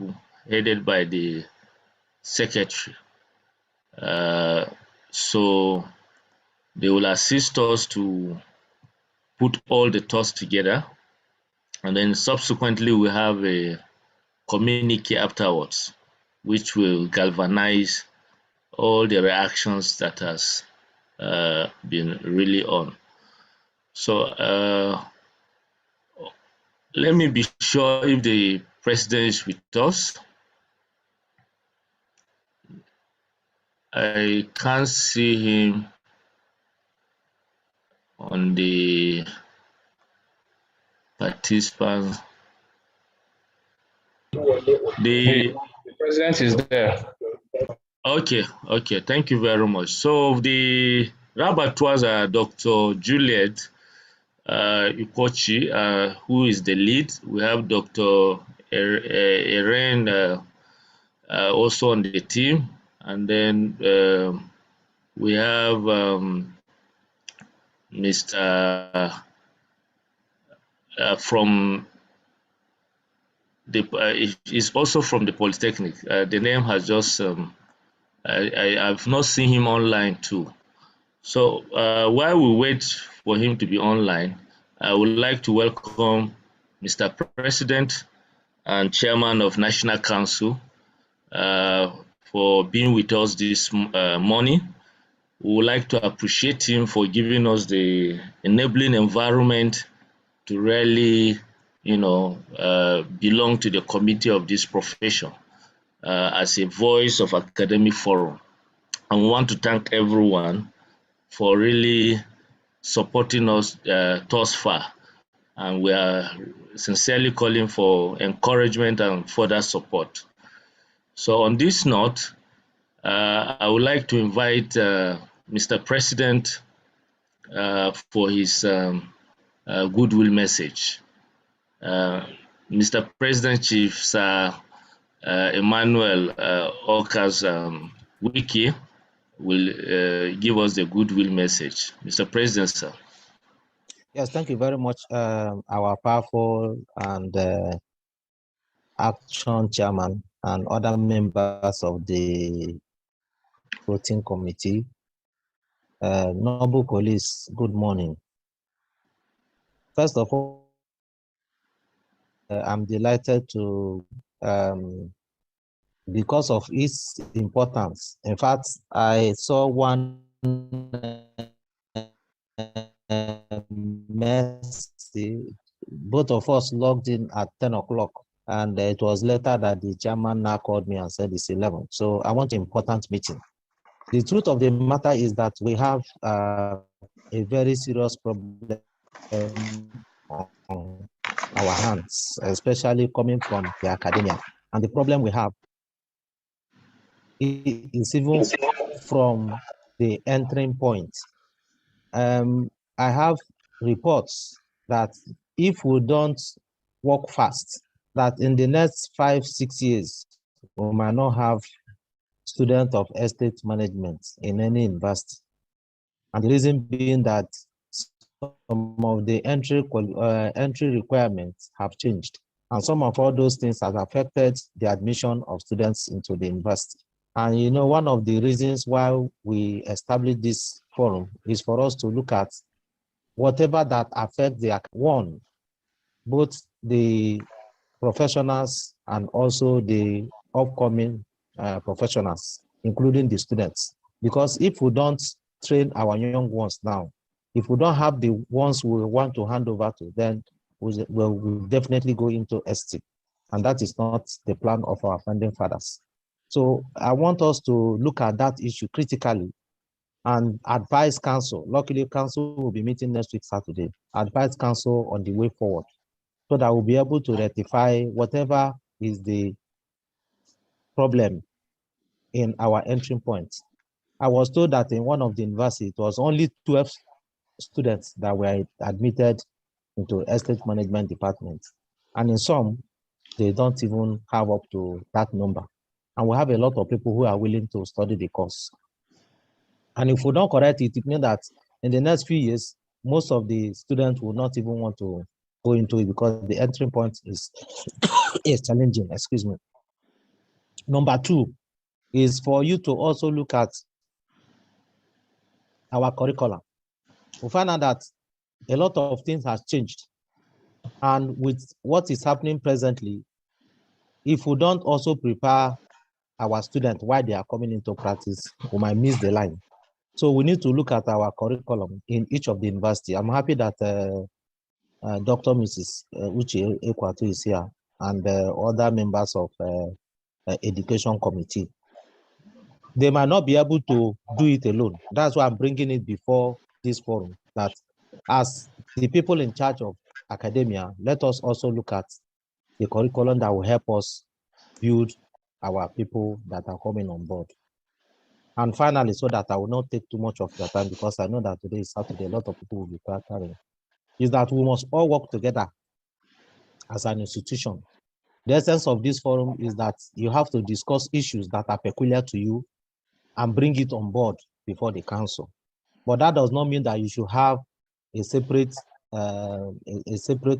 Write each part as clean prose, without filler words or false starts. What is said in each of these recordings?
people headed by the secretary. So they will assist us to put all the thoughts together, and then subsequently we have a communique afterwards, which will galvanize all the reactions that has been really on. So let me be sure if the president is with us. I can't see him on the participants. The president is there. Okay, thank you very much. So the rapporteurs are Dr. Juliet Ikochi, who is the lead. We have Dr. Erin also on the team, and then we have Mr. From the is also from the Polytechnic. The name has just I've not seen him online too. So while we wait for him to be online, I would like to welcome Mr. President and Chairman of National Council for being with us this morning. We would like to appreciate him for giving us the enabling environment to really, belong to the committee of this profession as a voice of academic forum. And we want to thank everyone for really supporting us thus far. And we are sincerely calling for encouragement and further support. So on this note, I would like to invite Mr. President for his goodwill message. Mr. President Chief Sir Emmanuel Okas Wiki will give us the goodwill message. Mr. President, sir. Yes, thank you very much, our powerful and action chairman and other members of the voting committee. Noble colleagues, good morning. First of all, I'm delighted to, because of its importance. In fact, I saw one message. Both of us logged in at 10 o'clock, and it was later that the chairman now called me and said it's 11. So I want an important meeting. The truth of the matter is that we have a very serious problem on our hands, especially coming from the academia. And the problem we have is even from the entering point. I have reports that if we don't work fast, that in the next 5-6 years, we might not have students of estate management in any university. And the reason being that some of the entry requirements have changed. And some of all those things have affected the admission of students into the university. And one of the reasons why we established this forum is for us to look at whatever that affects both the professionals and also the upcoming professionals, including the students. Because if we don't train our young ones now, if we don't have the ones we want to hand over to, then we'll definitely go into ST. And that is not the plan of our founding fathers. So I want us to look at that issue critically and advise council. Luckily, council will be meeting next week, Saturday. Advise council on the way forward so that we'll be able to rectify whatever is the problem in our entry point. I was told that in one of the universities, it was only 12 students that were admitted into estate management department. And in some, they don't even have up to that number. And we have a lot of people who are willing to study the course. And if we don't correct it, it means that in the next few years, most of the students will not even want to go into it because the entry point is challenging, excuse me. Number two is for you to also look at our curriculum. We find out that a lot of things has changed. And with what is happening presently, if we don't also prepare our students while they are coming into practice, we might miss the line. So we need to look at our curriculum in each of the university. I'm happy that Dr. Mrs. Uche Ekwatu is here and other members of education committee. They might not be able to do it alone. That's why I'm bringing it before this forum, that as the people in charge of academia, let us also look at the curriculum that will help us build our people that are coming on board. And finally, so that I will not take too much of your time, because I know that today is Saturday, a lot of people will be preparing, is that we must all work together as an institution. The essence of this forum is that you have to discuss issues that are peculiar to you and bring it on board before the council. But that does not mean that you should have a separate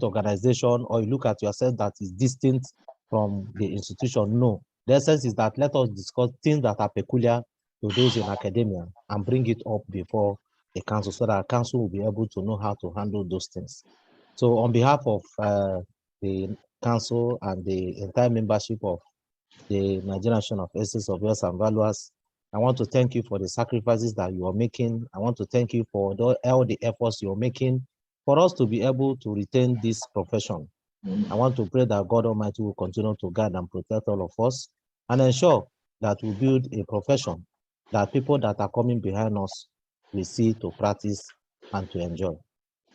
organization, or you look at yourself that is distinct from the institution. No, the essence is that let us discuss things that are peculiar to those in academia and bring it up before the council, so that council will be able to know how to handle those things. So on behalf of the council and the entire membership of the Nigerian Association of Essence of Wealth and Valuers, I want to thank you for the sacrifices that you are making. I want to thank you for all the efforts you're making for us to be able to retain this profession. I want to pray that God Almighty will continue to guide and protect all of us and ensure that we build a profession that people that are coming behind us will see to practice and to enjoy.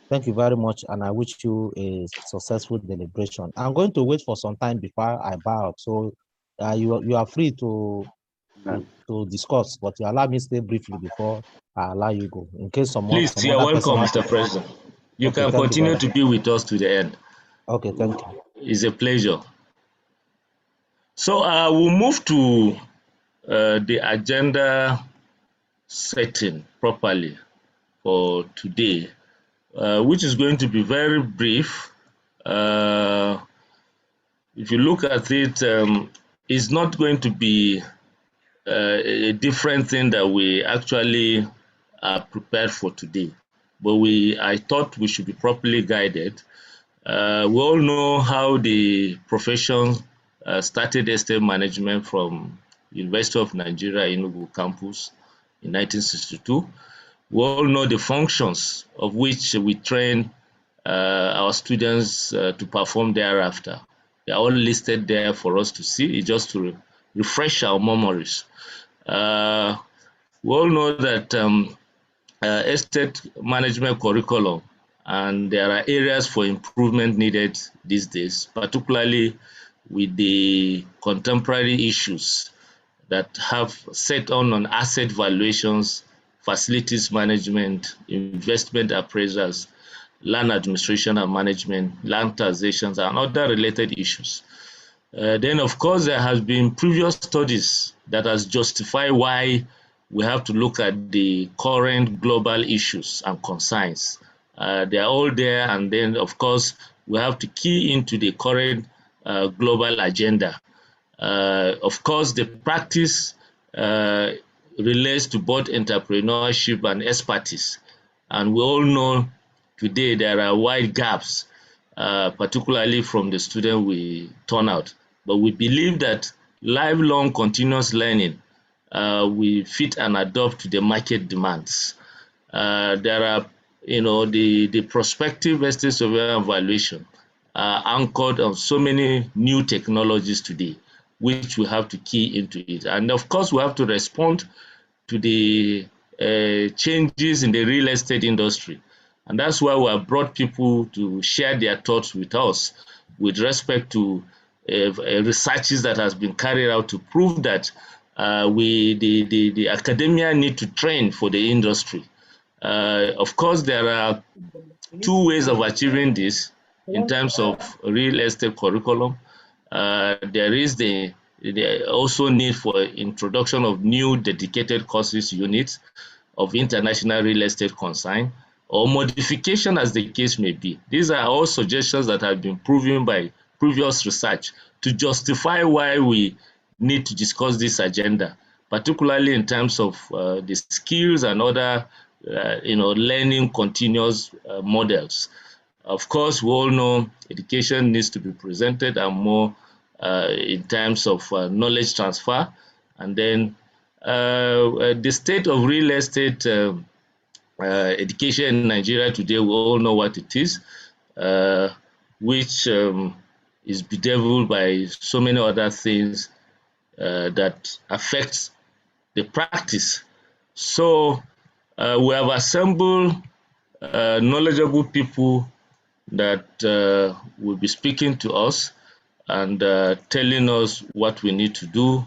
Thank you very much, and I wish you a successful deliberation. I'm going to wait for some time before I bow out, so you are free to discuss, but you allow me stay briefly before I allow you go. In case some Please, you are other person welcome, wants Mr. President. You Okay, can continue to be with us to the end. Okay, thank you. It's a pleasure. So we'll move to the agenda setting properly for today, which is going to be very brief. If you look at it, it's not going to be a different thing that we actually are prepared for today. But I thought we should be properly guided. We all know how the profession started estate management from University of Nigeria Enugu campus in 1962. We all know the functions of which we train our students to perform thereafter. They are all listed there for us to see. It's just to refresh our memories. We all know that estate management curriculum, and there are areas for improvement needed these days, particularly with the contemporary issues that have set on asset valuations, facilities management, investment appraisals, land administration and management, land taxations, and other related issues. Then, of course, there has been previous studies that has justified why we have to look at the current global issues and concerns. They are all there, and then, of course, we have to key into the current global agenda. Of course, the practice relates to both entrepreneurship and expertise. And we all know today there are wide gaps, particularly from the student we turn out. But we believe that lifelong continuous learning will fit and adapt to the market demands. There are, the prospective estate surveillance evaluation anchored on so many new technologies today, which we have to key into it. And of course, we have to respond to the changes in the real estate industry. And that's why we have brought people to share their thoughts with us with respect to researches that has been carried out to prove that the academia need to train for the industry. Of course, there are two ways of achieving this in terms of real estate curriculum. There is the also need for introduction of new dedicated courses units of international real estate concern, or modification as the case may be. These are all suggestions that have been proven by previous research to justify why we need to discuss this agenda, particularly in terms of the skills and other learning continuous models. Of course, we all know education needs to be presented and more in terms of knowledge transfer. And then the state of real estate education in Nigeria today, we all know what it is, which is bedeviled by so many other things that affects the practice. So we have assembled knowledgeable people that will be speaking to us and telling us what we need to do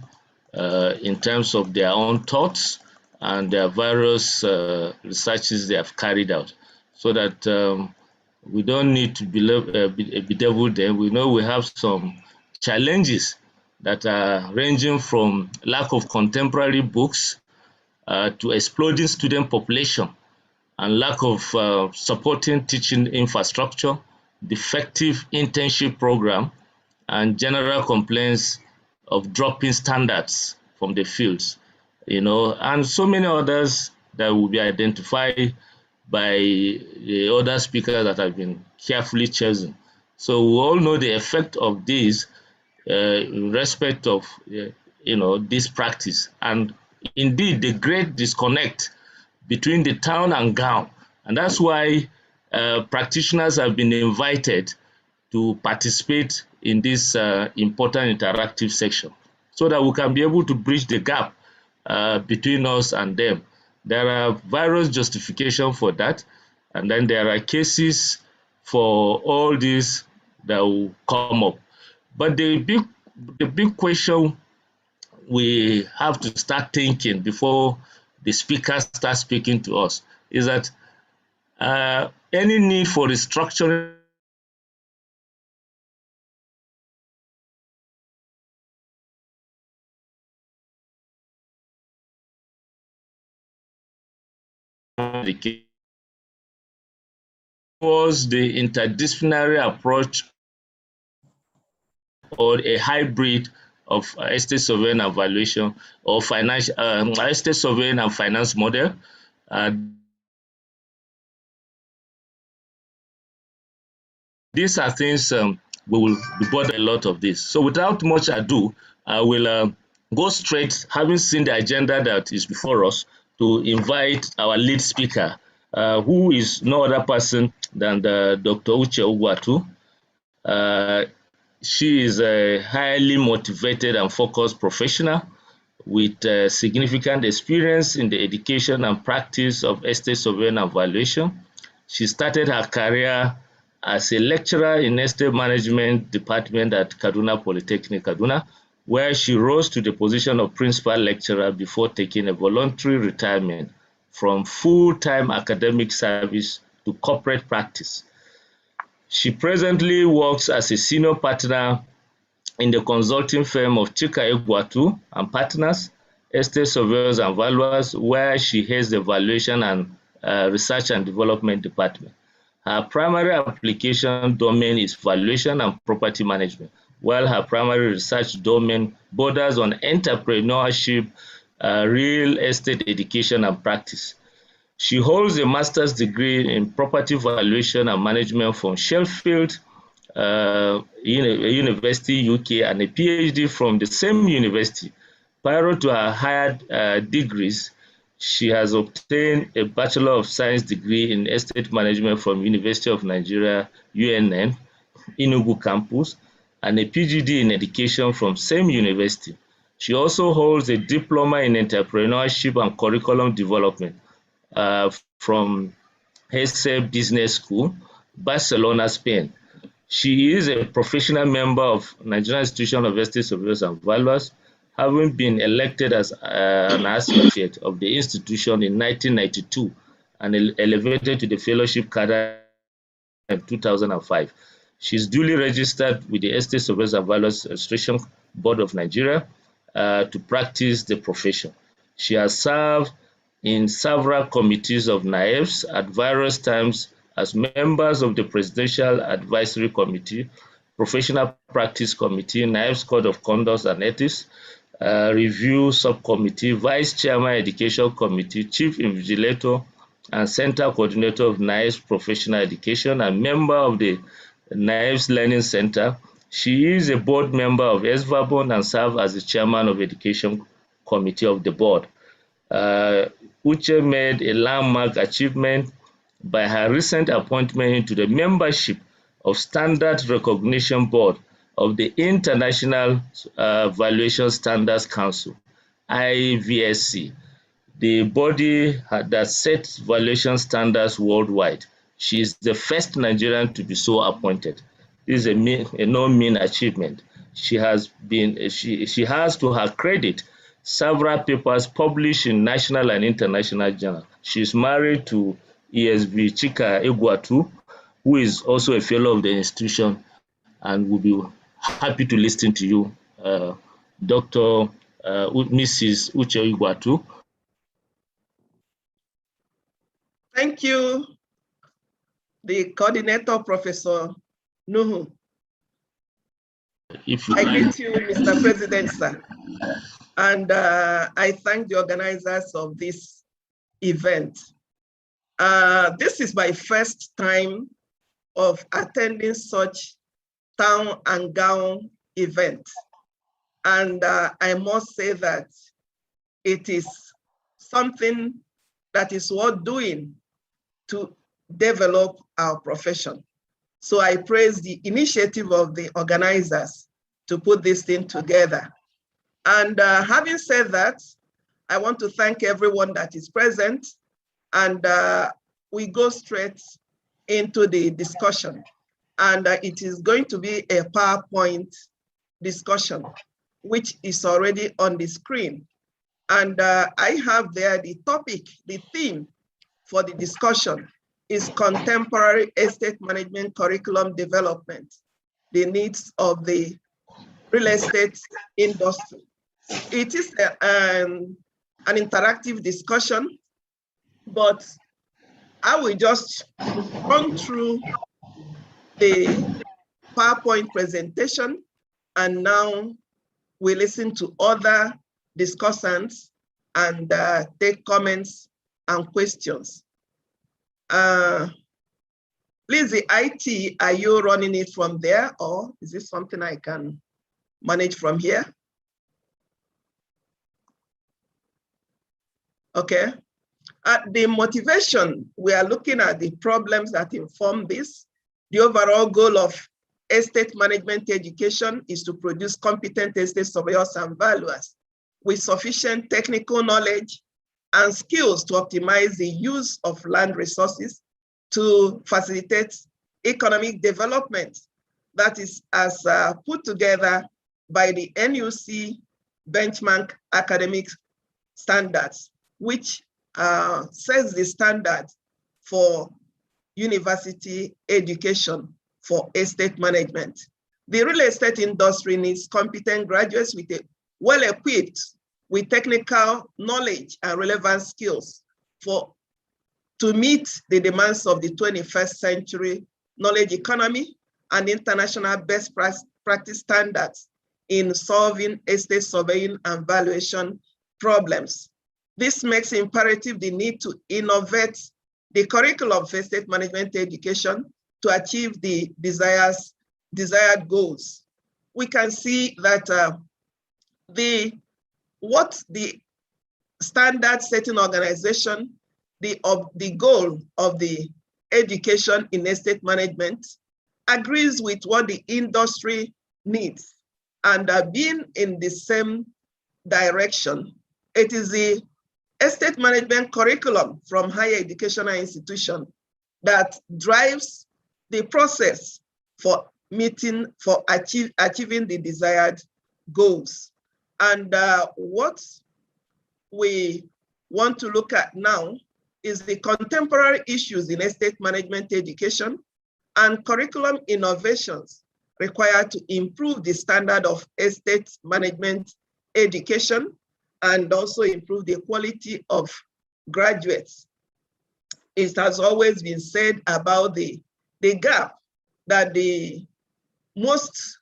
in terms of their own thoughts and their various researches they have carried out, so that we don't need to bedevil them. We know we have some challenges that are ranging from lack of contemporary books to exploding student population and lack of supporting teaching infrastructure, defective internship program, and general complaints of dropping standards from the fields, and so many others that will be identified by the other speakers that have been carefully chosen. So we all know the effect of this in respect of this practice, and indeed the great disconnect between the town and gown, and that's why practitioners have been invited to participate in this important interactive section, so that we can be able to bridge the gap between us and them. There are various justifications for that, and then there are cases for all this that will come up. But the big question we have to start thinking before the speaker starts speaking to us is that any need for restructuring was the interdisciplinary approach or a hybrid of estate surveying and valuation or financial estate surveying and finance model. These are things we will be bothered a lot of this. So without much ado, I will go straight, having seen the agenda that is before us, to invite our lead speaker, who is no other person than Dr. Uche Ugwatu. She is a highly motivated and focused professional with significant experience in the education and practice of estate surveying and valuation. She started her career as a lecturer in estate management department at Kaduna Polytechnic, Kaduna, where she rose to the position of principal lecturer before taking a voluntary retirement from full-time academic service to corporate practice. She presently works as a senior partner in the consulting firm of Chika Egwatu and Partners, Estate Surveyors and Valuers, where she heads the Valuation and Research and Development Department. Her primary application domain is valuation and property management, while her primary research domain borders on entrepreneurship, real estate education and practice. She holds a master's degree in property valuation and management from Sheffield University, UK, and a PhD from the same university. Prior to her higher degrees, she has obtained a Bachelor of Science degree in Estate Management from University of Nigeria, UNN, Enugu campus, and a PhD in Education from same university. She also holds a Diploma in Entrepreneurship and Curriculum Development from HESE Business School, Barcelona, Spain. She is a professional member of Nigerian Institution of Estate Surveyors and Valuers, having been elected as an associate of the institution in 1992 and elevated to the fellowship cadre in 2005. She is duly registered with the Estate Surveyors and Valuers Registration Board of Nigeria to practice the profession. She has served in several committees of Niesv at various times as members of the Presidential Advisory Committee, Professional Practice Committee, Niesv Code of Conduct and Ethics, Review Subcommittee, Vice Chairman Education Committee, Chief Invigilator and Center Coordinator of Niesv Professional Education, and member of the Niesv Learning Center. She is a board member of SVABON and serves as the Chairman of Education Committee of the board. Uche made a landmark achievement by her recent appointment into the membership of Standard Recognition Board of the International Valuation Standards Council, IVSC, the body that sets valuation standards worldwide. She is the first Nigerian to be so appointed. This is a no mean achievement. She has to her credit several papers published in national and international journals. She is married to ESB Chika Egwatu, who is also a fellow of the institution, and will be happy to listen to you, Dr. Mrs. Uche Egwatu. Thank you, the coordinator, Professor Nuhu. I greet you, Mr. President, sir. And I thank the organizers of this event. This is my first time of attending such town and gown event. And I must say that it is something that is worth doing to develop our profession. So I praise the initiative of the organizers to put this thing together. And having said that, I want to thank everyone that is present, and we go straight into the discussion. And it is going to be a PowerPoint discussion, which is already on the screen. And I have there the topic, the theme for the discussion is contemporary estate management curriculum development, the needs of the real estate industry. It is an interactive discussion, but I will just run through the PowerPoint presentation, and now we listen to other discussants and take comments and questions. Please, the IT, are you running it from there, or is this something I can manage from here? Okay. The motivation, we are looking at the problems that inform this. The overall goal of estate management education is to produce competent estate surveyors and valuers with sufficient technical knowledge and skills to optimize the use of land resources to facilitate economic development. That is as put together by the NUC benchmark academic standards, which sets the standard for university education for estate management. The real estate industry needs competent graduates with well-equipped with technical knowledge and relevant skills to meet the demands of the 21st century knowledge economy and international best practice standards in solving estate surveying and valuation problems. This makes imperative the need to innovate the curriculum of estate management education to achieve the desired goals. We can see that what the standard setting organization, the goal of the education in estate management agrees with what the industry needs, and being in the same direction, it is the estate management curriculum from higher educational institution that drives the process for achieving the desired goals. And what we want to look at now is the contemporary issues in estate management education and curriculum innovations required to improve the standard of estate management education and also improve the quality of graduates. It has always been said about the gap that the most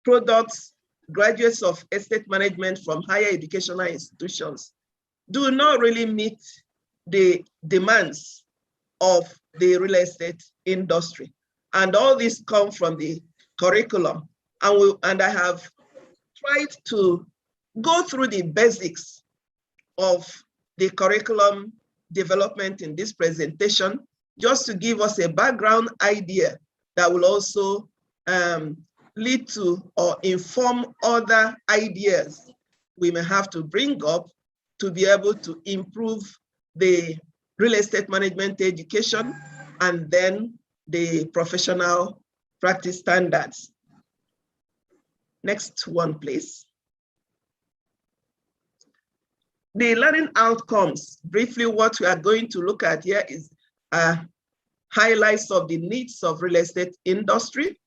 products graduates of estate management from higher educational institutions do not really meet the demands of the real estate industry. And all this come from the curriculum. And I have tried to go through the basics of the curriculum development in this presentation, just to give us a background idea that will also lead to or inform other ideas we may have to bring up to be able to improve the real estate management education and then the professional practice standards. Next one, please. The learning outcomes, briefly what we are going to look at here is highlights of the needs of real estate industry,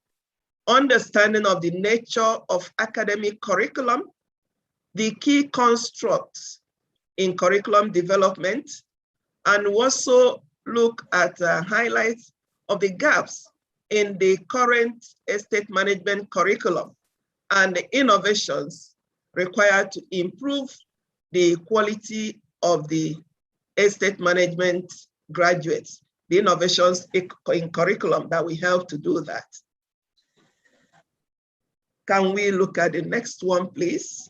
understanding of the nature of academic curriculum, the key constructs in curriculum development, and also look at highlights of the gaps in the current estate management curriculum and the innovations required to improve the quality of the estate management graduates, the innovations in curriculum that will help to do that. Can we look at the next one, please?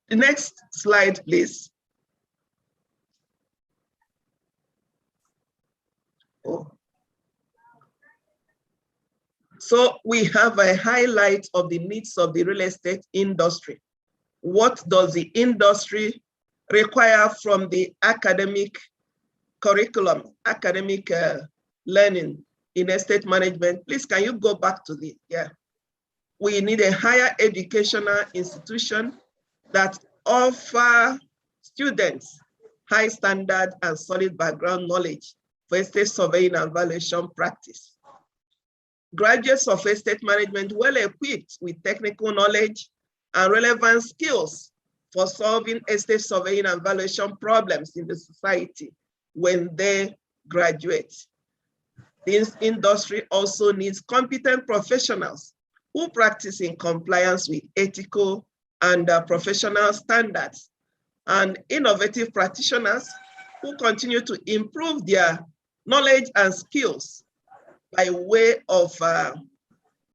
The next slide, please. Oh. So we have a highlight of the needs of the real estate industry. What does the industry require from the academic curriculum, academic learning in estate management? Please, can you go back to the, yeah. We need a higher educational institution that offer students high standard and solid background knowledge for estate surveying and valuation practice. Graduates of estate management well equipped with technical knowledge and relevant skills for solving estate surveying and valuation problems in the society when they graduate. This industry also needs competent professionals who practice in compliance with ethical and professional standards, and innovative practitioners who continue to improve their knowledge and skills by way of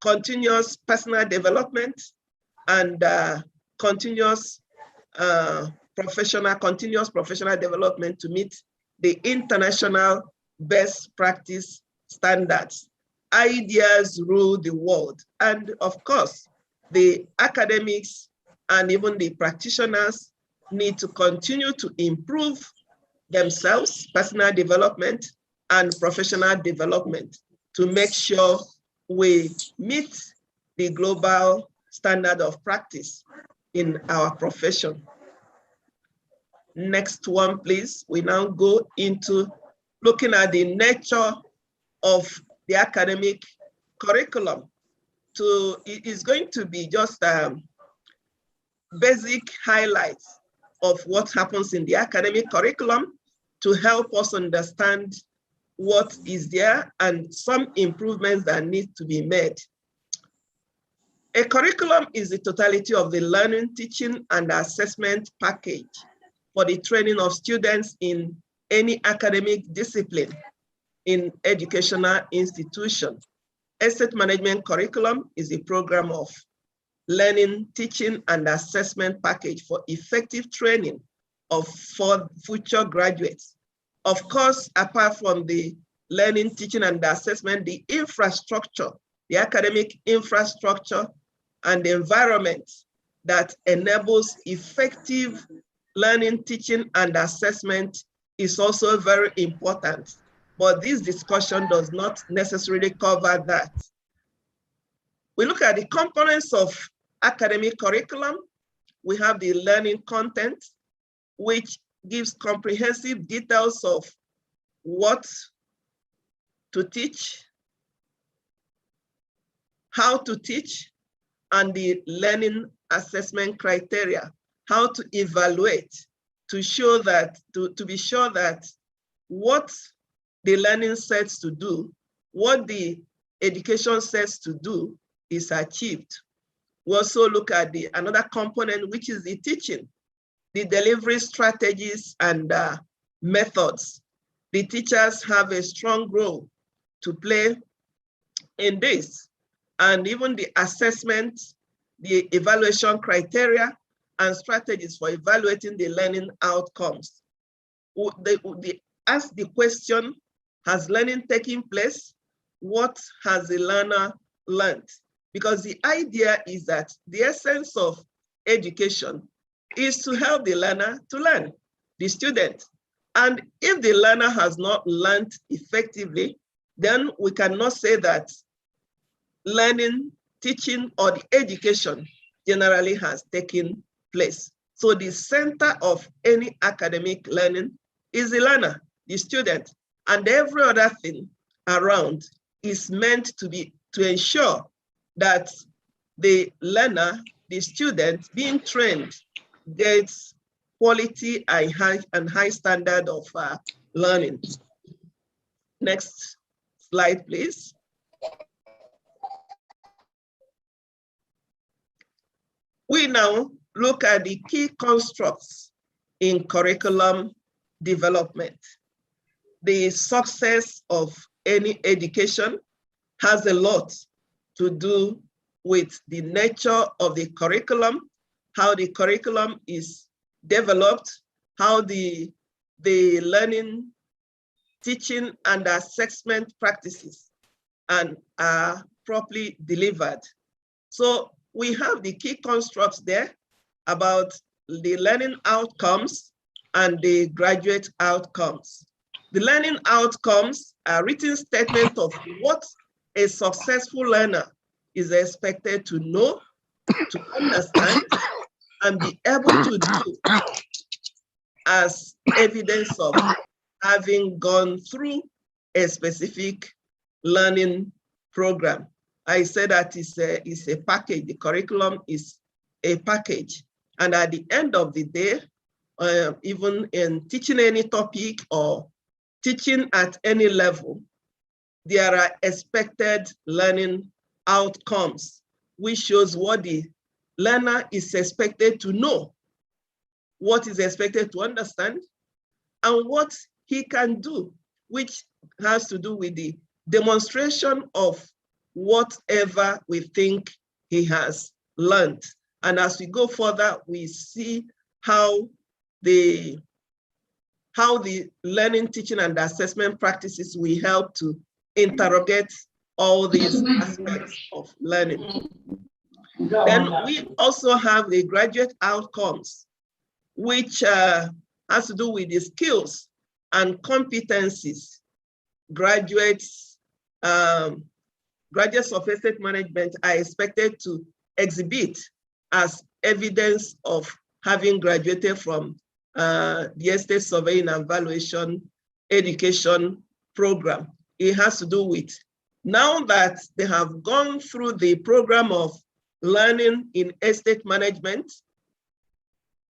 continuous personal development and continuous professional development to meet the international best practice standards. Ideas rule the world. And of course, the academics and even the practitioners need to continue to improve themselves, personal development and professional development, to make sure we meet the global standard of practice in our profession. Next one, please. We now go into looking at the nature of the academic curriculum. It is going to be just basic highlights of what happens in the academic curriculum to help us understand what is there and some improvements that need to be made. A curriculum is the totality of the learning, teaching, and assessment package for the training of students in any academic discipline in educational institution. Estate management curriculum is a program of learning, teaching, and assessment package for effective training for future graduates. Of course, apart from the learning, teaching, and assessment, the infrastructure, the academic infrastructure and the environment that enables effective learning, teaching, and assessment is also very important. But this discussion does not necessarily cover that. We look at the components of academic curriculum. We have the learning content, which gives comprehensive details of what to teach, how to teach, and the learning assessment criteria, how to evaluate to show that, to be sure that what the learning sets to do what the education sets to do is achieved. We also look at another component, which is the teaching, the delivery strategies and methods. The teachers have a strong role to play in this, and even the assessment, the evaluation criteria and strategies for evaluating the learning outcomes. They ask the question, has learning taken place? What has the learner learned? Because the idea is that the essence of education is to help the learner to learn, the student. And if the learner has not learned effectively, then we cannot say that learning, teaching, or the education generally has taken place. So the center of any academic learning is the learner, the student, and every other thing around is meant to ensure that the learner, the student being trained, gets quality and high standard of learning. Next slide, please. We now look at the key constructs in curriculum development. The success of any education has a lot to do with the nature of the curriculum, how the curriculum is developed, how the learning, teaching, and assessment practices are properly delivered. So we have the key constructs there about the learning outcomes and the graduate outcomes. The learning outcomes are written statements of what a successful learner is expected to know, to understand, and be able to do as evidence of having gone through a specific learning program. I said that it's a package. The curriculum is a package. And at the end of the day, even in teaching any topic or teaching at any level, there are expected learning outcomes, which shows what the learner is expected to know, what is expected to understand, and what he can do, which has to do with the demonstration of whatever we think he has learned. And as we go further, we see how the learning, teaching, and assessment practices will help to interrogate all these aspects of learning. Then we also have the graduate outcomes, which has to do with the skills and competencies graduates of estate management are expected to exhibit as evidence of having graduated from the estate surveying and valuation education program. It has to do with, now that they have gone through the program of learning in estate management,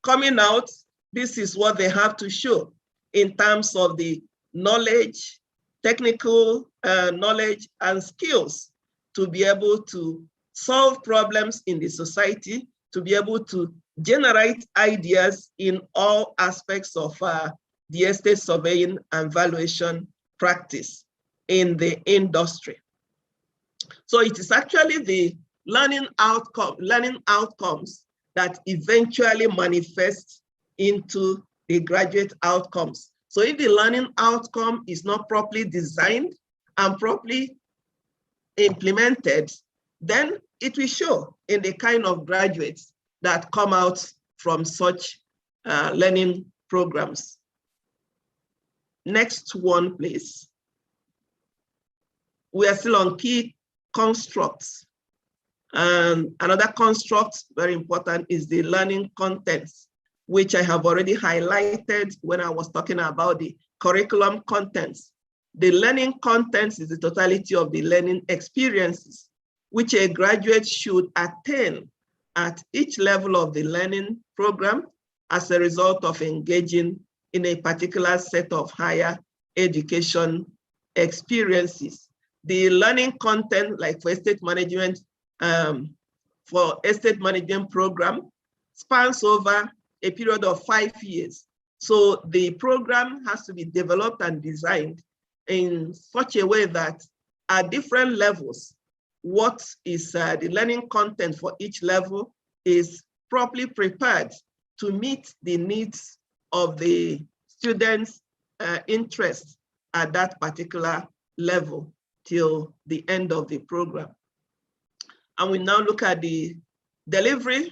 coming out, this is what they have to show in terms of the knowledge, technical knowledge and skills to be able to solve problems in the society, to be able to generate ideas in all aspects of the estate surveying and valuation practice in the industry. So it is actually the learning outcomes that eventually manifest into the graduate outcomes. So if the learning outcome is not properly designed and properly implemented, then it will show in the kind of graduates that come out from such learning programs. Next one, please. We are still on key constructs. And another construct, very important, is the learning contents, which I have already highlighted when I was talking about the curriculum contents. The learning contents is the totality of the learning experiences, which a graduate should attain at each level of the learning program as a result of engaging in a particular set of higher education experiences. The learning content, like for estate management, program, spans over a period of 5 years. So the program has to be developed and designed in such a way that at different levels, what is the learning content for each level is properly prepared to meet the needs of the students' interest at that particular level till the end of the program. And we now look at the delivery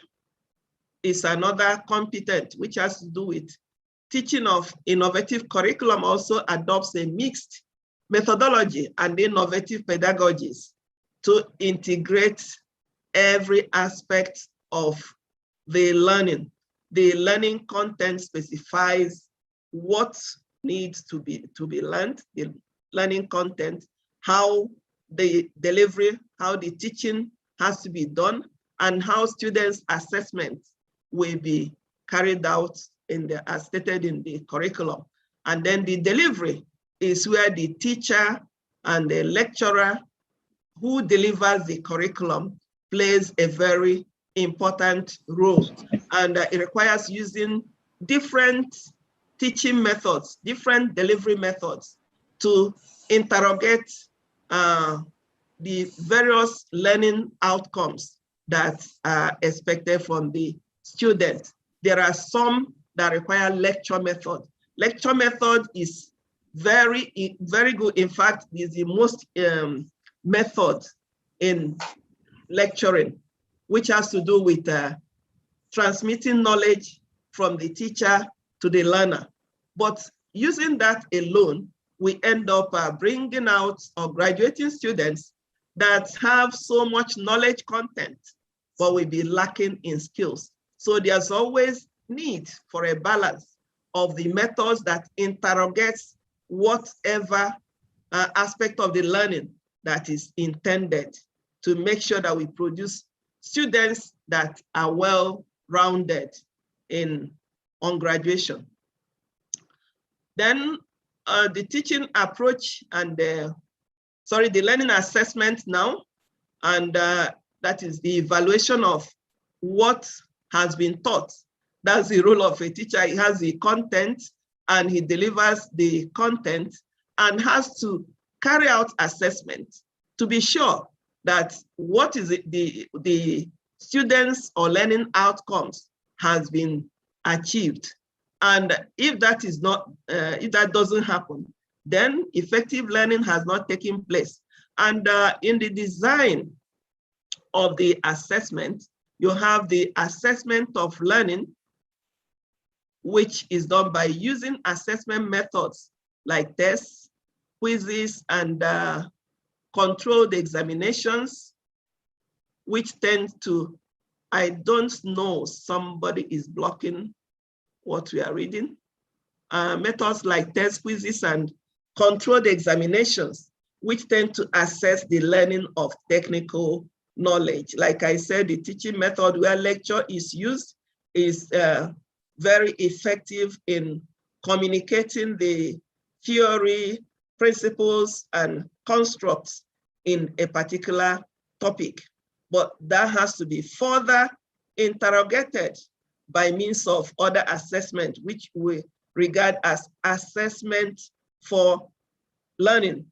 is another competent, which has to do with teaching of innovative curriculum. Also adopts a mixed methodology and innovative pedagogies to integrate every aspect of the learning. The learning content specifies what needs to be learned, the learning content, how the delivery, how the teaching has to be done, and how students' assessment will be carried out as stated in the curriculum. And then the delivery is where the teacher and the lecturer who delivers the curriculum plays a very important role. And it requires using different teaching methods, different delivery methods to interrogate the various learning outcomes that are expected from the student. There are some that require lecture method. Lecture method is very good. In fact, is the most method in lecturing, which has to do with transmitting knowledge from the teacher to the learner. But using that alone, we end up bringing out or graduating students that have so much knowledge content, but will be lacking in skills. So there's always need for a balance of the methods that interrogates whatever aspect of the learning that is intended to make sure that we produce students that are well-rounded on graduation. Then the teaching approach and the learning assessment now, and that is the evaluation of what has been taught. That's the role of a teacher. He has the content and he delivers the content and has to carry out assessment to be sure that what is the students or learning outcomes has been achieved. And if that is not, if that doesn't happen, then effective learning has not taken place. And in the design of the assessment, you have the assessment of learning, which is done by using assessment methods like tests, quizzes, and controlled examinations, which tend to, I don't know, somebody is blocking what we are reading. Methods like tests, quizzes, and controlled examinations, which tend to assess the learning of technical knowledge. Like I said, the teaching method where lecture is used is very effective in communicating the theory, principles, and constructs in a particular topic. But that has to be further interrogated by means of other assessment, which we regard as assessment for learning,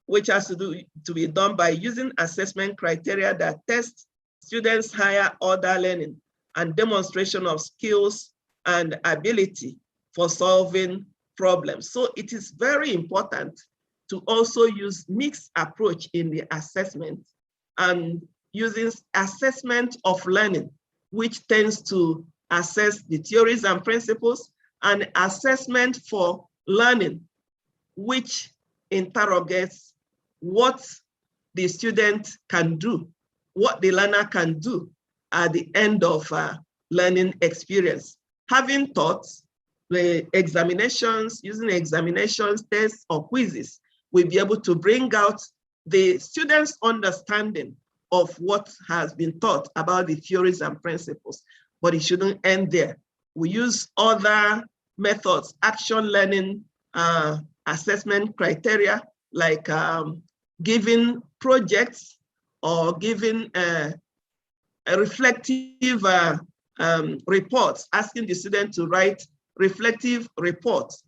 which has to be done by using assessment criteria that test students' higher order learning and demonstration of skills and ability for solving problems. So it is very important to also use mixed approach in the assessment and using assessment of learning, which tends to assess the theories and principles, and assessment for learning, which interrogates what the student can do, what the learner can do at the end of learning experience. Having taught the examinations, using examinations, tests, or quizzes, we'll be able to bring out the student's understanding of what has been taught about the theories and principles, but it shouldn't end there. We use other methods, action learning assessment criteria, like giving projects or giving a reflective reports, asking the student to write reflective reports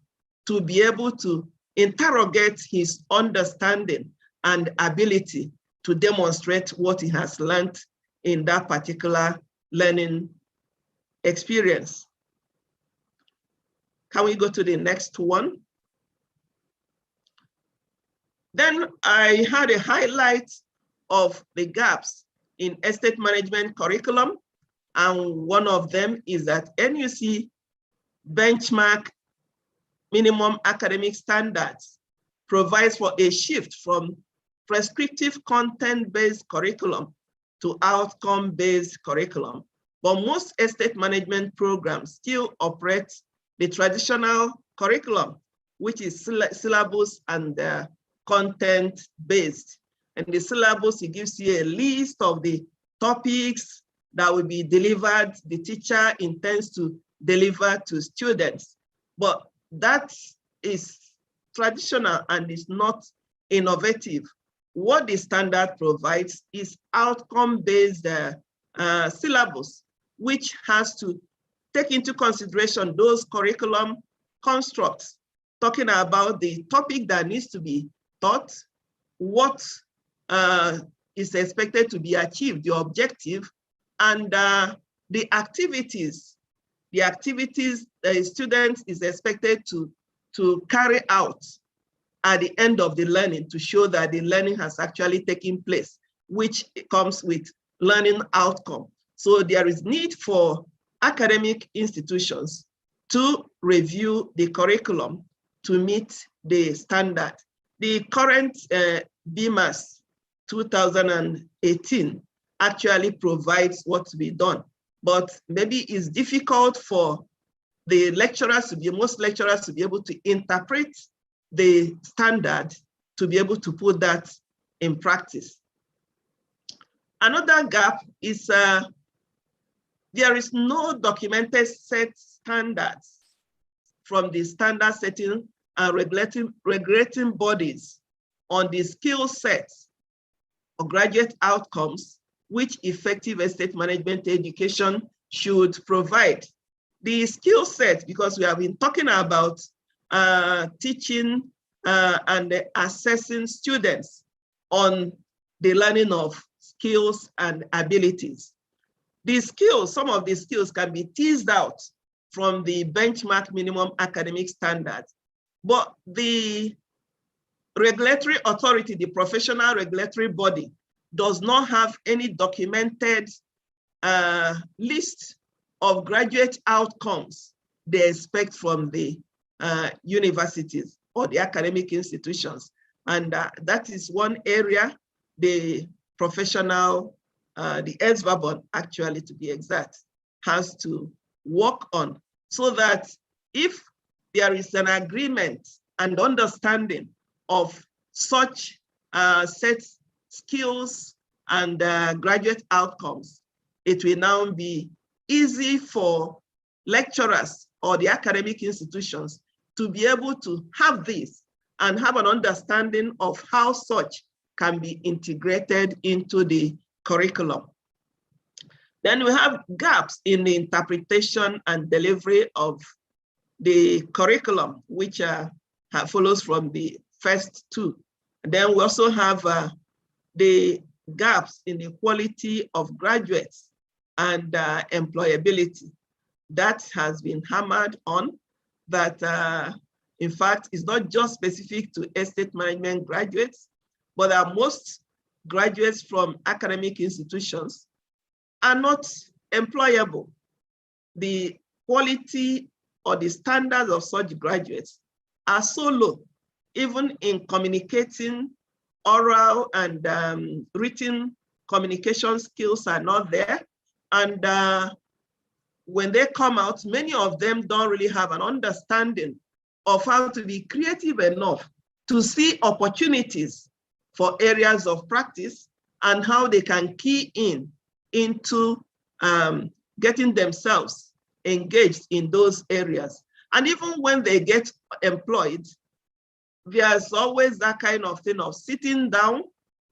to be able to interrogate his understanding and ability to demonstrate what he has learned in that particular learning experience. Can we go to the next one? Then I had a highlight of the gaps in estate management curriculum. And one of them is that NUC benchmark minimum academic standards provides for a shift from prescriptive content-based curriculum to outcome-based curriculum. But most estate management programs still operate the traditional curriculum, which is syllabus and content-based. And the syllabus, it gives you a list of the topics that will be delivered, the teacher intends to deliver to students. But that is traditional and is not innovative. What the standard provides is outcome-based syllabus, which has to take into consideration those curriculum constructs, talking about the topic that needs to be taught, what is expected to be achieved, the objective, and the activities the student is expected to carry out at the end of the learning to show that the learning has actually taken place, which comes with learning outcome. So there is need for academic institutions to review the curriculum to meet the standard. The current BMAS 2018 actually provides what to be done, but maybe it's difficult for the lecturers to be, most lecturers to be able to interpret the standard to be able to put that in practice. Another gap is there is no documented set standards from the standard setting and regulating bodies on the skill sets or graduate outcomes which effective estate management education should provide. The skill set, because we have been talking about teaching and assessing students on the learning of skills and abilities. These skills, some of the skills can be teased out from the benchmark minimum academic standards, but the regulatory authority, the professional regulatory body, does not have any documented list of graduate outcomes they expect from the universities or the academic institutions. And that is one area the professional, the Niesv actually to be exact, has to work on, so that if there is an agreement and understanding of such set skills and graduate outcomes, it will now be easy for lecturers or the academic institutions to be able to have this and have an understanding of how such can be integrated into the curriculum. Then we have gaps in the interpretation and delivery of the curriculum, which follows from the first two. And then we also have the gaps in the quality of graduates and employability. That has been hammered on, that in fact is not just specific to estate management graduates, but most graduates from academic institutions are not employable. The quality or the standards of such graduates are so low, even in communicating. Oral and written communication skills are not there. And when they come out, many of them don't really have an understanding of how to be creative enough to see opportunities for areas of practice and how they can key into getting themselves engaged in those areas. And even when they get employed, there's always that kind of thing of sitting down,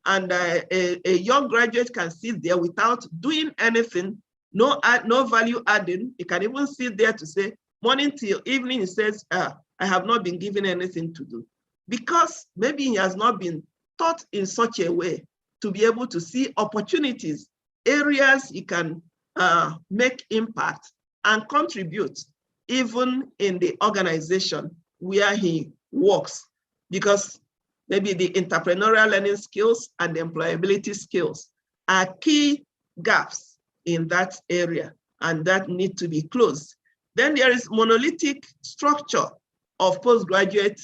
and a young graduate can sit there without doing anything, no value adding. He can even sit there to say, morning till evening, he says, I have not been given anything to do. Because maybe he has not been taught in such a way to be able to see opportunities, areas he can make impact and contribute, even in the organization where he works. Because maybe the entrepreneurial learning skills and the employability skills are key gaps in that area, and that need to be closed. Then there is monolithic structure of postgraduate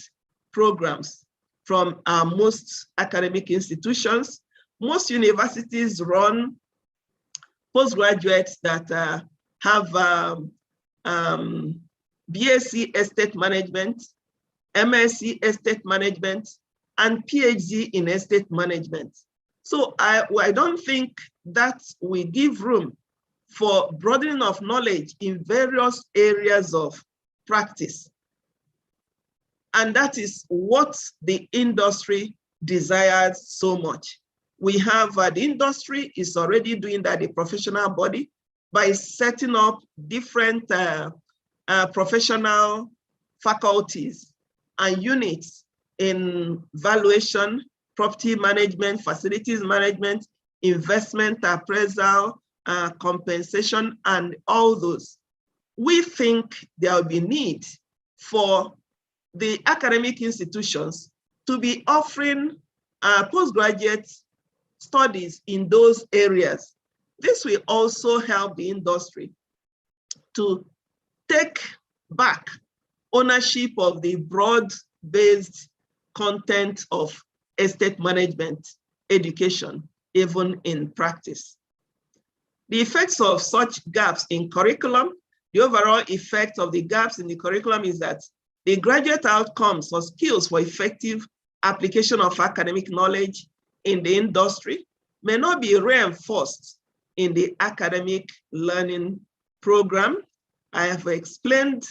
programs from most academic institutions. Most universities run postgraduates that have BSc Estate Management, MSc Estate Management, and PhD in Estate Management. So I don't think that we give room for broadening of knowledge in various areas of practice. And that is what the industry desires so much. We have, the industry is already doing that, the professional body, by setting up different professional faculties and units in valuation, property management, facilities management, investment appraisal, compensation, and all those. We think there will be need for the academic institutions to be offering postgraduate studies in those areas. This will also help the industry to take back ownership of the broad-based content of estate management education, even in practice. The effects of such gaps in curriculum, the overall effect of the gaps in the curriculum is that the graduate outcomes or skills for effective application of academic knowledge in the industry may not be reinforced in the academic learning program. I have explained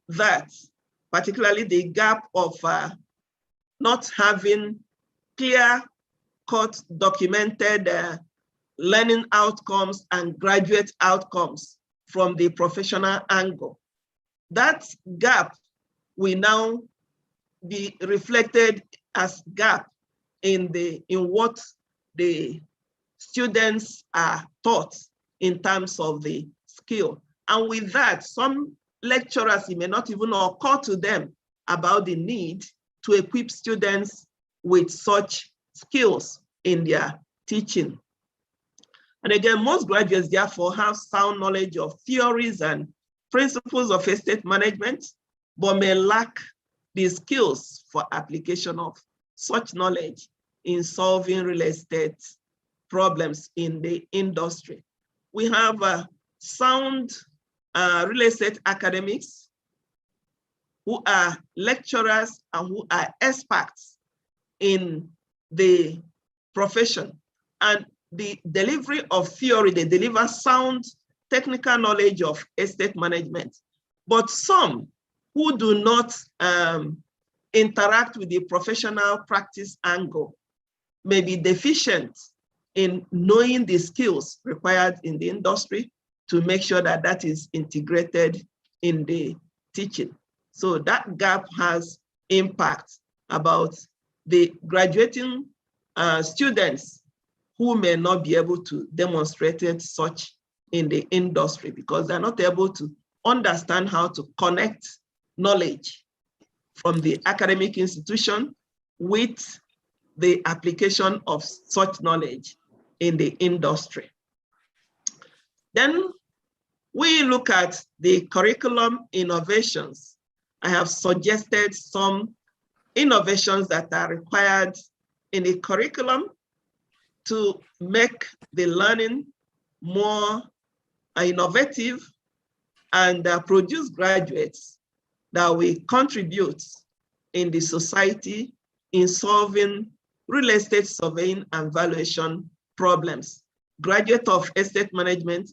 that, particularly the gap of not having clear-cut documented learning outcomes and graduate outcomes from the professional angle. That gap will now be reflected as gap in what the students are taught in terms of the skill. And with that, some lecturers, it may not even occur to them about the need to equip students with such skills in their teaching. And again, most graduates therefore have sound knowledge of theories and principles of estate management, but may lack the skills for application of such knowledge in solving real estate problems in the industry. We have sound real estate academics who are lecturers and who are experts in the profession. And the delivery of theory, they deliver sound technical knowledge of estate management. But some who do not interact with the professional practice angle may be deficient in knowing the skills required in the industry to make sure that that is integrated in the teaching. So that gap has impact about the graduating students who may not be able to demonstrate such in the industry because they're not able to understand how to connect knowledge from the academic institution with the application of such knowledge in the industry. Then we look at the curriculum innovations. I have suggested some innovations that are required in the curriculum to make the learning more innovative and produce graduates that will contribute in the society in solving real estate surveying and valuation problems. Graduates of estate management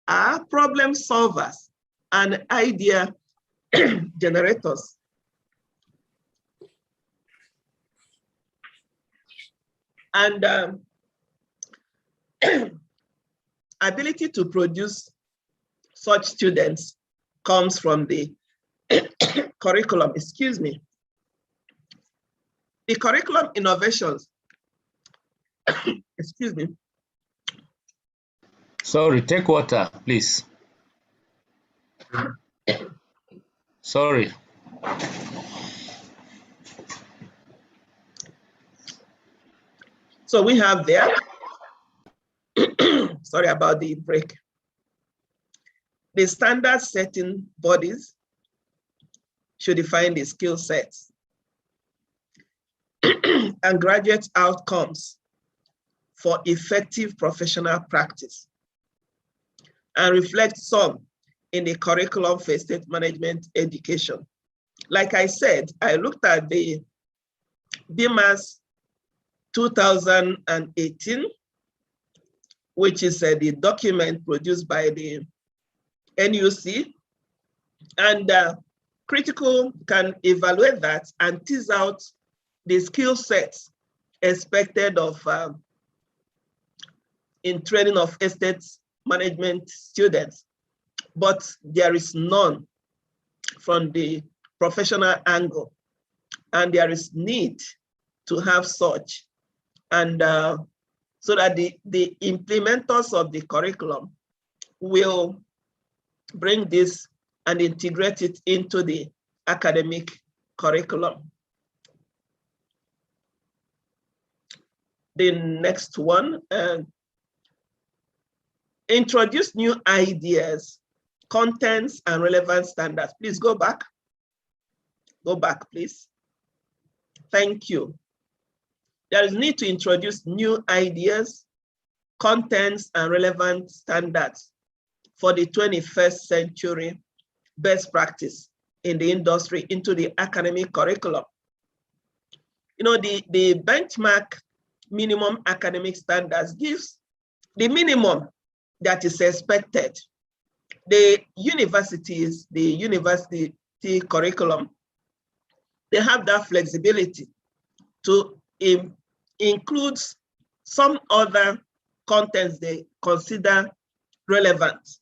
are problem solvers and idea generators. And ability to produce such students comes from the curriculum, excuse me. The curriculum innovations, excuse me. Sorry, take water, please. Sorry. So we have there, sorry about the break. The standard setting bodies should define the skill sets and graduate outcomes for effective professional practice, and reflect some in the curriculum for estate management education. Like I said, I looked at the BMAS 2018, which is the document produced by the NUC, and Critical can evaluate that and tease out the skill sets expected of in training of estate management students, but there is none from the professional angle, and there is need to have such, and so that the implementers of the curriculum will bring this and integrate it into the academic curriculum. The next one, introduce new ideas, contents, and relevant standards. Please go back. Go back, please. Thank you. There is need to introduce new ideas, contents, and relevant standards for the 21st century best practice in the industry into the academic curriculum. You know, the benchmark minimum academic standards gives the minimum that is expected. The universities, the university curriculum, they have that flexibility to include some other contents they consider relevant.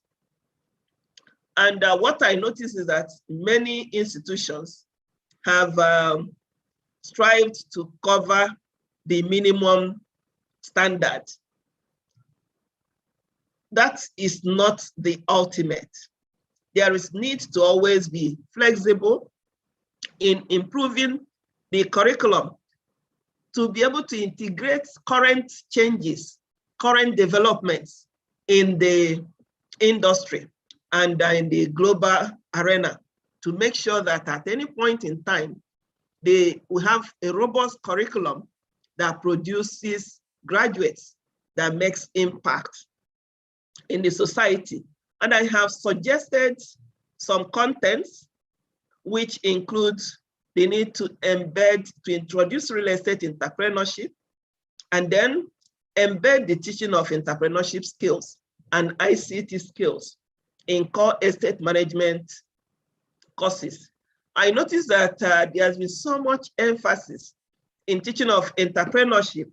And what I notice is that many institutions have strived to cover the minimum standard. That is not the ultimate. There is need to always be flexible in improving the curriculum to be able to integrate current changes, current developments in the industry and in the global arena, to make sure that at any point in time, we have a robust curriculum that produces graduates that makes impact in the society. And I have suggested some contents, which includes the need to introduce real estate entrepreneurship, and then embed the teaching of entrepreneurship skills and ICT skills in core estate management courses. I noticed that there has been so much emphasis in teaching of entrepreneurship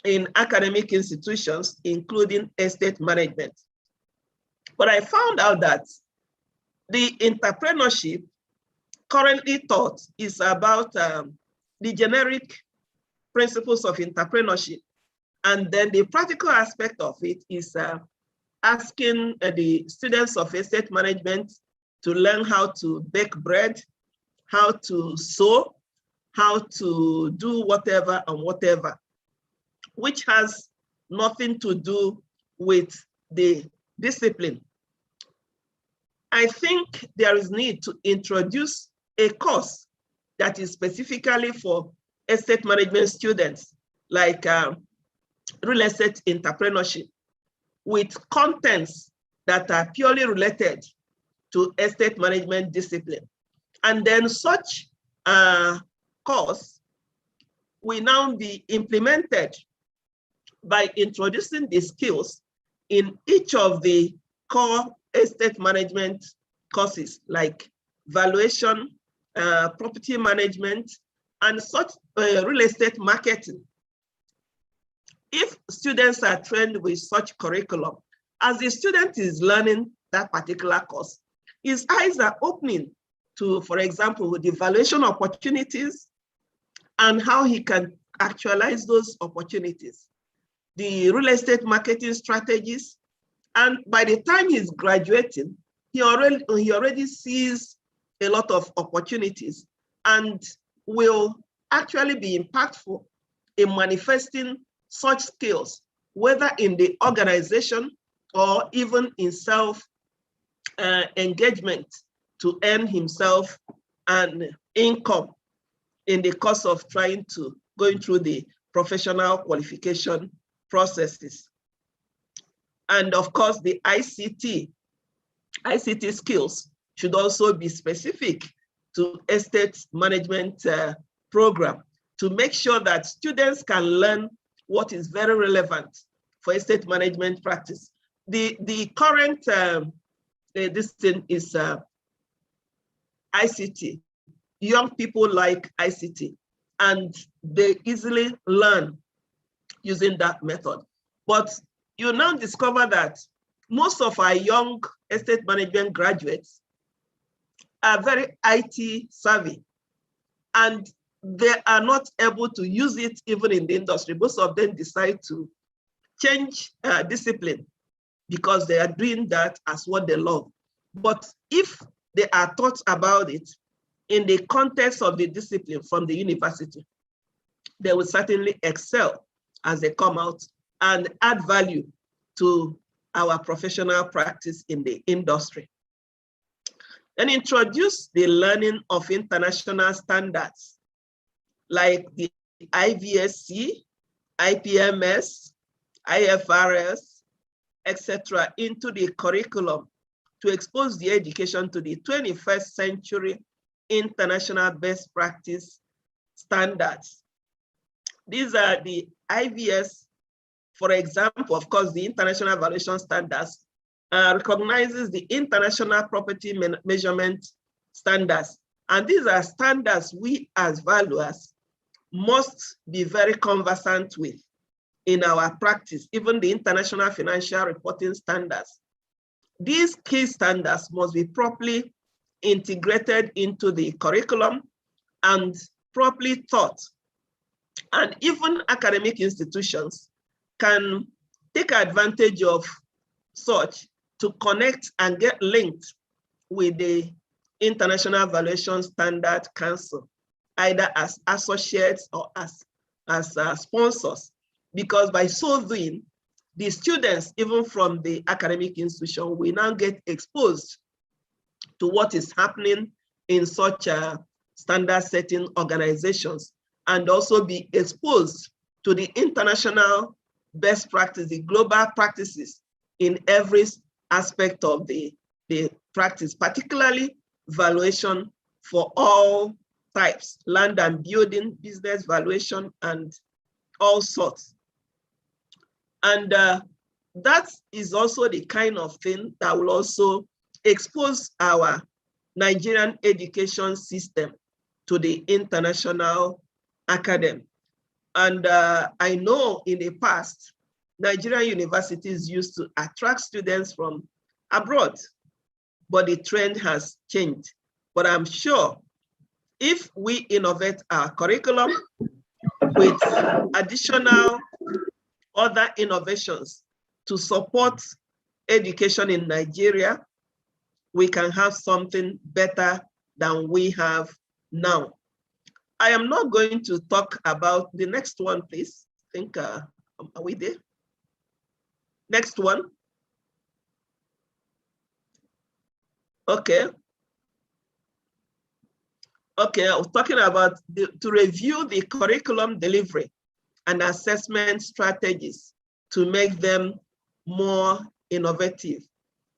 in academic institutions, including estate management. But I found out that the entrepreneurship currently taught is about the generic principles of entrepreneurship. And then the practical aspect of it is asking the students of estate management to learn how to bake bread, how to sew, how to do whatever and whatever, which has nothing to do with the discipline. I think there is need to introduce a course that is specifically for estate management students, like real estate entrepreneurship, with contents that are purely related to estate management discipline. And then such course will now be implemented by introducing the skills in each of the core estate management courses, like valuation, property management, and such real estate marketing. if students are trained with such curriculum, as the student is learning that particular course, his eyes are opening to, for example, the evaluation opportunities and how he can actualize those opportunities, the real estate marketing strategies. And by the time he's graduating, he already sees a lot of opportunities and will actually be impactful in manifesting such skills, whether in the organization or even in self-engagement to earn himself an income in the course of going through the professional qualification processes. And of course, the ICT skills should also be specific to estate management program to make sure that students can learn what is very relevant for estate management practice. The current this thing is ICT. Young people like ICT and they easily learn using that method. But you now discover that most of our young estate management graduates are very IT savvy and they are not able to use it even in the industry. Most of them decide to change discipline because they are doing that as what they love. But if they are taught about it in the context of the discipline from the university, they will certainly excel as they come out and add value to our professional practice in the industry. And introduce the learning of international standards like the IVSC, IPMS, IFRS, etc. into the curriculum to expose the education to the 21st century international best practice standards. These are the IVS, for example, of course, the International Evaluation Standards recognizes the International Property Measurement Standards. And these are standards we as valuers must be very conversant with in our practice, even the International Financial Reporting Standards. These key standards must be properly integrated into the curriculum and properly taught. And even academic institutions can take advantage of such to connect and get linked with the International Evaluation Standard Council, either as associates or as sponsors, because by so doing, the students, even from the academic institution, will now get exposed to what is happening in such standard setting organizations and also be exposed to the international best practice, the global practices in every aspect of the practice, particularly valuation for all types, land and building, business valuation, and all sorts. And that is also the kind of thing that will also expose our Nigerian education system to the international academy. And I know in the past, Nigerian universities used to attract students from abroad, but the trend has changed. But I'm sure if we innovate our curriculum with additional other innovations to support education in Nigeria, we can have something better than we have now. I am not going to talk about the next one, please. I think, are we there? Next one. Okay. Okay, I was talking about to review the curriculum delivery and assessment strategies to make them more innovative.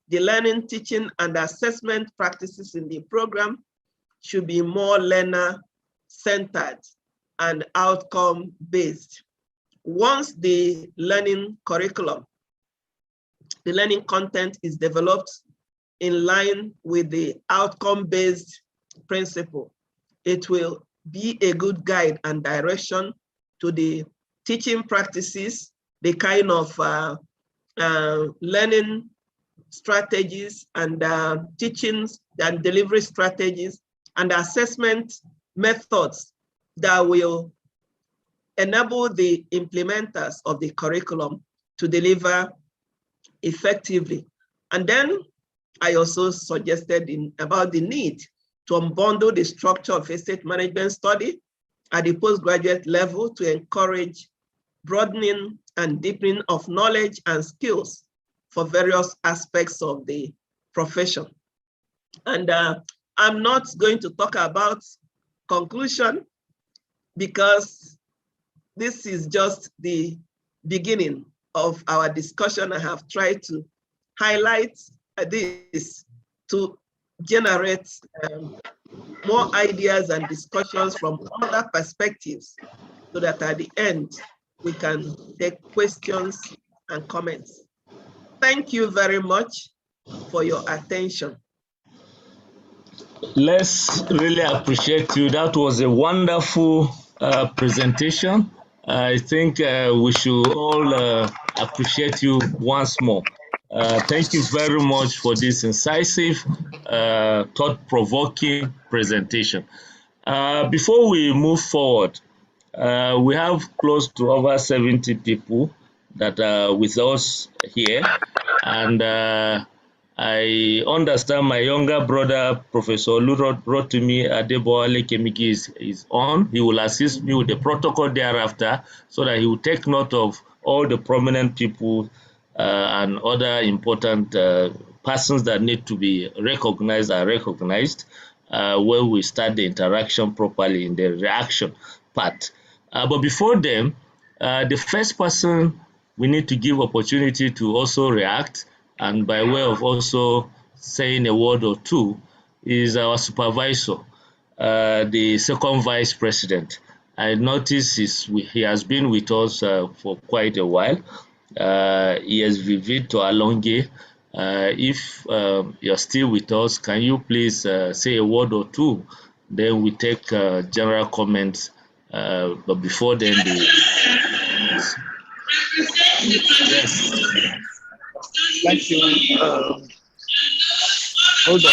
The learning, teaching, and assessment practices in the program should be more learner-centered and outcome-based. Once the learning curriculum, the learning content is developed in line with the outcome-based principle, it will be a good guide and direction to the teaching practices the kind of learning strategies and teachings and delivery strategies and assessment methods that will enable the implementers of the curriculum to deliver effectively. And then I also suggested about the need to unbundle the structure of estate management study at the postgraduate level to encourage broadening and deepening of knowledge and skills for various aspects of the profession. And I'm not going to talk about conclusion because this is just the beginning of our discussion. I have tried to highlight this to generate more ideas and discussions from other perspectives so that at the end, we can take questions and comments. Thank you very much for your attention. Let's really appreciate you. That was a wonderful presentation. I think we should all appreciate you once more. Thank you very much for this incisive, thought-provoking presentation. Before we move forward, we have close to over 70 people that are with us here, and I understand my younger brother, Professor Rotimi Adeboale Kemiki, is on. He will assist me with the protocol thereafter so that he will take note of all the prominent people and other important persons that need to be recognized when we start the interaction properly in the reaction part. But before then, the first person we need to give opportunity to also react, and by way of also saying a word or two, is our supervisor, the second vice president. I notice he has been with us for quite a while. He is Vivito Alonge. If you're still with us, can you please say a word or two? Then we take general comments. But before then, Yes. Thank you. Hold on.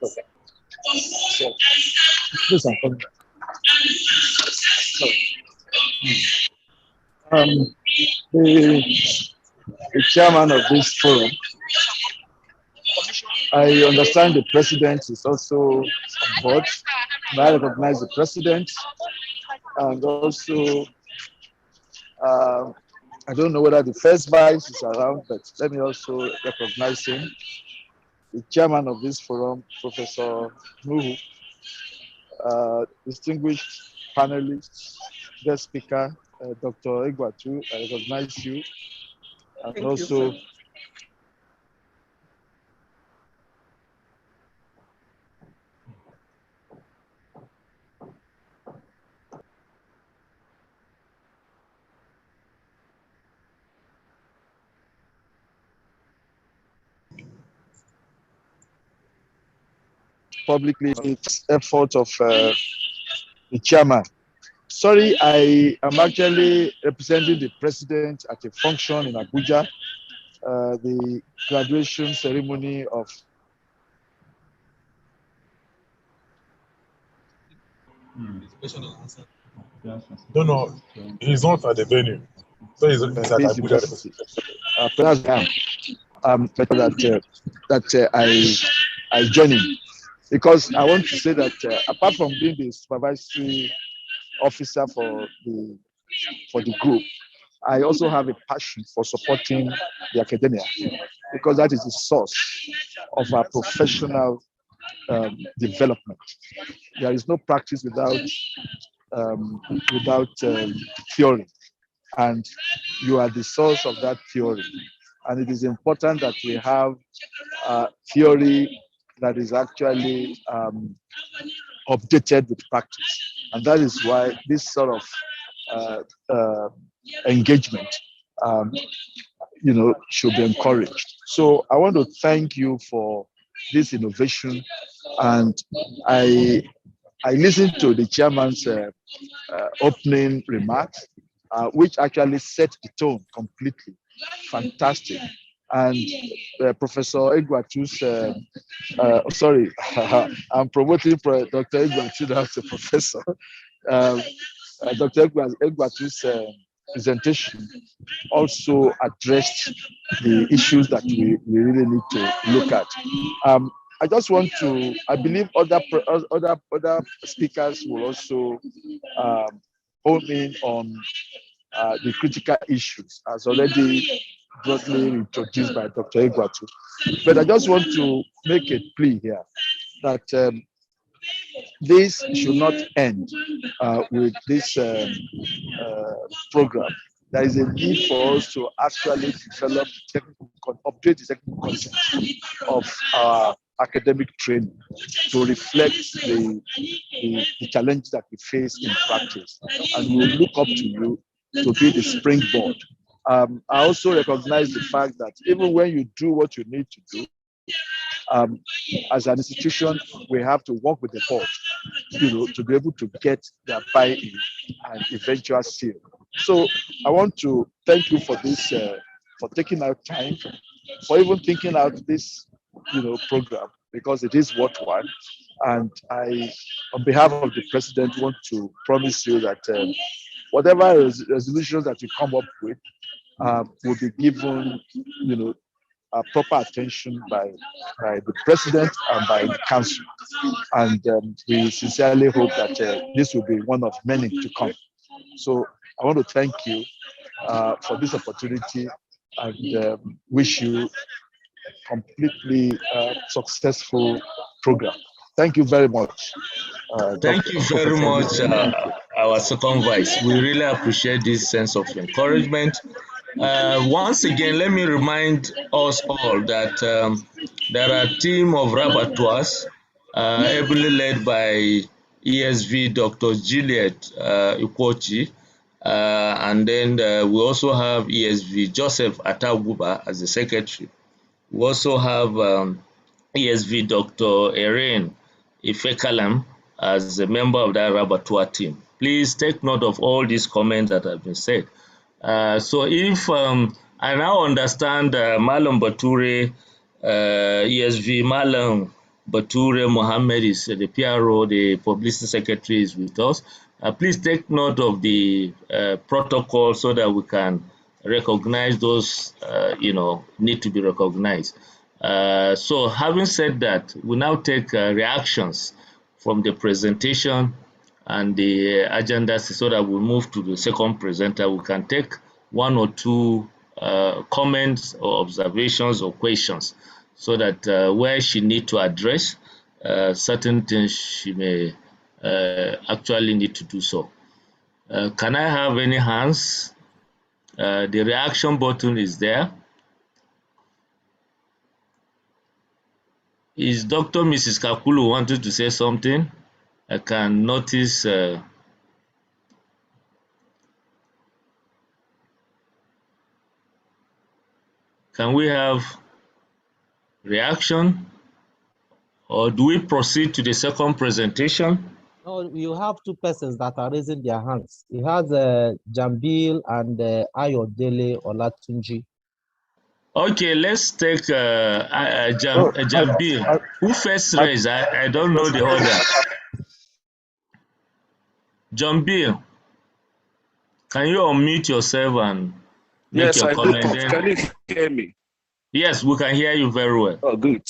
Okay. So, this one. The chairman of this forum, I understand the president is also on board. I recognize the president, and also I don't know whether the first vice is around, but let me also recognize him. The chairman of this forum, Professor Nuhu, distinguished panelists, guest speaker, Dr. Egwatu, I recognize you. And Thank also you, publicly its effort of the chairman. Sorry, I am actually representing the president at a function in Abuja, the graduation ceremony of No, he's not at the venue. So he's at Abuja. perhaps that I join him, because I want to say that apart from being the supervisory officer for the group, I also have a passion for supporting the academia, because that is the source of our professional development. There is no practice without theory, and you are the source of that theory. And it is important that we have theory that is actually updated with practice. And that is why this sort of engagement should be encouraged. So I want to thank you for this innovation. And I listened to the chairman's opening remarks, which actually set the tone completely. Fantastic. And Professor Egwatu's, sorry, I'm promoting Dr. Egwatu as a professor. Dr. Egwatu's presentation also addressed the issues that we really need to look at. I just want to, I believe other speakers will also hone in on the critical issues as already broadly introduced by Dr. Egwatu. But I just want to make a plea here that this should not end with this program. There is a need for us to actually develop update the technical content of our academic training to reflect the challenge that we face in practice. And we will look up to you to be the springboard. I also recognize the fact that even when you do what you need to do, as an institution, we have to work with the board, to be able to get their buy-in and eventual seal. So I want to thank you for this, for taking out time, for even thinking out this, program, because it is worthwhile. And I, on behalf of the president, want to promise you that whatever resolutions that you come up with will be given, proper attention by the president and by the council. And we sincerely hope that this will be one of many to come. So I want to thank you for this opportunity and wish you completely successful program. Thank you very much. Thank you very much, our second vice. We really appreciate this sense of encouragement. Once again, let me remind us all that there are a team of rapporteurs, ably led by ESV Dr. Juliet Ikwochi, and then we also have ESV Joseph Ataguba as the secretary. We also have ESV Dr. Erin Ifekalam as a member of that rapporteur team. Please take note of all these comments that have been said. So if I now understand Malam Bature, ESV Malam Bature Mohammed is the PRO, the publicity secretary is with us. Please take note of the protocol so that we can recognize those, need to be recognized. So having said that, we now take reactions from the presentation and the agenda so that we move to the second presenter. We can take one or two comments or observations or questions so that where she need to address certain things, she may actually need to do so. Can I have any hands? The reaction button is there. Is Dr. Mrs. Kakulu wanted to say something? I can notice can we have reaction, or do we proceed to the second presentation? No, you have two persons that are raising their hands. It has Jambil and Ayodele Olatunji. Okay, let's take Jambil. Who first raised? I don't know the order. Jambil, can you unmute yourself and make your comment? Can you hear me? Yes, we can hear you very well. Oh, good.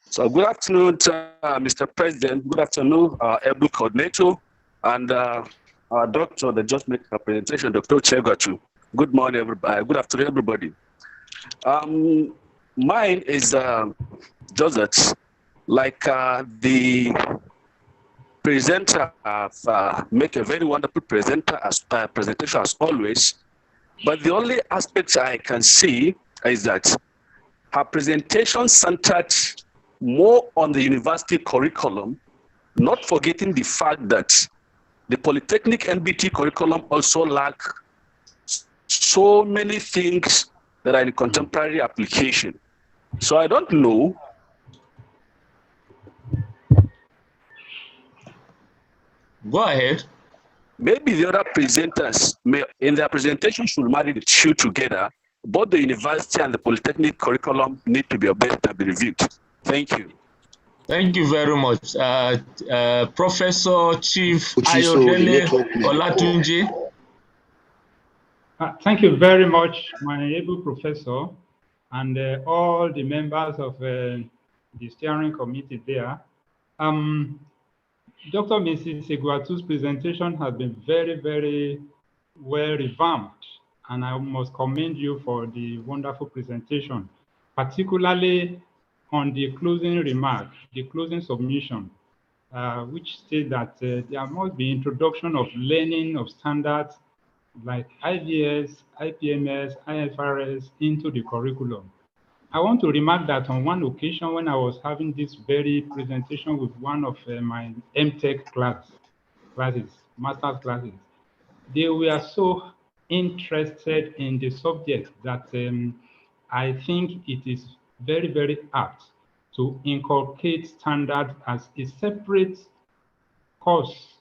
So good afternoon, Mr. President. Good afternoon, able coordinator, and our doctor that just made a presentation, Dr. Chegatu. Good morning, everybody. Good afternoon, everybody. Mine is just that, like the presenter make a very wonderful presentation as always, but the only aspect I can see is that her presentation centered more on the university curriculum, not forgetting the fact that the Polytechnic NBT curriculum also lack so many things that are in contemporary application. So I don't know. Go ahead. maybe the other presenters may, in their presentation, should marry the two together. Both the university and the polytechnic curriculum need to be updated and be reviewed. Thank you. Thank you very much. Professor Chief Ayodele Olatunji. Thank you very much, my able professor, and all the members of the steering committee there. Dr. Mrs. Seguatu's presentation has been very, very well revamped, and I must commend you for the wonderful presentation, particularly on the closing remark, the closing submission, which states that there must be introduction of learning of standards like IVS, IPMS, IFRS into the curriculum. I want to remark that on one occasion when I was having this very presentation with one of my MTech classes, master's classes, they were so interested in the subject that I think it is very, very apt to inculcate standards as a separate course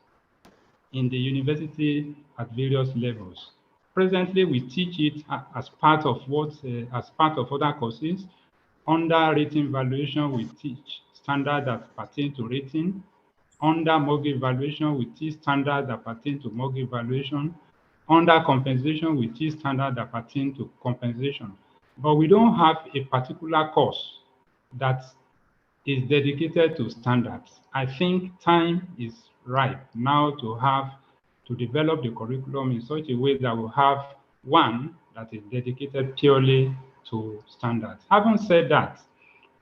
in the university at various levels. Presently, we teach it as part of other courses. Under rating evaluation, we teach standards that pertain to rating. Under mortgage evaluation, we teach standards that pertain to mortgage evaluation. Under compensation, we teach standards that pertain to compensation. But we don't have a particular course that is dedicated to standards. I think time is ripe now to develop the curriculum in such a way that we have one that is dedicated purely to standards. Having said that,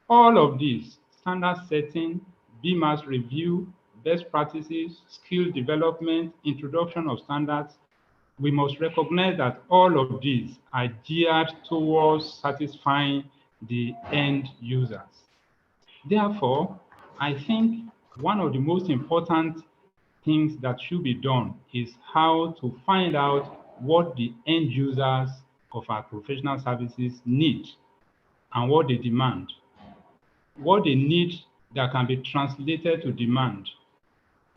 all of these, standard setting, BMAS review, best practices, skill development, introduction of standards, we must recognize that all of these are geared towards satisfying the end users. Therefore, I think one of the most important things that should be done is how to find out what the end users of our professional services need and what they demand. What they need that can be translated to demand,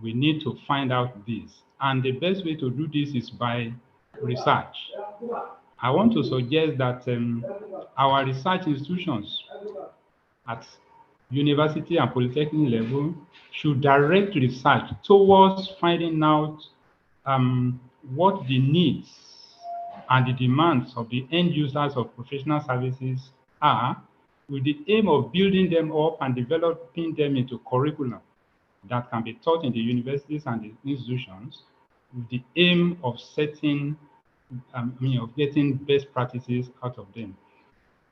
we need to find out this. And the best way to do this is by research. I want to suggest that our research institutions at university and polytechnic level should direct research towards finding out what the needs and the demands of the end users of professional services are, with the aim of building them up and developing them into curriculum that can be taught in the universities and the institutions, with the aim of setting, of getting best practices out of them.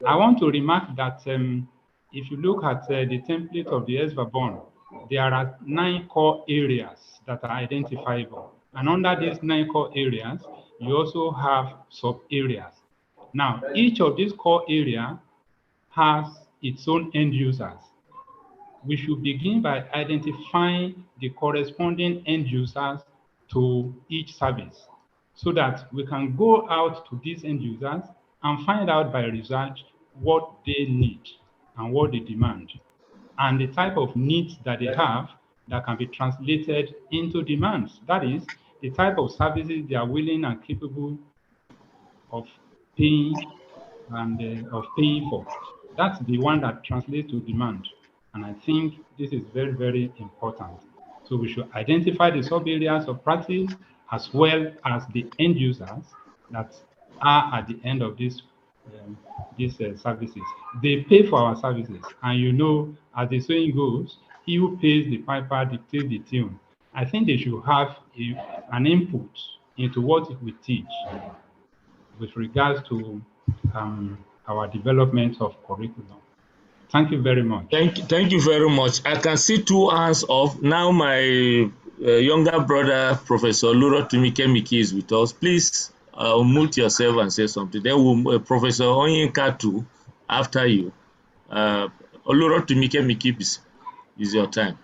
I want to remark that if you look at the template of the SVABON, there are 9 core areas that are identifiable. And under these 9 core areas, you also have sub-areas. Now, each of these core areas has its own end users. We should begin by identifying the corresponding end users to each service so that we can go out to these end users and find out by research what they need and what they demand, and the type of needs that they have that can be translated into demands. That is, the type of services they are willing and capable of paying and of paying for. That's the one that translates to demand. And I think this is very, very important. So we should identify the sub-areas of practice as well as the end users that are at the end of these services. They pay for our services. And you know, as the saying goes, he who pays the piper dictates the tune. I think they should have an input into what we teach with regards to our development of curriculum. Thank you very much. Thank you very much. I can see 2 hands up. Now my younger brother, Professor Olurotimi Kemiki, is with us. Please unmute yourself and say something. Then we'll, Professor Onyinka too, after you. Olurotimi Kemiki is your time.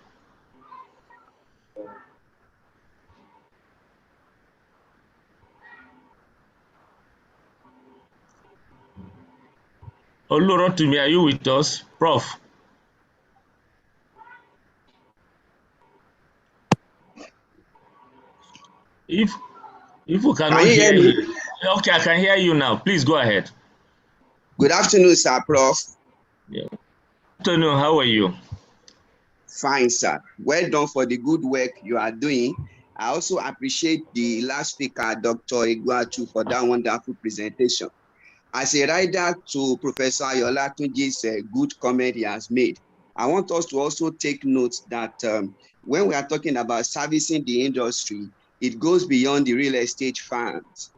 Olurotimi, are you with us? Prof. If we cannot Can you hear hear me? you, okay, I can hear you now. Please go ahead. Good afternoon, sir, Prof. Yeah. Good afternoon. How are you? Fine, sir. Well done for the good work you are doing. I also appreciate the last speaker, Dr. Iguatu, for that wonderful presentation. As a rider to Professor Ayola Tunji's good comment he has made, I want us to also take note that when we are talking about servicing the industry, it goes beyond the real estate firms.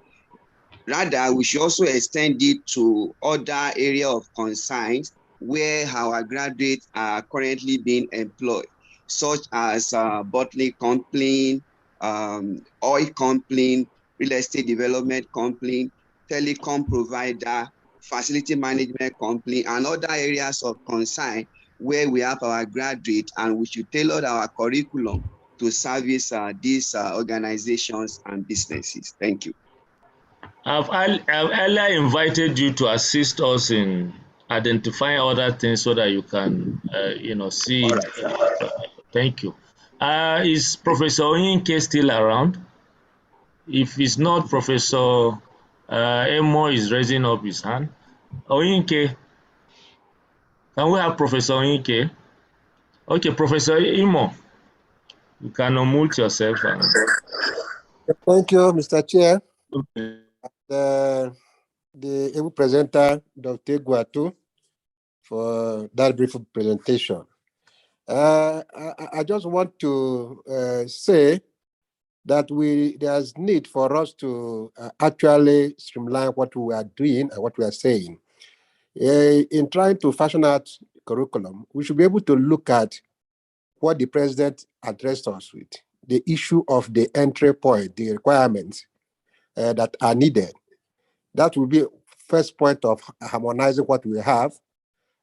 Rather, we should also extend it to other area of concerns where our graduates are currently being employed, such as bottling company, oil company, real estate development company, telecom provider, facility management company, and other areas of concern where we have our graduates, and we should tailor our curriculum to service these organizations and businesses. Thank you. I've earlier invited you to assist us in identifying other things so that you can, see. All right. Thank you. Is Professor Oyinke still around? If it's not, Professor Emo is raising up his hand. Oyinke, can we have Professor Oyinke? Okay, Professor Emo, you can unmute yourself. Thank you, Mr. Chair. Okay. The able presenter, Dr. Guatu, for that brief presentation. I just want to say that there's need for us to actually streamline what we are doing and what we are saying. In trying to fashion out curriculum, we should be able to look at what the president addressed us with, the issue of the entry point, the requirements that are needed. That will be first point of harmonizing what we have,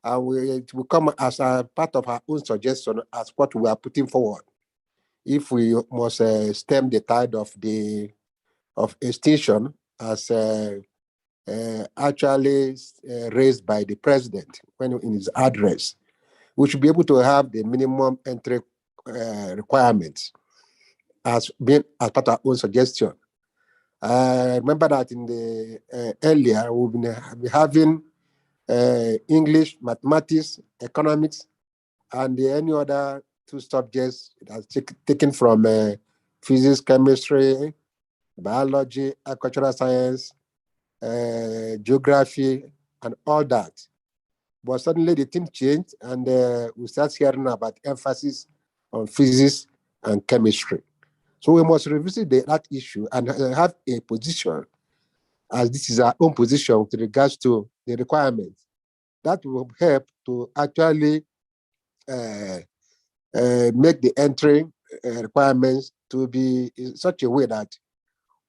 and it will come as a part of our own suggestion as what we are putting forward. If we must stem the tide of extinction as actually raised by the president when in his address, we should be able to have the minimum entry requirements as part of our own suggestion. I remember that in the earlier we've been having English, mathematics, economics, and any other two subjects that's taken from physics, chemistry, biology, agricultural science, geography, and all that. But suddenly the thing changed, and we start hearing about emphasis on physics and chemistry. So we must revisit that issue and have a position, as this is our own position with regards to the requirements. That will help to actually make the entry requirements to be in such a way that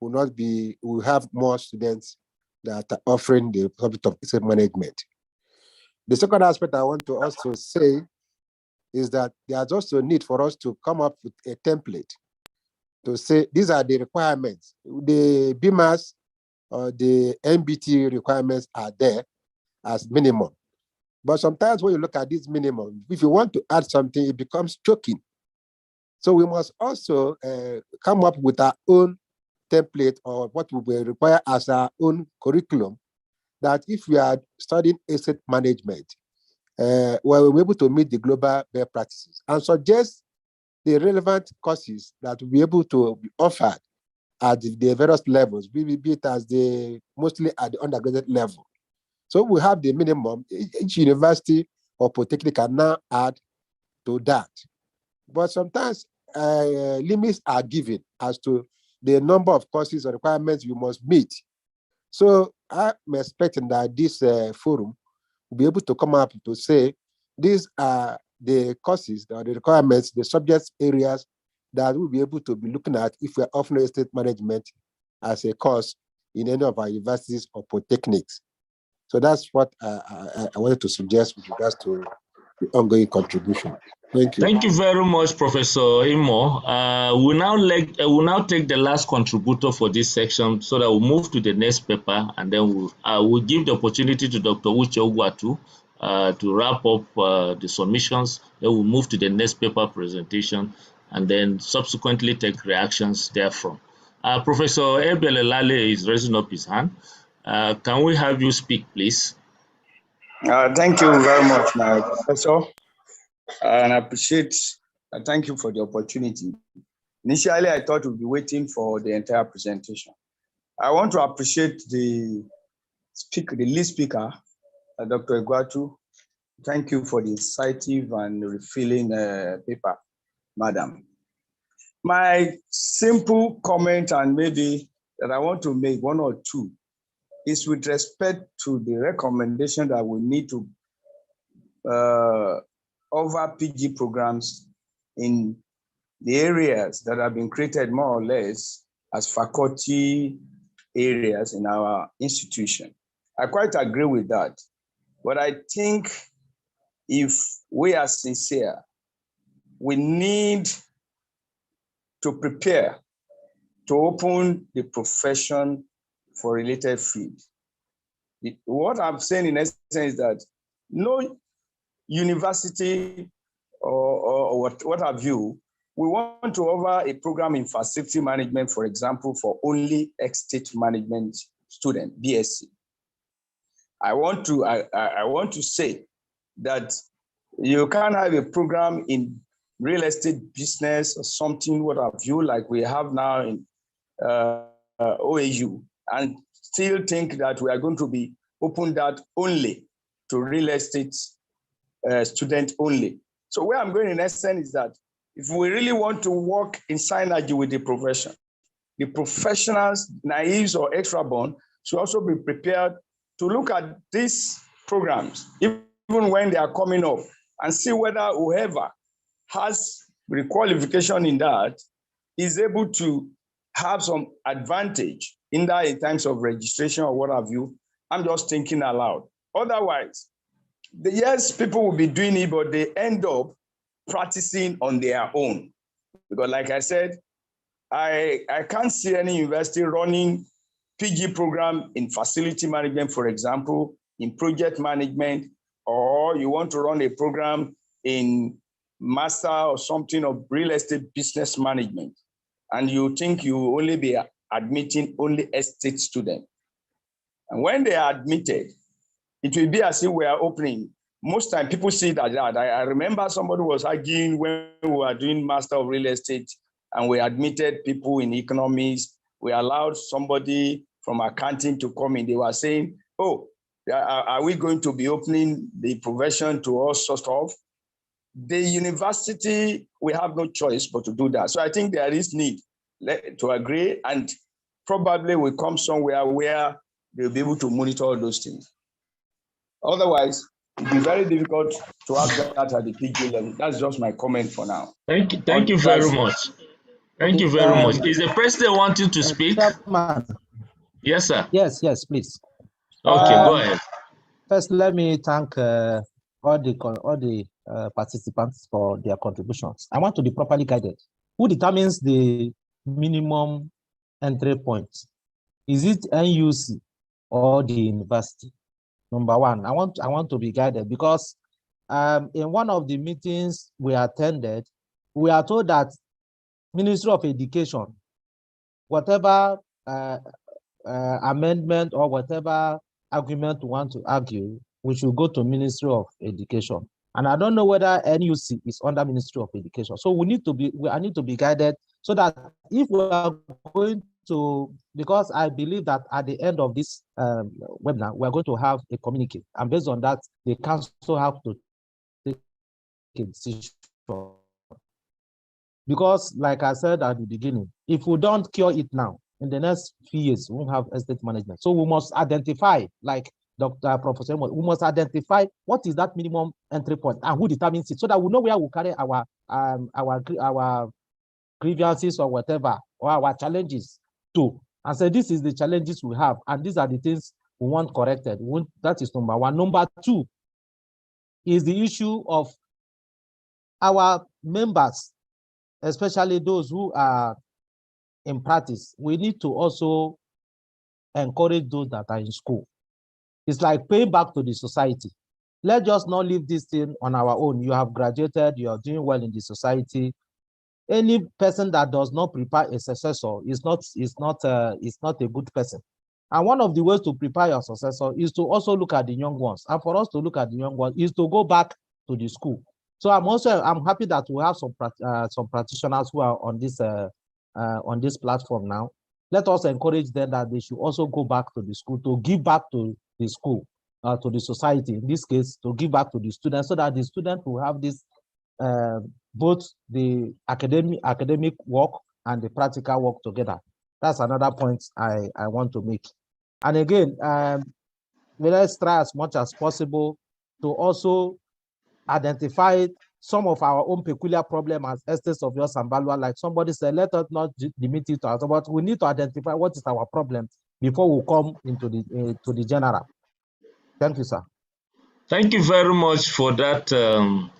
we'll have more students that are offering the subject of asset management. The second aspect I want to also say is that there's also a need for us to come up with a template to say these are the requirements. The BMAS or the MBT requirements are there as minimum. But sometimes when you look at this minimum, if you want to add something, it becomes choking. So we must also come up with our own template or what we will require as our own curriculum, that if we are studying asset management, we're able to meet the global best practices and suggest the relevant courses that will be able to be offered at the various levels, be it as mostly at the undergraduate level. So we have the minimum. Each university or polytechnic can now add to that. But sometimes limits are given as to the number of courses or requirements you must meet. So I'm expecting that this forum will be able to come up to say these are the courses or the requirements, the subject areas that we'll be able to be looking at if we're offering estate management as a course in any of our universities or polytechnics. So that's what I wanted to suggest with regards to the ongoing contribution. Thank you. Thank you very much, Professor Imo. We'll now take the last contributor for this section so that we'll move to the next paper, and then we'll give the opportunity to Dr. Uche Ugwatu to wrap up the submissions. Then we'll move to the next paper presentation, and then subsequently take reactions therefrom. Professor Ebele Lale is raising up his hand. Can we have you speak, please? Thank you very much, my professor. And I appreciate, thank you for the opportunity. Initially, I thought we'd be waiting for the entire presentation. I want to appreciate the lead speaker, Dr. Egwuatu. Thank you for the incisive and refilling paper, madam. My simple comment, and maybe that I want to make one or two, is with respect to the recommendation that we need to over PG programs in the areas that have been created more or less as faculty areas in our institution. I quite agree with that. But I think if we are sincere, we need to prepare to open the profession for related field. What I'm saying in essence is that no university or what have you, we want to offer a program in facility management, for example, for only estate management student, BSc. I want to say that you can't have a program in real estate business or something, what have you, like we have now in OAU, and still think that we are going to be open that only to real estate student only. So where I'm going in essence is that if we really want to work in synergy with the profession, the professionals, naives or extra born, should also be prepared to look at these programs, even when they are coming up, and see whether whoever has the qualification in that is able to have some advantage in that in terms of registration or what have you. I'm just thinking aloud. Otherwise, yes, people will be doing it, but they end up practicing on their own. Because like I said, I can't see any university running PG program in facility management, for example, in project management, or you want to run a program in master or something of real estate business management, and you think you will only be admitting only estate students. And when they are admitted, it will be as if we are opening. Most time people see that. I remember somebody was arguing when we were doing master of real estate and we admitted people in economics. We allowed somebody from accounting to come in. They were saying, oh, are we going to be opening the profession to all sorts of? The university, we have no choice but to do that. So I think there is need to agree, and probably we come somewhere where they'll be able to monitor all those things. Otherwise, it'll be very difficult to have that at the PG level. That's just my comment for now. Thank you very much. Thank you very much. Is the president wanting to speak? Chairman. Yes, sir. Yes, please. Okay, go ahead. First, let me thank all the participants for their contributions. I want to be properly guided. Who determines the minimum entry point? Is it NUC or the university? Number one, I want to be guided because in one of the meetings we attended, we are told that Ministry of Education, whatever amendment or whatever argument we want to argue, we should go to Ministry of Education. And I don't know whether NUC is under Ministry of Education. So I need to be guided so that if we are going to, because I believe that at the end of this webinar, we're going to have a communique. And based on that, the council have to take a decision. Because like I said at the beginning, if we don't cure it now, in the next few years, we won't have estate management. So we must identify, like Dr. Professor, we must identify what is that minimum entry point and who determines it, so that we know where we carry our grievances or whatever, or our challenges to, and say this is the challenges we have, and these are the things we want corrected. That is number one. Number two is the issue of our members, especially those who are in practice. We need to also encourage those that are in school. It's like paying back to the society. Let's just not leave this thing on our own. You have graduated, you are doing well in the society. any person that does not prepare a successor is not a good person. And one of the ways to prepare your successor is to also look at the young ones. And for us to look at the young ones is to go back to the school. So I'm happy that we have some practitioners who are on this platform now. Let us encourage them that they should also go back to the school, to give back to the school, to the society, in this case, to give back to the students, so that the students will have this both the academic work and the practical work together. That's another point I want to make. And again, let's try as much as possible to also identify some of our own peculiar problems as estates of yours and Balua. Like somebody said, let us not limit it to us, but we need to identify what is our problem before we come into to the general. Thank you, sir. Thank you very much for that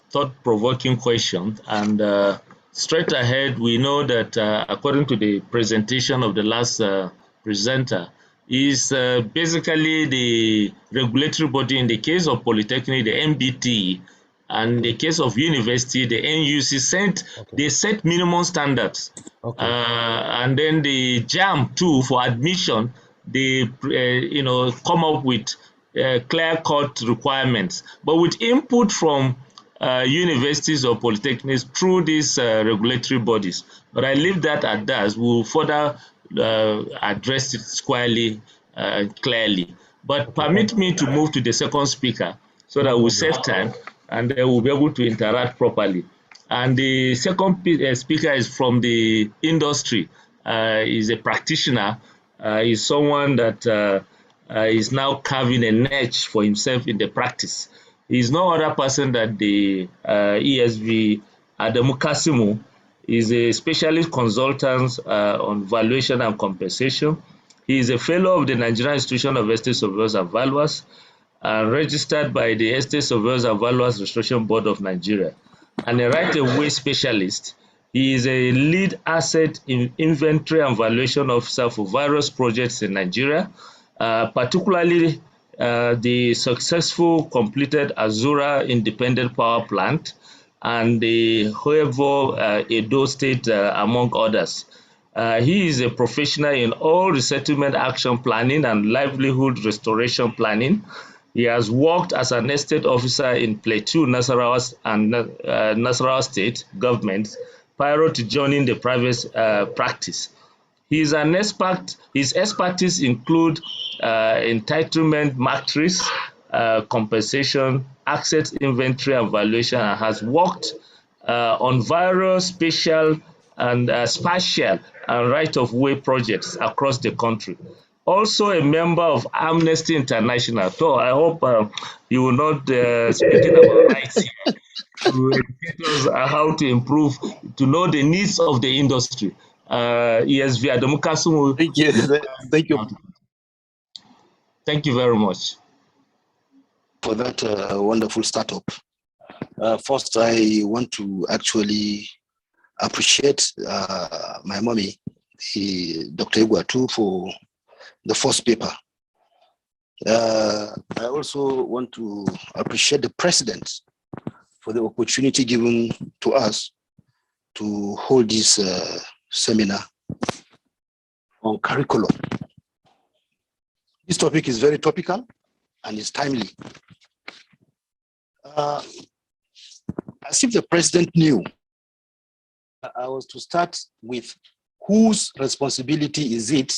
thought-provoking question. And straight ahead, we know that according to the presentation of the last presenter, is basically the regulatory body. In the case of Polytechnic, the MBT, and in the case of university, the NUC they set minimum standards. And then the JAM too, for admission, they come up with clear-cut requirements, but with input from universities or polytechnics through these regulatory bodies. But I leave that at that. We'll further address it squarely, clearly. But permit me to move to the second speaker so that we'll save time and then we'll be able to interact properly. And the second speaker is from the industry. He's a practitioner. He's someone that is now carving a niche for himself in the practice. He's no other person than the ESV Adamu Kasimu. He's a specialist consultant on valuation and compensation. He is a fellow of the Nigerian Institution of Estate Surveyors and Valuers, registered by the Estate Surveyors and Valuers Restoration Board of Nigeria, and a right-of-way specialist. He is a lead asset in inventory and valuation officer for various projects in Nigeria, particularly the successful completed Azura Independent Power Plant and the Hoevo Edo State, among others. He is a professional in all resettlement action planning and livelihood restoration planning. He has worked as an estate officer in Plateau, Nasarawa, and Nasarawa State government prior to joining the private practice. He is an expert. His expertise include entitlement matrix, compensation, asset inventory and valuation, and has worked on various spatial and spatial and right-of-way projects across the country. Also a member of Amnesty International. So I hope you will not speaking about rights here, to educate us how to improve, to know the needs of the industry. ESV Adamu Kasimu. Thank you. Thank you. Thank you very much for that wonderful startup. First, I want to actually appreciate my mommy, Dr. Iguatu, for the first paper. I also want to appreciate the president for the opportunity given to us to hold this seminar on curriculum. This topic is very topical and is timely. As if the president knew, I was to start with whose responsibility is it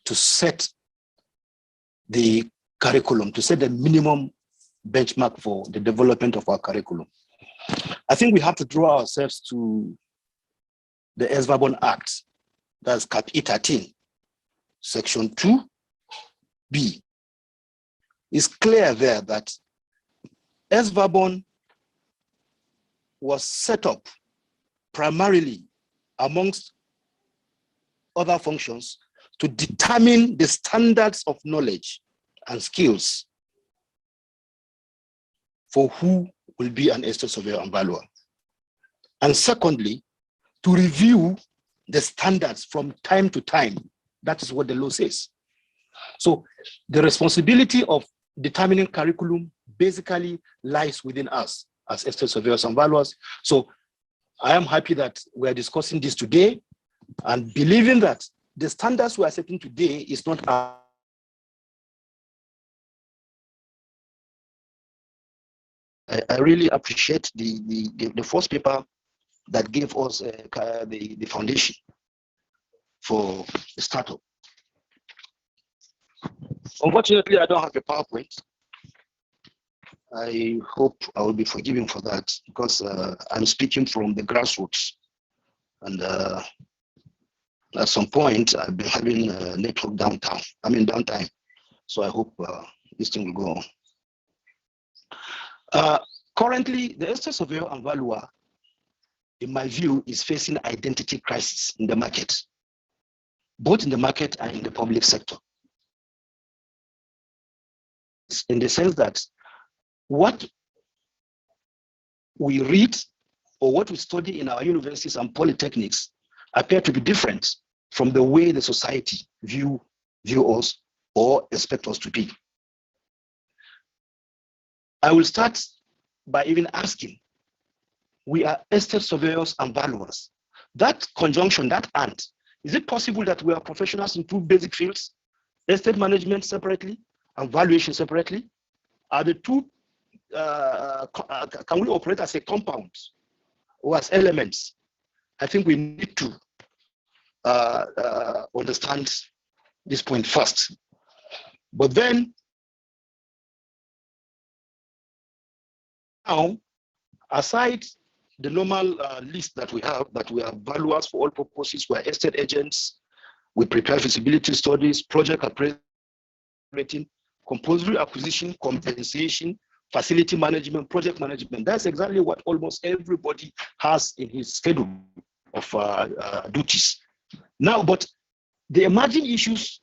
to set the curriculum, to set the minimum benchmark for the development of our curriculum. I think we have to draw ourselves to the Esvabon Act, that's Cap E13, Section 2B. It's clear there that Esvabon was set up primarily, amongst other functions, to determine the standards of knowledge and skills for who will be an estate surveyor and valuer. And secondly, to review the standards from time to time. That is what the law says. So the responsibility of determining curriculum basically lies within us as estate surveyors and valuers. So I am happy that we are discussing this today and believing that the standards we are setting today is not I really appreciate the first paper that gave us the foundation for the startup. Unfortunately, I don't have a PowerPoint. I hope I will be forgiven for that because I'm speaking from the grassroots. And at some point, I've been having network downtime. So I hope this thing will go on. Currently, the estate surveyor and valuer, in my view, is facing identity crisis in the market, both in the market and in the public sector. In the sense that what we read or what we study in our universities and polytechnics appear to be different from the way the society view us or expect us to be. I will start by even asking, we are estate surveyors and valuers. That conjunction, that and, is it possible that we are professionals in two basic fields, estate management separately and valuation separately? Are the two, can we operate as a compound or as elements? I think we need to understand this point first. But then, now, aside the normal list that we have valuers for all purposes, we are estate agents, we prepare feasibility studies, project appraising, compulsory acquisition, compensation, facility management, project management. That's exactly what almost everybody has in his schedule of duties. Now, but the emerging issues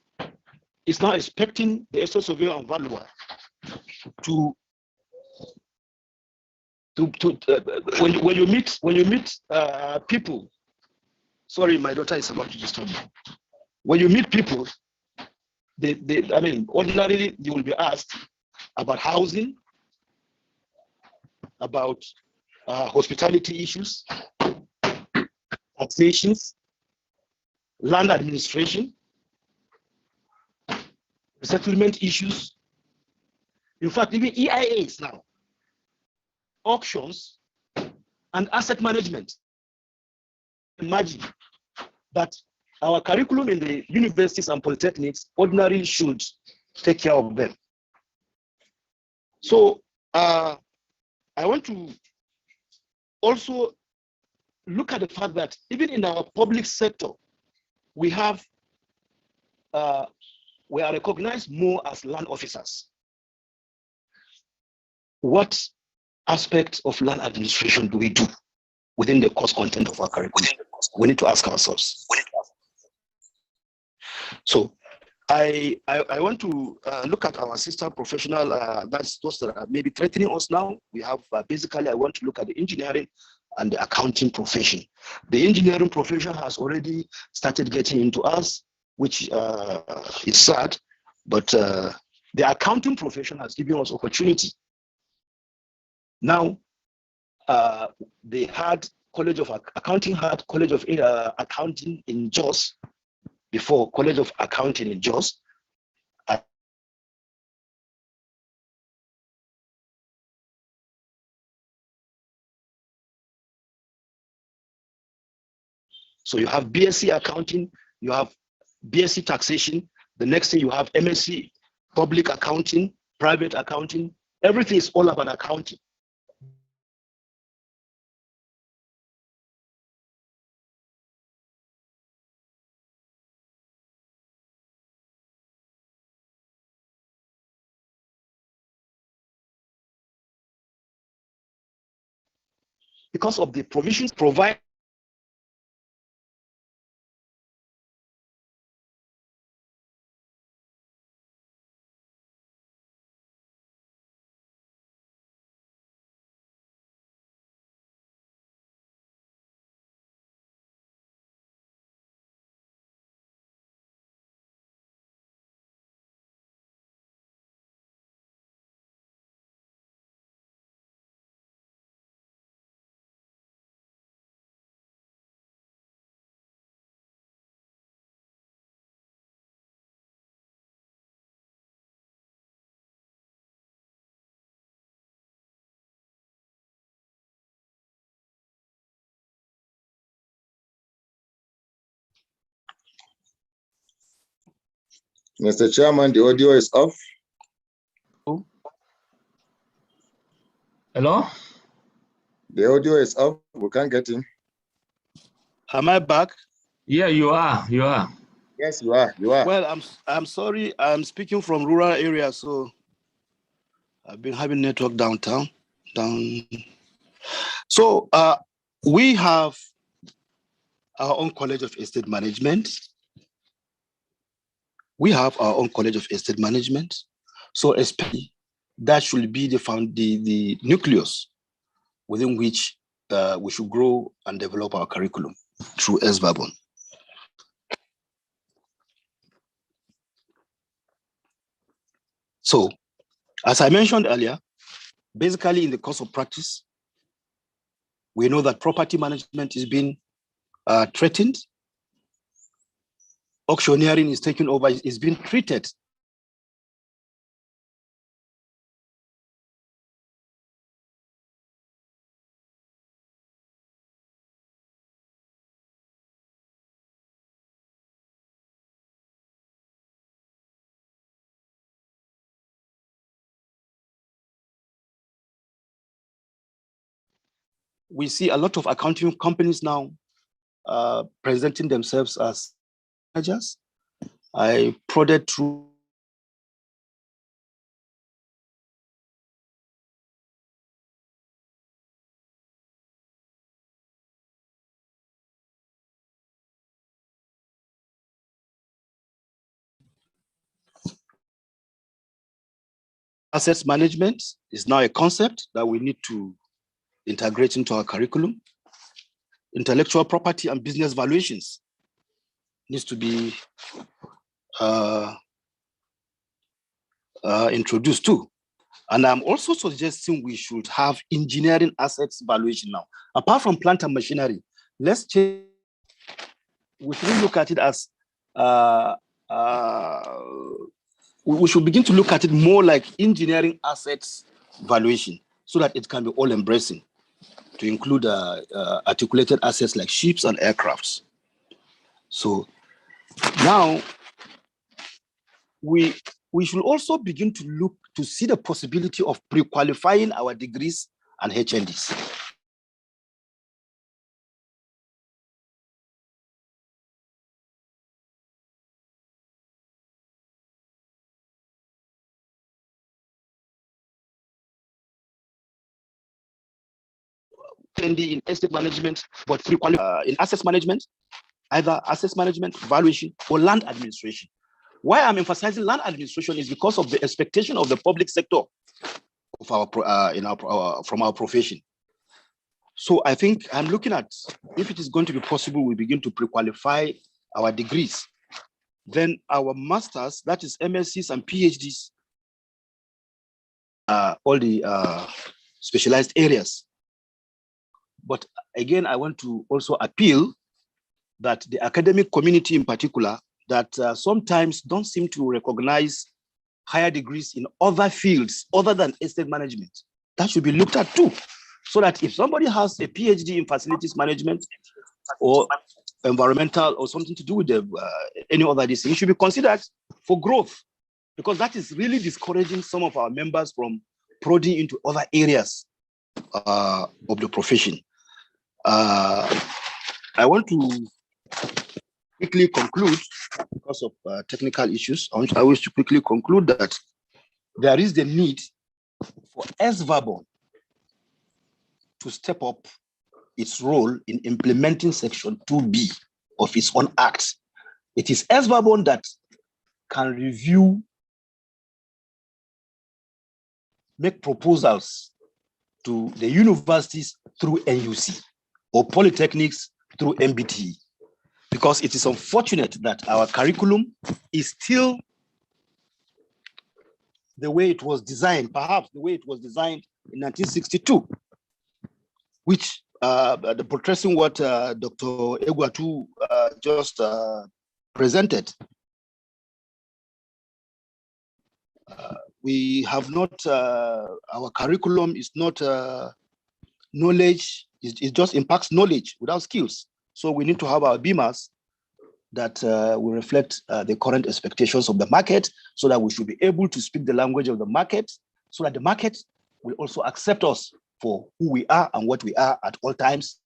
is now expecting the estate surveyor and valuer to when you meet people. Sorry, my daughter is about to disturb me. When you meet people, ordinarily you will be asked about housing, about hospitality issues, taxations, land administration, settlement issues. In fact, even EIAs now, auctions, and asset management. Imagine that our curriculum in the universities and polytechnics ordinarily should take care of them. So I want to also look at the fact that even in our public sector, we are recognized more as land officers. What aspects of land administration do we do within the course content of our curriculum? We need to ask ourselves. So I want to look at our sister professional, that's those that are maybe threatening us now. We have basically, I want to look at the engineering and the accounting profession. The engineering profession has already started getting into us, which is sad, but the accounting profession has given us opportunity. Now, they had College of Accounting had College of Accounting in Jos before, College of Accounting in Jos. So you have BSc Accounting, you have BSc Taxation. The next thing you have MSc Public Accounting, Private Accounting. Everything is all about accounting. Because of the provisions provided Mr. Chairman, the audio is off. Hello? The audio is off. We can't get him. Am I back? Yeah, you are. You are. Yes, you are. You are. Well, I'm sorry. I'm speaking from rural area, so I've been having network downtown. So we have our own College of Estate Management. So especially that should be the nucleus within which we should grow and develop our curriculum through SVABON. So, as I mentioned earlier, basically in the course of practice, we know that property management is being threatened. Auctioneering is taking over, is being treated we see a lot of accounting companies now presenting themselves as managers. I prodded through assets management is now a concept that we need to integrate into our curriculum. Intellectual property and business valuations needs to be introduced too. And I'm also suggesting we should have engineering assets valuation now. Apart from plant and machinery, let's change, we should look at it as, we should begin to look at it more like engineering assets valuation so that it can be all embracing to include articulated assets like ships and aircrafts. So now we should also begin to look to see the possibility of pre-qualifying our degrees and HNDs. HND in estate management, but in asset management, either asset management, valuation, or land administration. Why I'm emphasizing land administration is because of the expectation of the public sector of from our profession. So I think I'm looking at, if it is going to be possible, we begin to pre-qualify our degrees. Then our masters, that is MScs and PhDs, all the specialized areas. But again, I want to also appeal that the academic community in particular, that sometimes don't seem to recognize higher degrees in other fields other than estate management. That should be looked at too. So that if somebody has a PhD in facilities management or environmental or something to do with any other thing, it should be considered for growth, because that is really discouraging some of our members from prodding into other areas of the profession. I want to quickly conclude, because of technical issues, I wish to quickly conclude that there is the need for SVABON to step up its role in implementing Section 2B of its own act. It is SVABON that can review, make proposals to the universities through NUC or polytechnics through MBTE, because it is unfortunate that our curriculum is still the way it was designed, perhaps the way it was designed in 1962, which the portraying what Dr. Egwatu just presented. We have not, our curriculum is not knowledge, it just impacts knowledge without skills. So we need to have our BMAs that will reflect the current expectations of the market, so that we should be able to speak the language of the market, so that the market will also accept us for who we are and what we are at all times,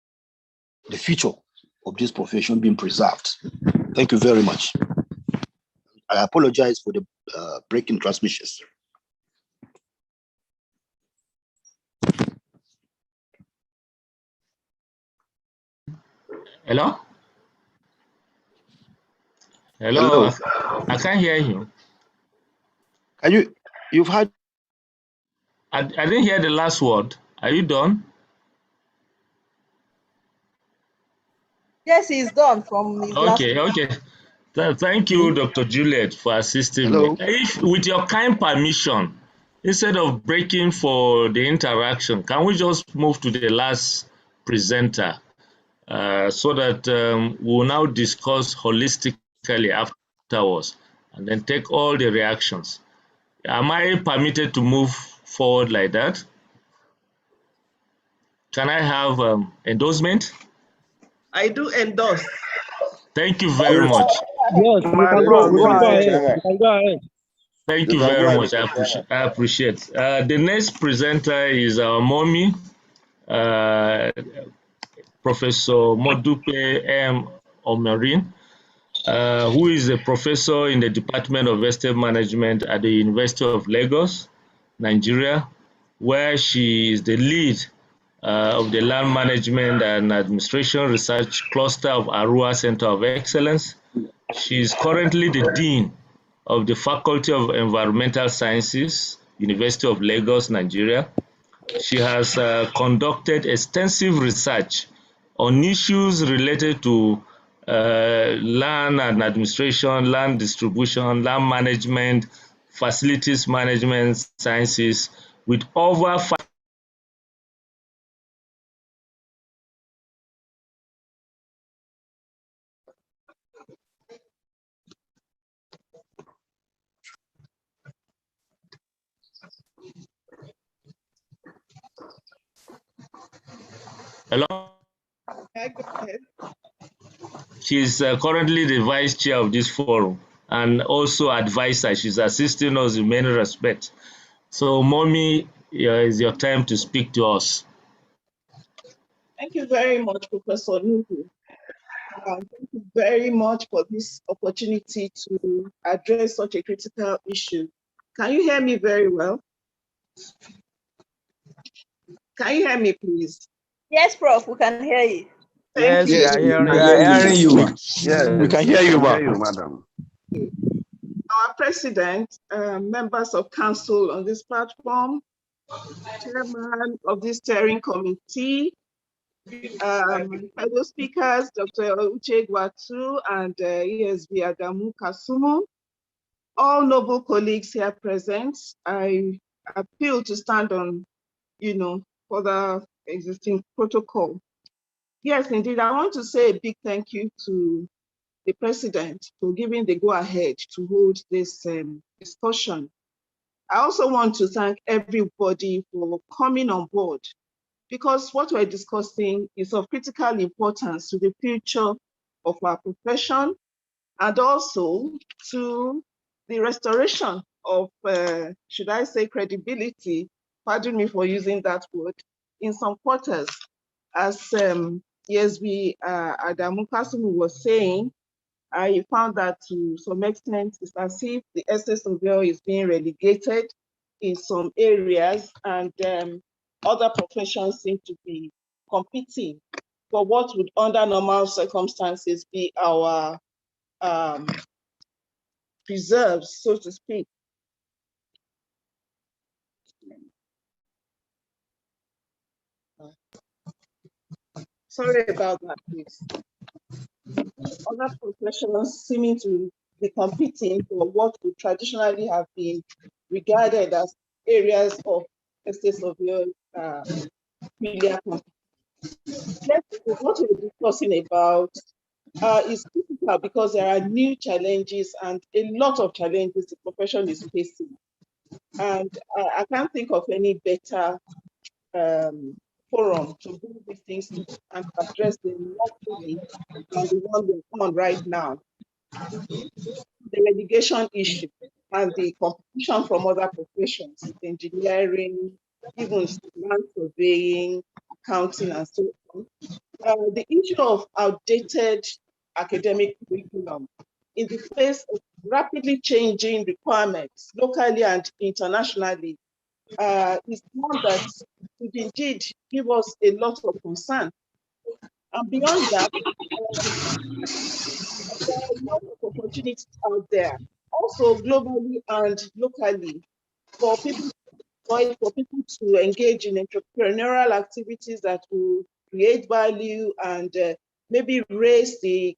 the future of this profession being preserved. Thank you very much. I apologize for the breaking transmissions. Hello? Hello? I can't hear you. Can you've heard? I didn't hear the last word. Are you done? Yes, he's done from his last. Okay. Thank you, Dr. Juliet, for assisting me. If, with your kind permission, instead of breaking for the interaction, can we just move to the last presenter so that we'll now discuss holistically afterwards and then take all the reactions. Am I permitted to move forward like that? Can I have endorsement? I do endorse. Thank you very much. Yes, you can go ahead. Thank you very much. I appreciate. The next presenter is our mommy, Professor Modupe M. Omerin, who is a professor in the Department of Estate Management at the University of Lagos, Nigeria, where she is the lead of the Land Management and Administration Research Cluster of Arua Center of Excellence. She is currently the Dean of the Faculty of Environmental Sciences, University of Lagos, Nigeria. She has conducted extensive research on issues related to land and administration, land distribution, land management, facilities management sciences, with over 5 Hello? She's currently the vice chair of this forum and also advisor. She's assisting us in many respects. So, Mommy, it's your time to speak to us. Thank you very much, Professor Nuhu. Thank you very much for this opportunity to address such a critical issue. Can you hear me very well? Can you hear me, please? Yes, Prof, we can hear you. Thank you. Yes, we are hearing you. Yes, we can hear you, madam. Our president, members of council on this platform, chairman of this steering committee, fellow speakers, Dr. Uche Gwatu and ESB Adamu Kasumu, all noble colleagues here present. I appeal to stand on, for the existing protocol. Yes, indeed, I want to say a big thank you to the president for giving the go-ahead to hold this discussion. I also want to thank everybody for coming on board, because what we're discussing is of critical importance to the future of our profession and also to the restoration of, should I say, credibility, pardon me for using that word, in some quarters. As ESB Adamu Kasumu was saying, I found that to some extent it's as if the essence of law is being relegated in some areas, and other professions seem to be competing for what would under normal circumstances be our preserves, so to speak. Sorry about that, please. Other professions seeming to be competing for what would traditionally have been regarded as areas of estates of your media company. What we're discussing about is critical because there are new challenges and a lot of challenges the profession is facing. And I can't think of any better forum to bring these things to and address them locally than the one we're on right now. The relegation issue and the competition from other professions, engineering, even land surveying, accounting, and so on. The issue of outdated academic curriculum in the face of rapidly changing requirements locally and internationally is one that would indeed give us a lot of concern. And beyond that, there are a lot of opportunities out there, also globally and locally, for people to engage in entrepreneurial activities that will create value and maybe raise the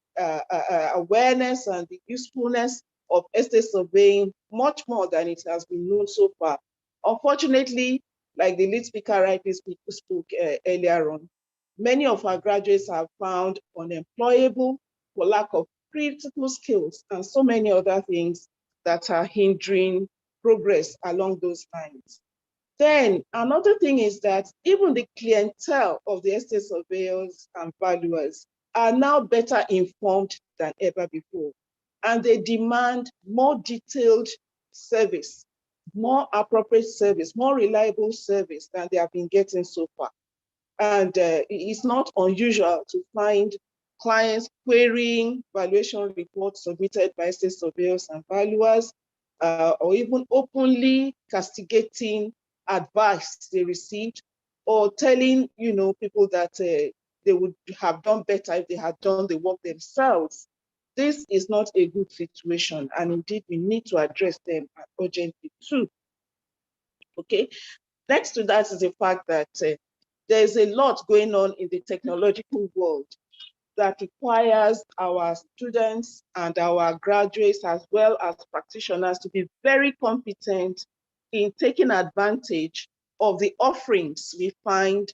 awareness and the usefulness of estate surveying much more than it has been known so far. Unfortunately, like the lead speaker rightly spoke earlier on, many of our graduates are found unemployable for lack of critical skills and so many other things that are hindering progress along those lines. Then another thing is that even the clientele of the estate surveyors and valuers are now better informed than ever before. And they demand more detailed service, more appropriate service, more reliable service than they have been getting so far. And it's not unusual to find clients querying valuation reports submitted by estate surveyors and valuers, or even openly castigating advice they received, or telling people that they would have done better if they had done the work themselves. This is not a good situation, and indeed we need to address them urgently too. Okay. Next to that is the fact that there's a lot going on in the technological world that requires our students and our graduates as well as practitioners to be very competent in taking advantage of the offerings we find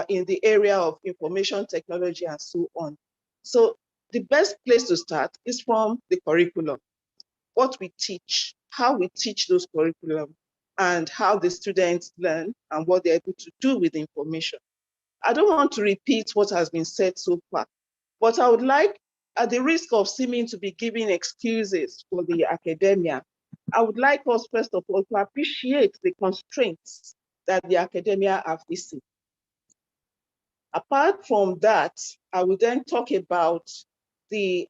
in the area of information technology and so on. So the best place to start is from the curriculum, what we teach, how we teach those curriculum, and how the students learn and what they're able to do with the information. I don't want to repeat what has been said so far, but I would like, at the risk of seeming to be giving excuses for the academia, I would like us, first of all, to appreciate the constraints that the academia are facing. Apart from that, I will then talk about the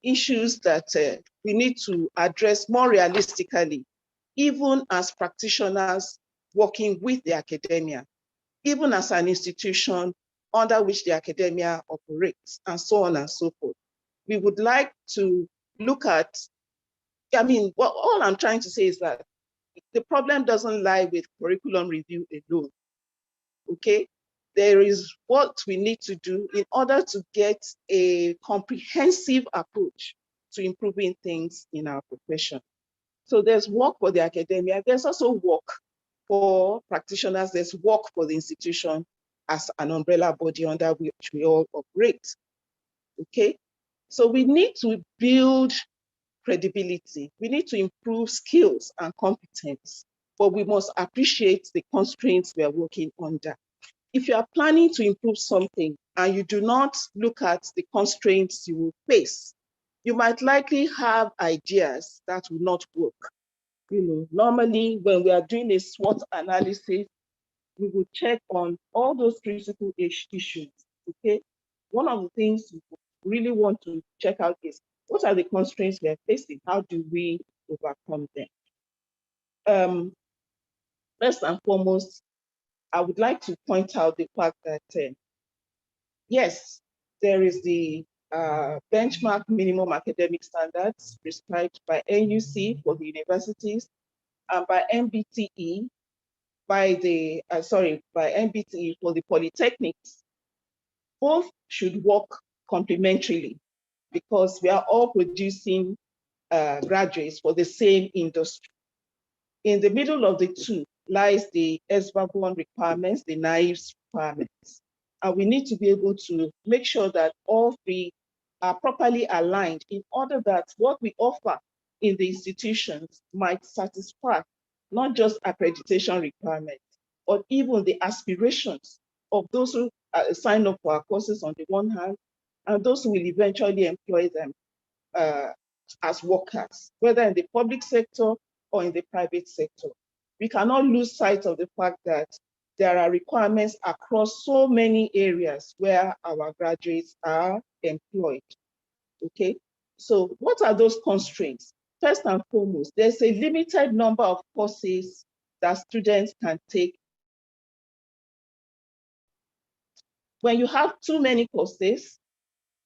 issues that we need to address more realistically, even as practitioners working with the academia, even as an institution under which the academia operates, and so on and so forth. We would like to look at, all I'm trying to say is that the problem doesn't lie with curriculum review alone, okay? There is what we need to do in order to get a comprehensive approach to improving things in our profession. So there's work for the academia, there's also work for practitioners, there's work for the institution as an umbrella body under which we all operate, okay? So we need to build credibility, we need to improve skills and competence, but we must appreciate the constraints we are working under. If you are planning to improve something and you do not look at the constraints you will face, you might likely have ideas that will not work. Normally when we are doing a SWOT analysis, we will check on all those critical issues, okay? One of the things you really want to check out is, what are the constraints we are facing? How do we overcome them? First and foremost, I would like to point out the fact that, yes, there is the benchmark minimum academic standards prescribed by NUC for the universities and by MBTE by MBTE for the polytechnics. Both should work complementarily because we are all producing graduates for the same industry. In the middle of the two lies the ESVA requirements, the Niesv requirements. And we need to be able to make sure that all three are properly aligned in order that what we offer in the institutions might satisfy not just accreditation requirements, but even the aspirations of those who sign up for our courses on the one hand, and those who will eventually employ them as workers, whether in the public sector or in the private sector. We cannot lose sight of the fact that there are requirements across so many areas where our graduates are employed. Okay, so what are those constraints? First and foremost, there's a limited number of courses that students can take. When you have too many courses,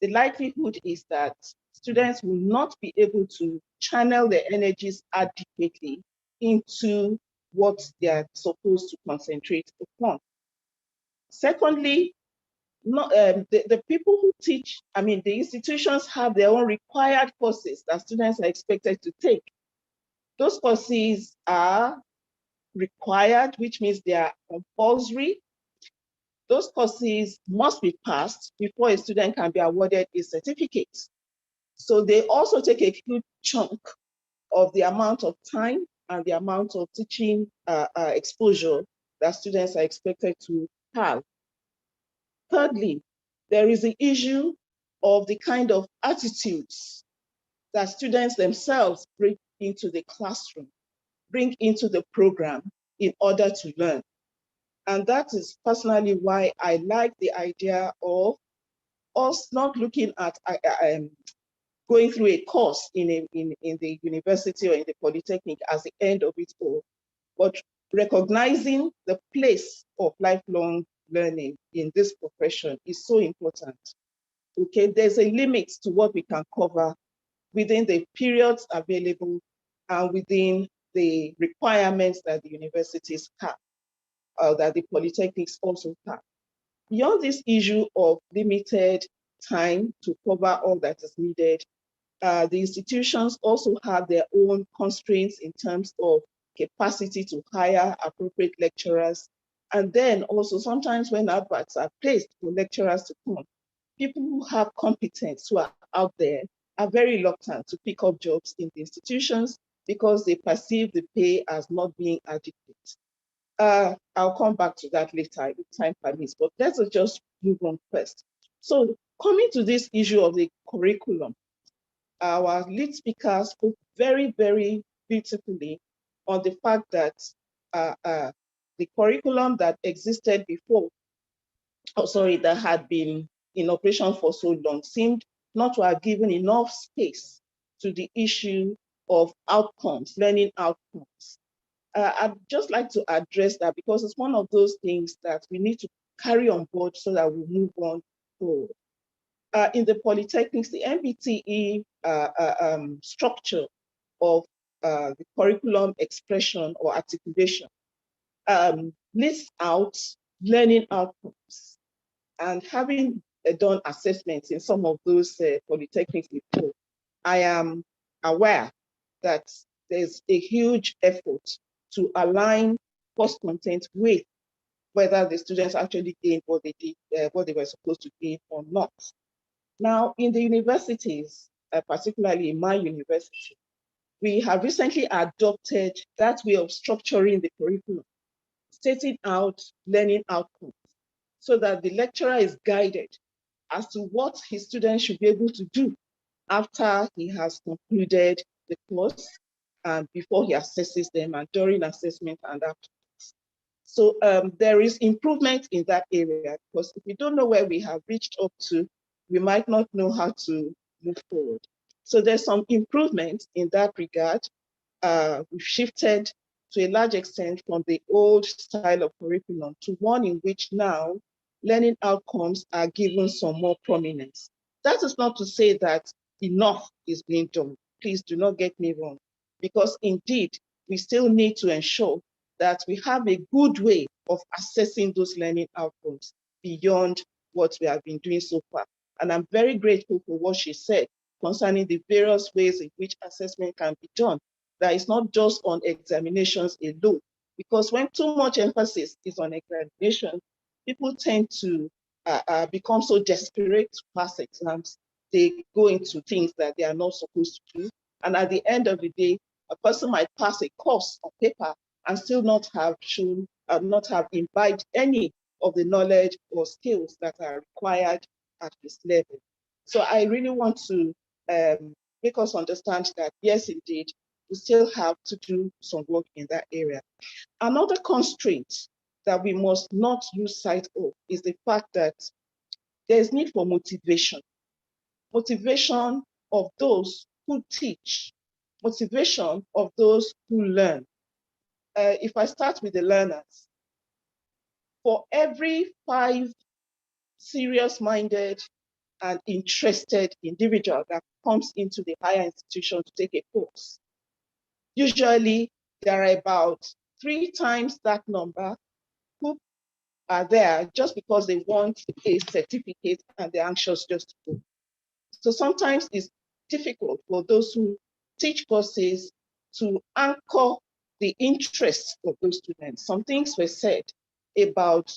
the likelihood is that students will not be able to channel their energies adequately into what they are supposed to concentrate upon. Secondly, the people who teach, the institutions have their own required courses that students are expected to take. Those courses are required, which means they are compulsory. Those courses must be passed before a student can be awarded a certificate. So they also take a huge chunk of the amount of time and the amount of teaching exposure that students are expected to have. Thirdly, there is the issue of the kind of attitudes that students themselves bring into the classroom, bring into the program in order to learn. And that is personally why I like the idea of us not looking at going through a course in the university or in the polytechnic as the end of it all, but recognizing the place of lifelong learning in this profession is so important. Okay, there's a limit to what we can cover within the periods available and within the requirements that the universities have, that the polytechnics also have. Beyond this issue of limited time to cover all that is needed, the institutions also have their own constraints in terms of capacity to hire appropriate lecturers. And then also sometimes when adverts are placed for lecturers to come, people who have competence who are out there are very reluctant to pick up jobs in the institutions because they perceive the pay as not being adequate. I'll come back to that later if time permits, but let's just move on first. So coming to this issue of the curriculum, our lead speaker spoke very, very beautifully on the fact that the curriculum that existed before, that had been in operation for so long, seemed not to have given enough space to the issue of outcomes, learning outcomes. I'd just like to address that because it's one of those things that we need to carry on board so that we move on forward. In the polytechnics, the MBTE structure of the curriculum expression or articulation lists out learning outcomes. And having done assessments in some of those polytechnics before, I am aware that there's a huge effort to align course content with whether the students actually gained what they did, what they were supposed to gain or not. Now, in the universities, particularly in my university, we have recently adopted that way of structuring the curriculum, stating out learning outcomes so that the lecturer is guided as to what his students should be able to do after he has concluded the course and before he assesses them and during assessment and afterwards. So there is improvement in that area because if we don't know where we have reached up to, we might not know how to move forward. So there's some improvement in that regard. We've shifted to a large extent from the old style of curriculum to one in which now learning outcomes are given some more prominence. That is not to say that enough is being done. Please do not get me wrong, because indeed, we still need to ensure that we have a good way of assessing those learning outcomes beyond what we have been doing so far. And I'm very grateful for what she said concerning the various ways in which assessment can be done. That is not just on examinations alone, because when too much emphasis is on examination, people tend to become so desperate to pass exams, they go into things that they are not supposed to do. And at the end of the day, a person might pass a course on paper and still not have shown, not have imbibed any of the knowledge or skills that are required at this level. So I really want to make us understand that, yes, indeed, we still have to do some work in that area. Another constraint that we must not lose sight of is the fact that there is need for motivation. Motivation of those who teach, motivation of those who learn. If I start with the learners, for every 5 serious-minded and interested individual that comes into the higher institution to take a course, usually there are about 3 times that number who are there just because they want a certificate and they're anxious just to go. So sometimes it's difficult for those who teach courses to anchor the interests of those students. Some things were said about,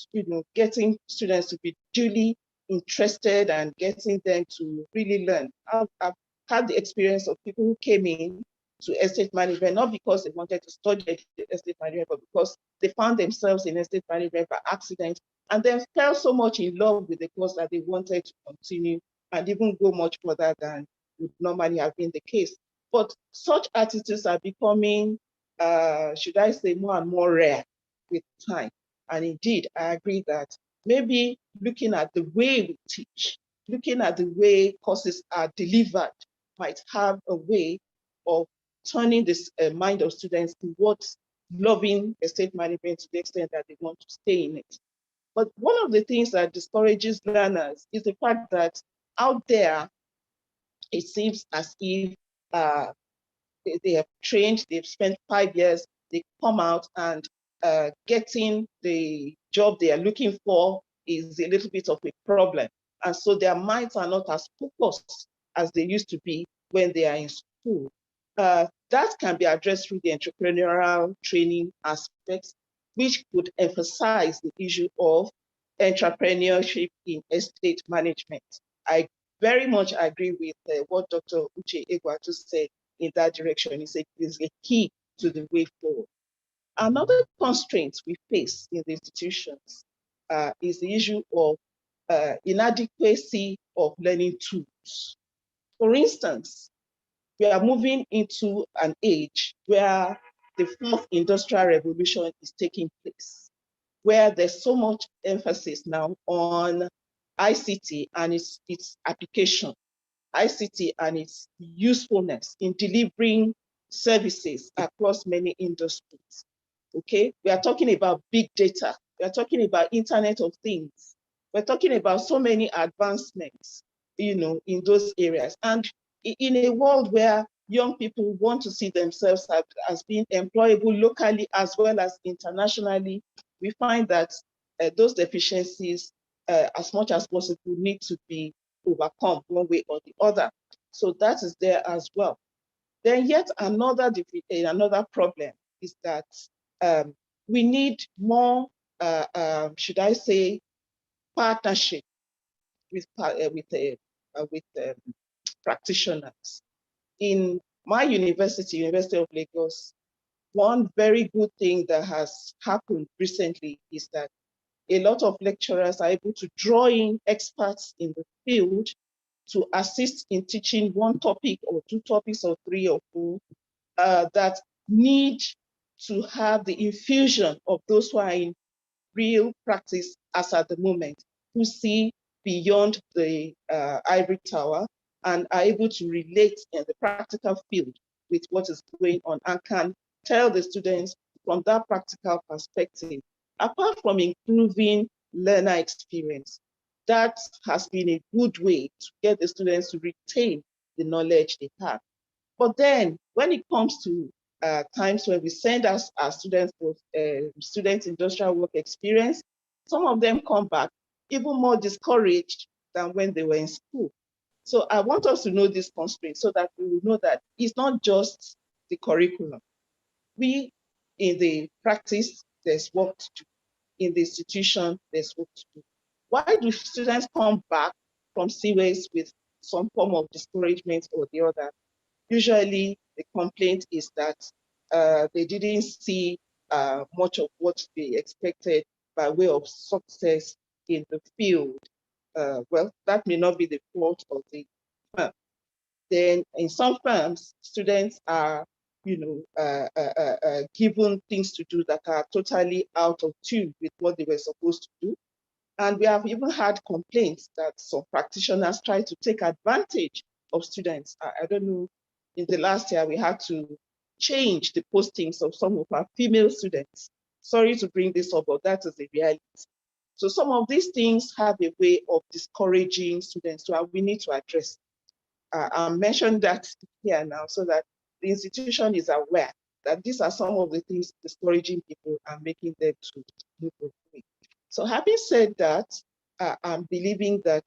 getting students to be duly interested and getting them to really learn. I've had the experience of people who came in to estate management, not because they wanted to study estate management, but because they found themselves in estate management by accident and then fell so much in love with the course that they wanted to continue and even go much further than would normally have been the case. But such attitudes are becoming, should I say, more and more rare with time. And indeed, I agree that maybe looking at the way we teach, looking at the way courses are delivered might have a way of turning this mind of students towards loving estate management to the extent that they want to stay in it. But one of the things that discourages learners is the fact that out there, it seems as if they have trained, they've spent 5 years, they come out and getting the job they are looking for is a little bit of a problem. And so their minds are not as focused as they used to be when they are in school. That can be addressed through the entrepreneurial training aspects, which could emphasize the issue of entrepreneurship in estate management. I very much agree with what Dr. Uche Egwatu said in that direction. He said it is a key to the way forward. Another constraint we face in the institutions is the issue of inadequacy of learning tools. For instance, we are moving into an age where the fourth industrial revolution is taking place, where there's so much emphasis now on ICT and its application, ICT and its usefulness in delivering services across many industries. Okay, we are talking about big data. We are talking about Internet of Things. We're talking about so many advancements, in those areas. And in a world where young people want to see themselves as being employable locally as well as internationally, we find that those deficiencies, as much as possible, need to be overcome one way or the other. So that is there as well. Then yet another problem is that we need more, should I say, partnership with practitioners. In my university, University of Lagos, one very good thing that has happened recently is that a lot of lecturers are able to draw in experts in the field to assist in teaching one topic or 2 topics or 3 or 4 that need to have the infusion of those who are in real practice as at the moment, who see beyond the ivory tower and are able to relate in the practical field with what is going on and can tell the students from that practical perspective. Apart from improving learner experience, that has been a good way to get the students to retain the knowledge they have. But then when it comes to times when we send our students for student industrial work experience, some of them come back even more discouraged than when they were in school. So I want us to know this constraint so that we will know that it's not just the curriculum. We, in the practice, there's work to do. In the institution, there's work to do. Why do students come back from CWAs with some form of discouragement or the other? Usually the complaint is that they didn't see much of what they expected by way of success in the field. Well, that may not be the fault of the firm. Then in some firms, students are, given things to do that are totally out of tune with what they were supposed to do. And we have even had complaints that some practitioners try to take advantage of students. I don't know, in the last year, we had to change the postings of some of our female students. Sorry to bring this up, but that is the reality. So some of these things have a way of discouraging students, so we need to address. I mentioned that here now so that the institution is aware that these are some of the things discouraging people and making them to move away. So having said that, I'm believing that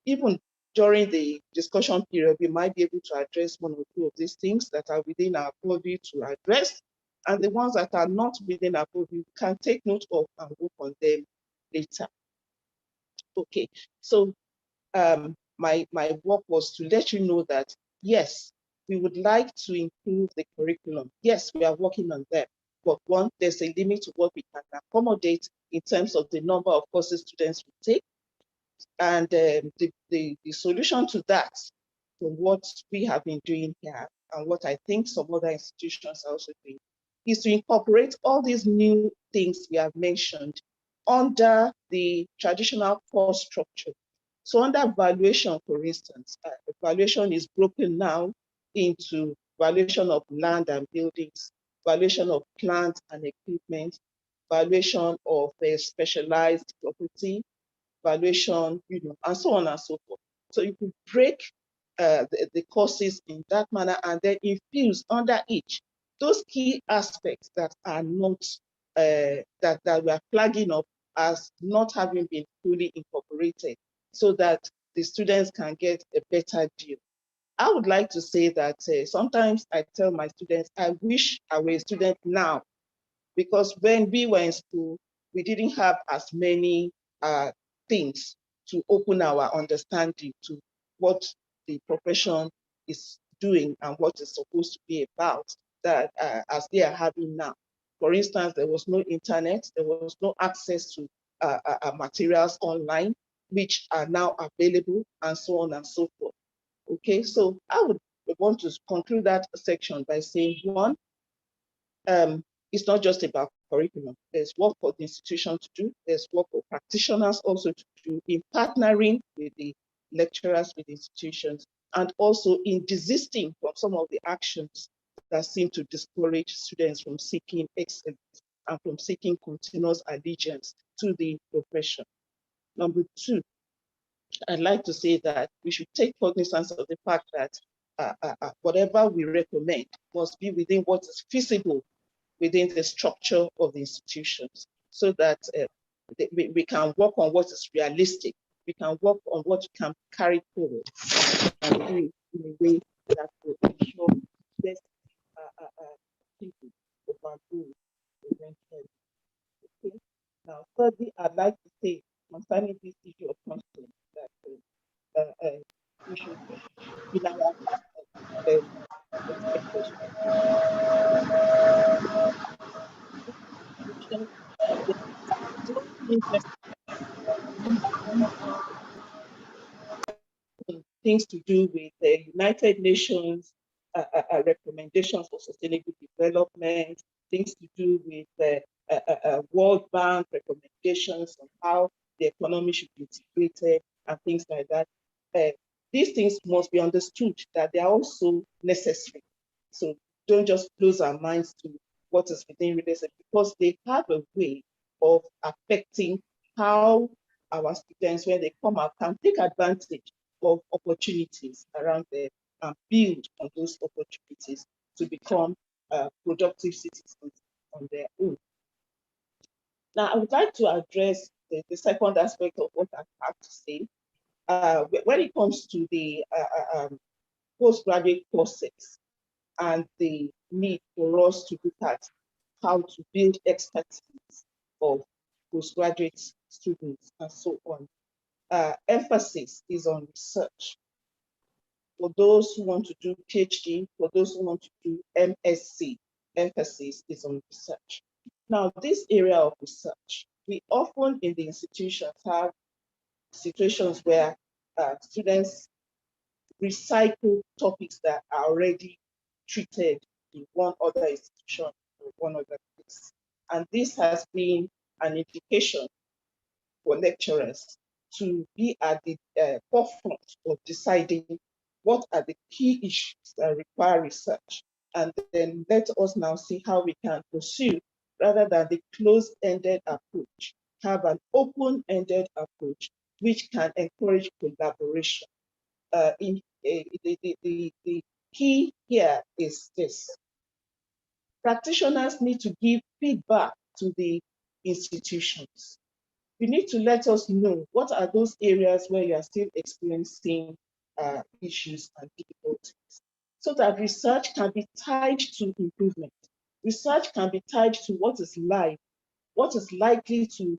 even during the discussion period, we might be able to address one or two of these things that are within our purview to address, and the ones that are not within our purview can take note of and work on them later. Okay, so my work was to let you know that, yes, we would like to improve the curriculum. Yes, we are working on them. But one, there's a limit to what we can accommodate in terms of the number of courses students will take. And the solution to that, from what we have been doing here and what I think some other institutions are also doing, is to incorporate all these new things we have mentioned under the traditional course structure. So under valuation, for instance, valuation is broken now into valuation of land and buildings, valuation of plant and equipment, valuation of specialized property, valuation, and so on and so forth. So you could break the courses in that manner and then infuse under each those key aspects that are not, that we are flagging up as not having been fully incorporated, so that the students can get a better deal. I would like to say that sometimes I tell my students, I wish I were a student now, because when we were in school, we didn't have as many things to open our understanding to what the profession is doing and what it's supposed to be about, that as they are having now. For instance, there was no internet, there was no access to materials online, which are now available, and so on and so forth. Okay, so I would want to conclude that section by saying, one, it's not just about curriculum. There's work for the institution to do. There's work for practitioners also to do in partnering with the lecturers, with the institutions, and also in desisting from some of the actions that seem to discourage students from seeking excellence and from seeking continuous allegiance to the profession. Number two, I'd like to say that we should take cognizance of the fact that whatever we recommend must be within what is feasible within the structure of the institutions, so that we can work on what is realistic. We can work on what can carry forward and do it in a way that will ensure best people of our goals eventually. Okay. Now, thirdly, I'd like to say concerning this issue of conflict that we should, in our expectation, things to do with the United Nations recommendations for sustainable development, things to do with the World Bank recommendations on how the economy should be integrated and things like that. These things must be understood that they are also necessary. So don't just close our minds to what is within related, because they have a way of affecting how our students, when they come out, can take advantage of opportunities around them and build on those opportunities to become productive citizens on their own. Now, I would like to address the second aspect of what I have to say. When it comes to the postgraduate courses and the need for us to look at how to build expertise of postgraduate students and so on, emphasis is on research. For those who want to do PhD, for those who want to do MSc, emphasis is on research. Now, this area of research, we often in the institutions have situations where students recycle topics that are already treated in one other institution or one other place. And this has been an indication for lecturers to be at the forefront of deciding what are the key issues that require research. And then let us now see how we can pursue, rather than the closed-ended approach, have an open-ended approach which can encourage collaboration. The key here is this. Practitioners need to give feedback to the institutions. You need to let us know what are those areas where you are still experiencing issues and difficulties, so that research can be tied to improvement. Research can be tied to what is live, what is likely to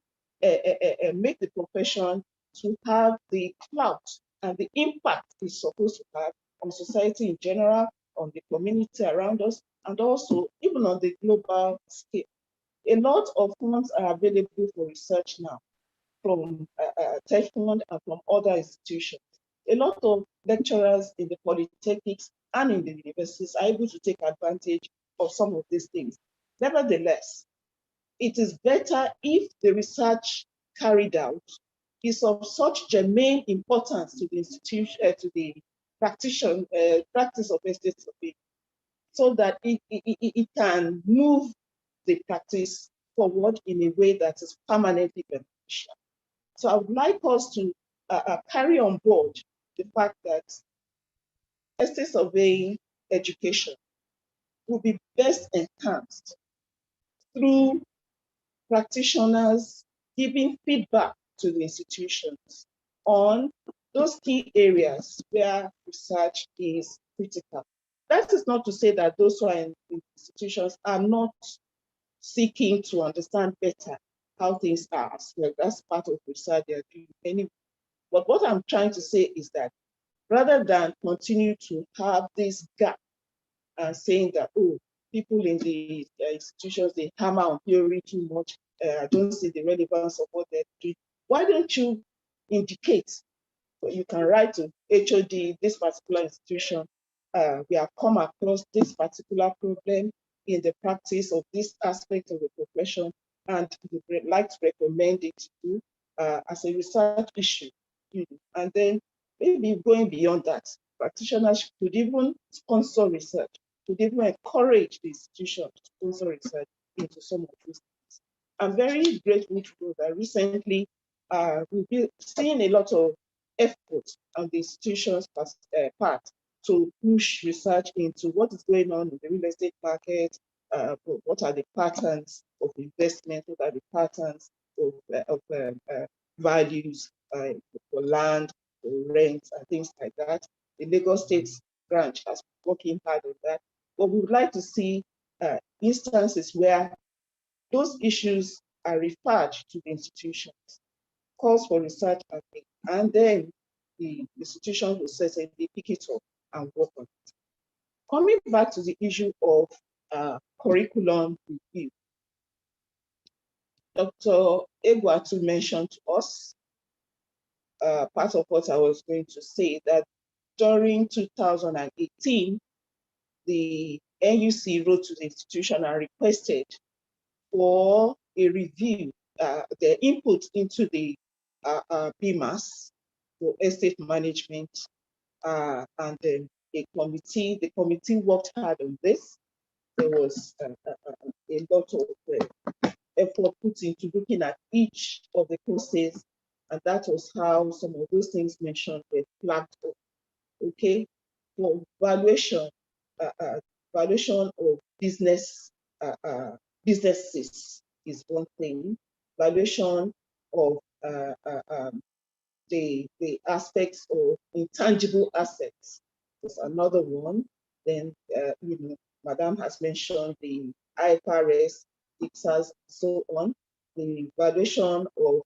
make the profession to have the clout and the impact it's supposed to have on society in general, on the community around us, and also even on the global scale. A lot of funds are available for research now from TechFund and from other institutions. A lot of lecturers in the polytechnics and in the universities are able to take advantage of some of these things. Nevertheless, it is better if the research carried out is of such germane importance to the institution, to the practice of estate survey, so that it can move the practice forward in a way that is permanently beneficial. So I would like us to carry on board the fact that estate surveying education will be best enhanced through practitioners giving feedback to the institutions on those key areas where research is critical. That is not to say that those who are in institutions are not seeking to understand better how things are as well. That's part of research they're doing anyway. But what I'm trying to say is that rather than continue to have this gap and saying that, oh, people in the institutions, they hammer on theory too much, I don't see the relevance of what they're doing. Why don't you indicate, you can write to HOD, this particular institution, we have come across this particular problem in the practice of this aspect of the profession, and we'd like to recommend it to you as a research issue. And then maybe going beyond that, practitioners could even sponsor research, could even encourage the institution to sponsor research into some of these things. I'm very grateful to that recently we've been seeing a lot of effort on the institution's part to push research into what is going on in the real estate market, what are the patterns of investment, what are the patterns of values for land, for rent, and things like that. The Lagos State branch has been working hard on that. But we would like to see instances where those issues are referred to the institutions, calls for research are made, and then the institution will certainly pick it up and work on it. Coming back to the issue of curriculum review, Dr. Egwatu mentioned to us part of what I was going to say, that during 2018, the NUC wrote to the institution and requested for a review, their input into the BMAS for estate management, and then the committee worked hard on this. There was a lot of effort put into looking at each of the courses, and that was how some of those things mentioned were flagged up. Okay, for valuation, valuation of businesses is one thing. Valuation of the aspects of intangible assets is another one. Then, Madam has mentioned the IFRS, IPSAS, so on. The valuation of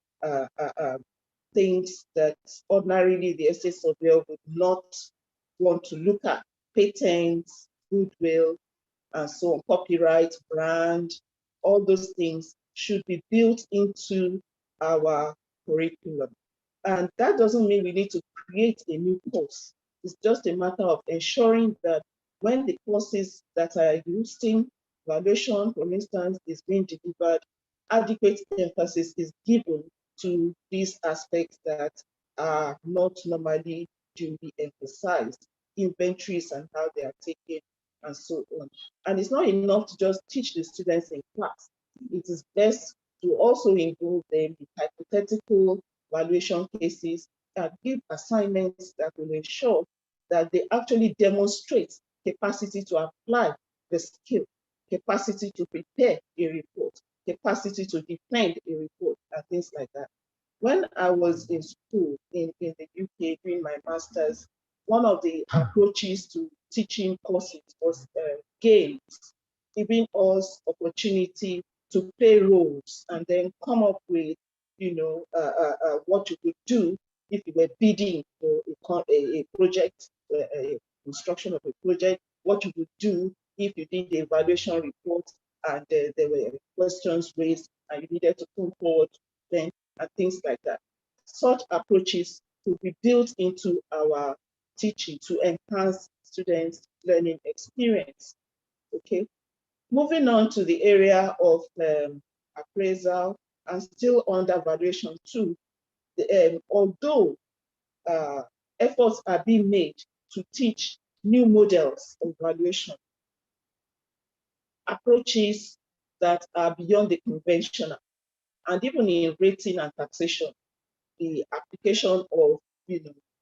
things that ordinarily the estate surveyor would not want to look at, patents, goodwill, and so on, copyright, brand, all those things should be built into our curriculum. And that doesn't mean we need to create a new course. It's just a matter of ensuring that when the courses that are using evaluation, for instance, is being delivered, adequate emphasis is given to these aspects that are not normally duly emphasized, inventories and how they are taken and so on. And it's not enough to just teach the students in class. It is best to also involve them in hypothetical evaluation cases and give assignments that will ensure that they actually demonstrate capacity to apply the skill, capacity to prepare a report, capacity to defend a report, and things like that. When I was in school in the UK doing my master's, one of the approaches to teaching courses was games, giving us opportunity to play roles and then come up with, what you could do if you were bidding for a project, a construction of a project, what you would do if you did the evaluation report and there were questions raised and you needed to come forward then and things like that. Such approaches could be built into our teaching to enhance students' learning experience. Okay. Moving on to the area of appraisal and still under valuation too, although efforts are being made to teach new models of valuation, approaches that are beyond the conventional, and even in rating and taxation, the application of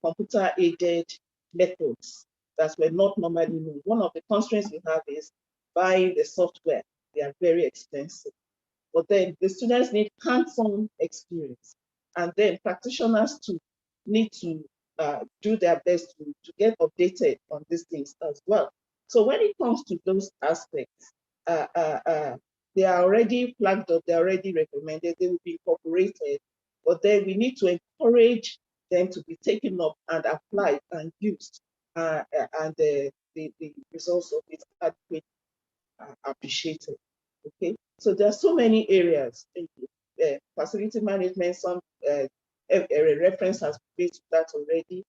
computer-aided methods that were not normally known. One of the constraints we have is buying the software. They are very expensive. But then the students need hands-on experience. And then practitioners too need to do their best to get updated on these things as well. So when it comes to those aspects, they are already flagged up, they're already recommended, they will be incorporated, but then we need to encourage them to be taken up and applied and used, and the results of it are appreciated. Okay, so there are so many areas in facility management. Some a reference has been to that already.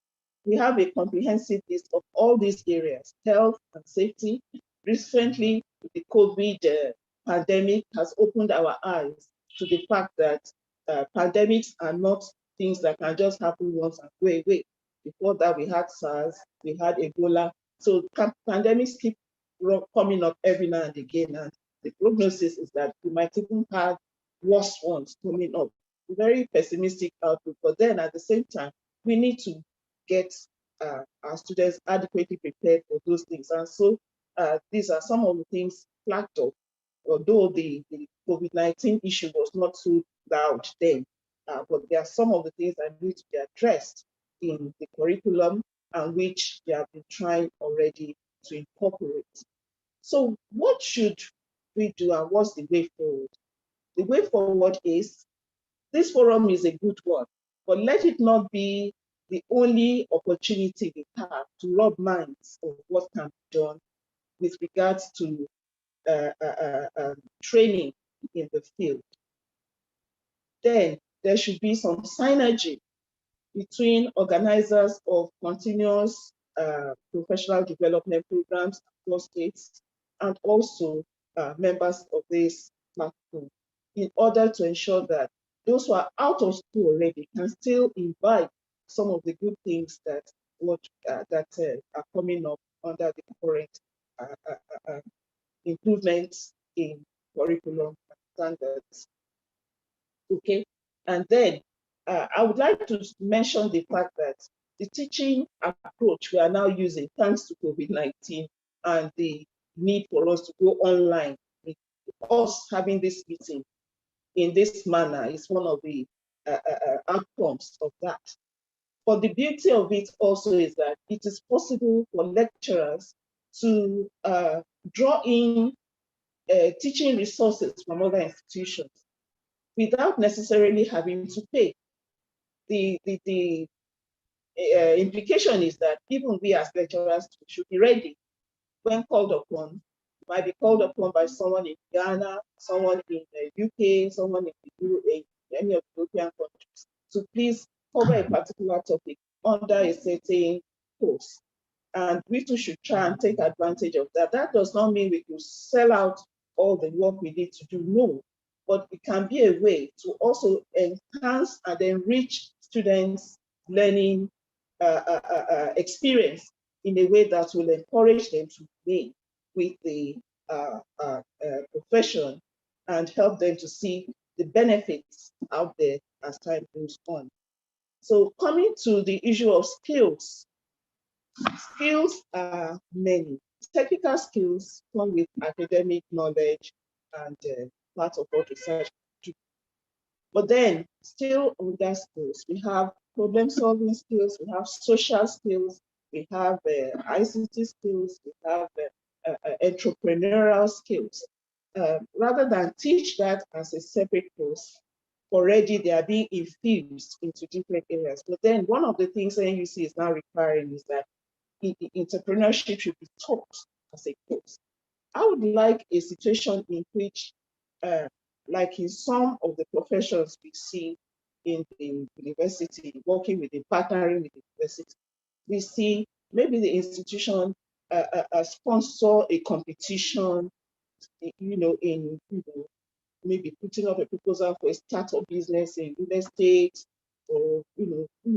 We have a comprehensive list of all these areas: health and safety. Recently, the COVID pandemic has opened our eyes to the fact that pandemics are not things that can just happen once and go away. Before that, we had SARS, we had Ebola. So pandemics keep coming up every now and again, and the prognosis is that we might even have worse ones coming up. Very pessimistic outlook, but then at the same time, we need to get our students adequately prepared for those things. And so these are some of the things flagged up, although the COVID-19 issue was not so loud then, but there are some of the things that need to be addressed in the curriculum and which they have been trying already to incorporate. So what should we do and what's the way forward? The way forward is, this forum is a good one, but let it not be the only opportunity we have to rub minds of what can be done with regards to training in the field. Then there should be some synergy between organizers of continuous professional development programs across states and also members of this platform, in order to ensure that those who are out of school already can still imbibe some of the good things that are coming up under the current improvements in curriculum standards. Okay, and then I would like to mention the fact that the teaching approach we are now using, thanks to COVID-19 and the need for us to go online, us having this meeting in this manner is one of the outcomes of that. But the beauty of it also is that it is possible for lecturers to draw in teaching resources from other institutions without necessarily having to pay. The implication is that even we as lecturers should be ready when called upon. You might be called upon by someone in Ghana, someone in the UK, someone in any of the European countries to please cover a particular topic under a certain course. And we too should try and take advantage of that. That does not mean we could sell out all the work we need to do, no. But it can be a way to also enhance and enrich students' learning experience in a way that will encourage them to remain with the profession and help them to see the benefits out there as time goes on. So coming to the issue of skills, skills are many. Technical skills come with academic knowledge and part of what research do. But then still under skills, we have problem solving skills, we have social skills, we have ICT skills, we have entrepreneurial skills. Rather than teach that as a separate course, already they are being infused into different areas. But then one of the things NUC is now requiring is that entrepreneurship should be taught as a course. I would like a situation in which, like in some of the professions we see in the university, working with the partnering with the university, we see maybe the institution sponsor a competition, maybe putting up a proposal for a startup business in real estate, or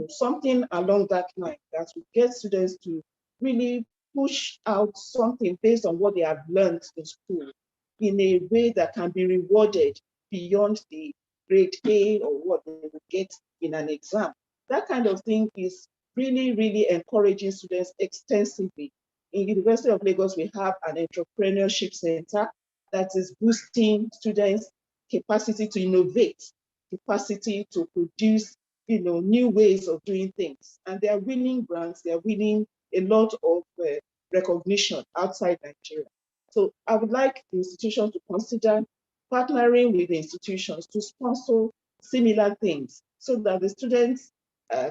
something along that line that will get students to really push out something based on what they have learned in school in a way that can be rewarded beyond the grade A or what they will get in an exam. That kind of thing is really, really encouraging students extensively. In University of Lagos, we have an entrepreneurship center that is boosting students' capacity to innovate, capacity to produce, new ways of doing things. And they are winning grants, they are winning a lot of recognition outside Nigeria. So I would like the institution to consider partnering with the institutions to sponsor similar things so that the students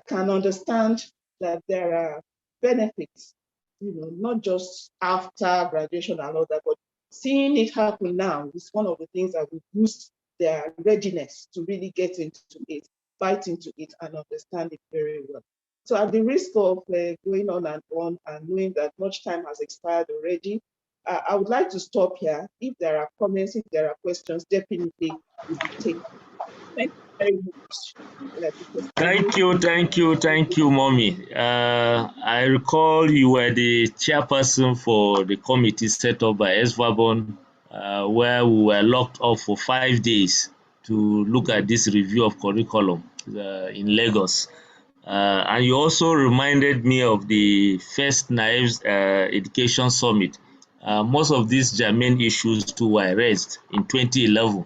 can understand that there are benefits, not just after graduation and all that, but seeing it happen now is one of the things that will boost their readiness to really get into it, bite into it, and understand it very well. So at the risk of going on and knowing that much time has expired already, I would like to stop here. If there are comments, if there are questions, definitely will be taken. Thank you very much. Thank you, Mommy. I recall you were the chairperson for the committee set up by SVABON, where we were locked up for 5 days to look at this review of curriculum in Lagos. And you also reminded me of the first Niesv Education Summit. Most of these germane issues too were raised in 2011.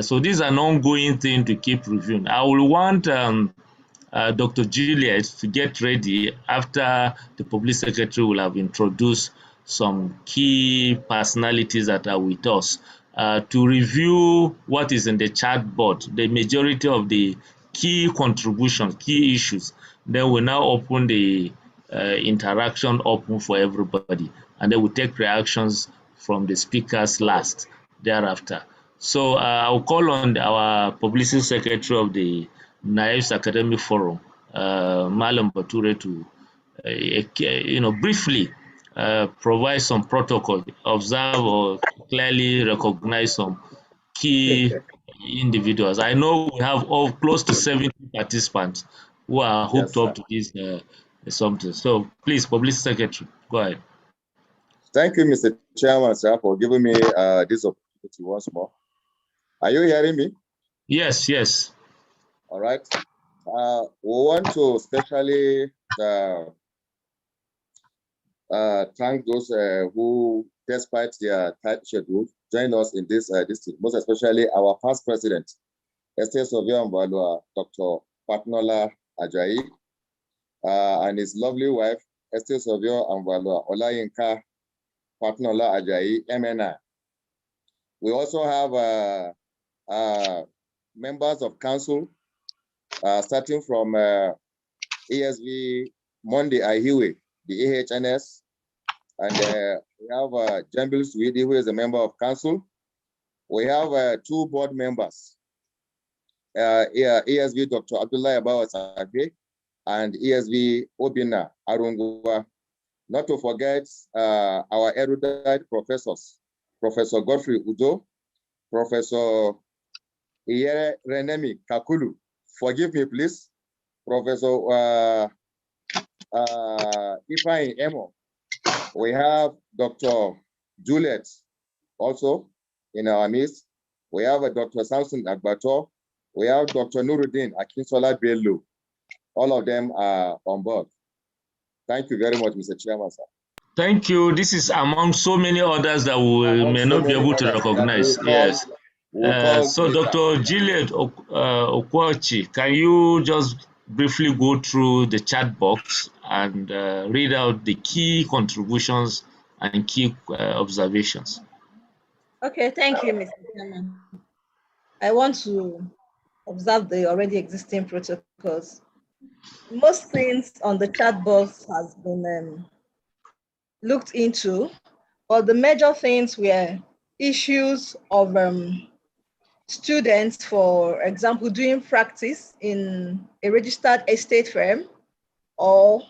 So this is an ongoing thing to keep reviewing. I will want Dr. Juliet to get ready after the public secretary will have introduced some key personalities that are with us to review what is in the chat board, the majority of the key contributions, key issues. Then we now open the interaction open for everybody, and then we take reactions from the speakers last thereafter. So I'll call on our publicity secretary of the Niesv Academic Forum, Malam Bature, to briefly provide some protocol, observe or clearly recognize some key individuals. I know we have close to 70 participants who are hooked up to this something. So please, publicity secretary, go ahead. Thank you, Mr. Chairman, sir, for giving me this opportunity once more. Are you hearing me? Yes, yes. All right. We want to especially thank those who, despite their tight schedule, join us in this thing, most especially our past president, Estate Surveyor Mbalua, Dr. Patnola Ajayi, and his lovely wife, Estate Surveyor Mbalua Olayinka Patnola Ajayi, MNI. We also have members of council, starting from ESV Monday Ahiwe, the AHNS, and we have Jambil Swede, who is a member of council. We have 2 board members, ESV Dr. Abdullah Abawa Sabe and ESV Obina Arungwa. Not to forget our erudite professors, Professor Godfrey Udo, Professor Iyere Renemi Kakulu. Forgive me, please. Professor Ifeanyi Emo. We have Dr. Juliet also in our midst. We have Dr. Samson Agbato. We have Dr. Nuruddin Akinsola Bello. All of them are on board. Thank you very much, Mr. Chairman, sir. Thank you. This is among so many others that we may not be able to recognize. Yes. So, Dr. Juliet Okwachi, can you just briefly go through the chat box and read out the key contributions and key observations? Okay, thank you, Mr. Chairman. I want to observe the already existing protocols. Most things on the chat box has been looked into, but the major things were issues of students, for example, doing practice in a registered estate firm, or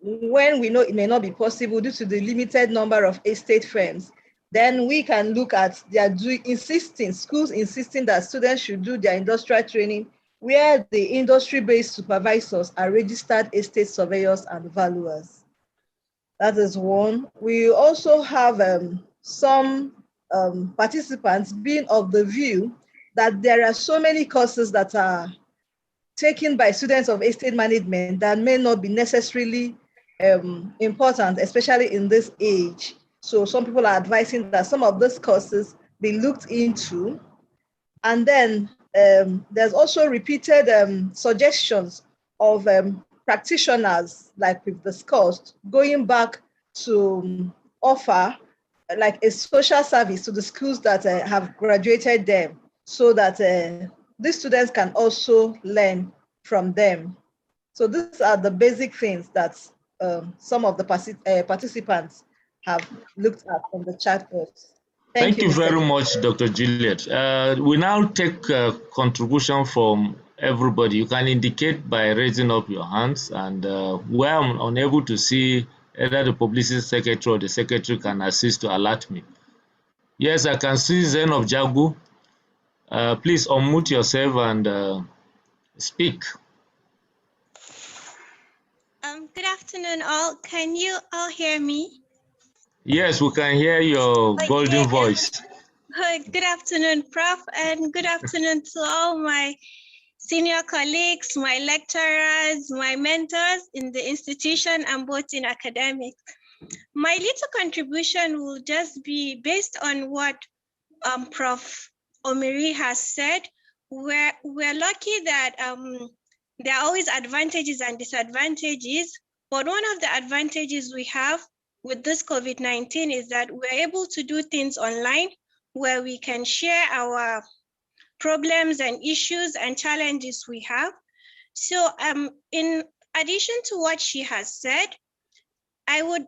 when we know it may not be possible due to the limited number of estate firms, then we can look at their schools insisting that students should do their industrial training where the industry-based supervisors are registered estate surveyors and valuers. That is one. We also have some participants being of the view that there are so many courses that are taken by students of estate management that may not be necessarily important, especially in this age. So some people are advising that some of those courses be looked into. And then there's also repeated suggestions of practitioners, like we've discussed, going back to offer like a social service to the schools that have graduated them, so that these students can also learn from them. So these are the basic things that some of the participants have looked at on the chat box. Thank you Mr. very much, Dr. Juliet. We now take contribution from everybody. You can indicate by raising up your hands, and where I'm unable to see, either the publicity secretary or the secretary can assist to alert me. Yes, I can see Zen of Jagu. Please unmute yourself and speak. Good afternoon, all. Can you all hear me? Yes, we can hear your golden voice. Good afternoon, Prof, and good afternoon to all my senior colleagues, my lecturers, my mentors in the institution and both in academics. My little contribution will just be based on what Prof. Omiri has said. We're lucky that there are always advantages and disadvantages, but one of the advantages we have with this COVID-19 is that we're able to do things online where we can share our problems and issues and challenges we have. So in addition to what she has said, I would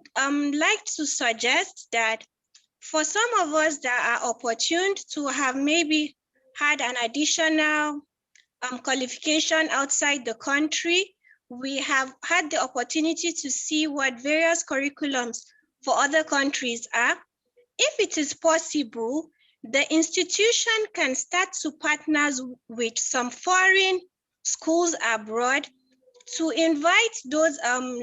like to suggest that for some of us that are opportune to have maybe had an additional qualification outside the country, we have had the opportunity to see what various curriculums for other countries are. If it is possible, the institution can start to partner with some foreign schools abroad to invite those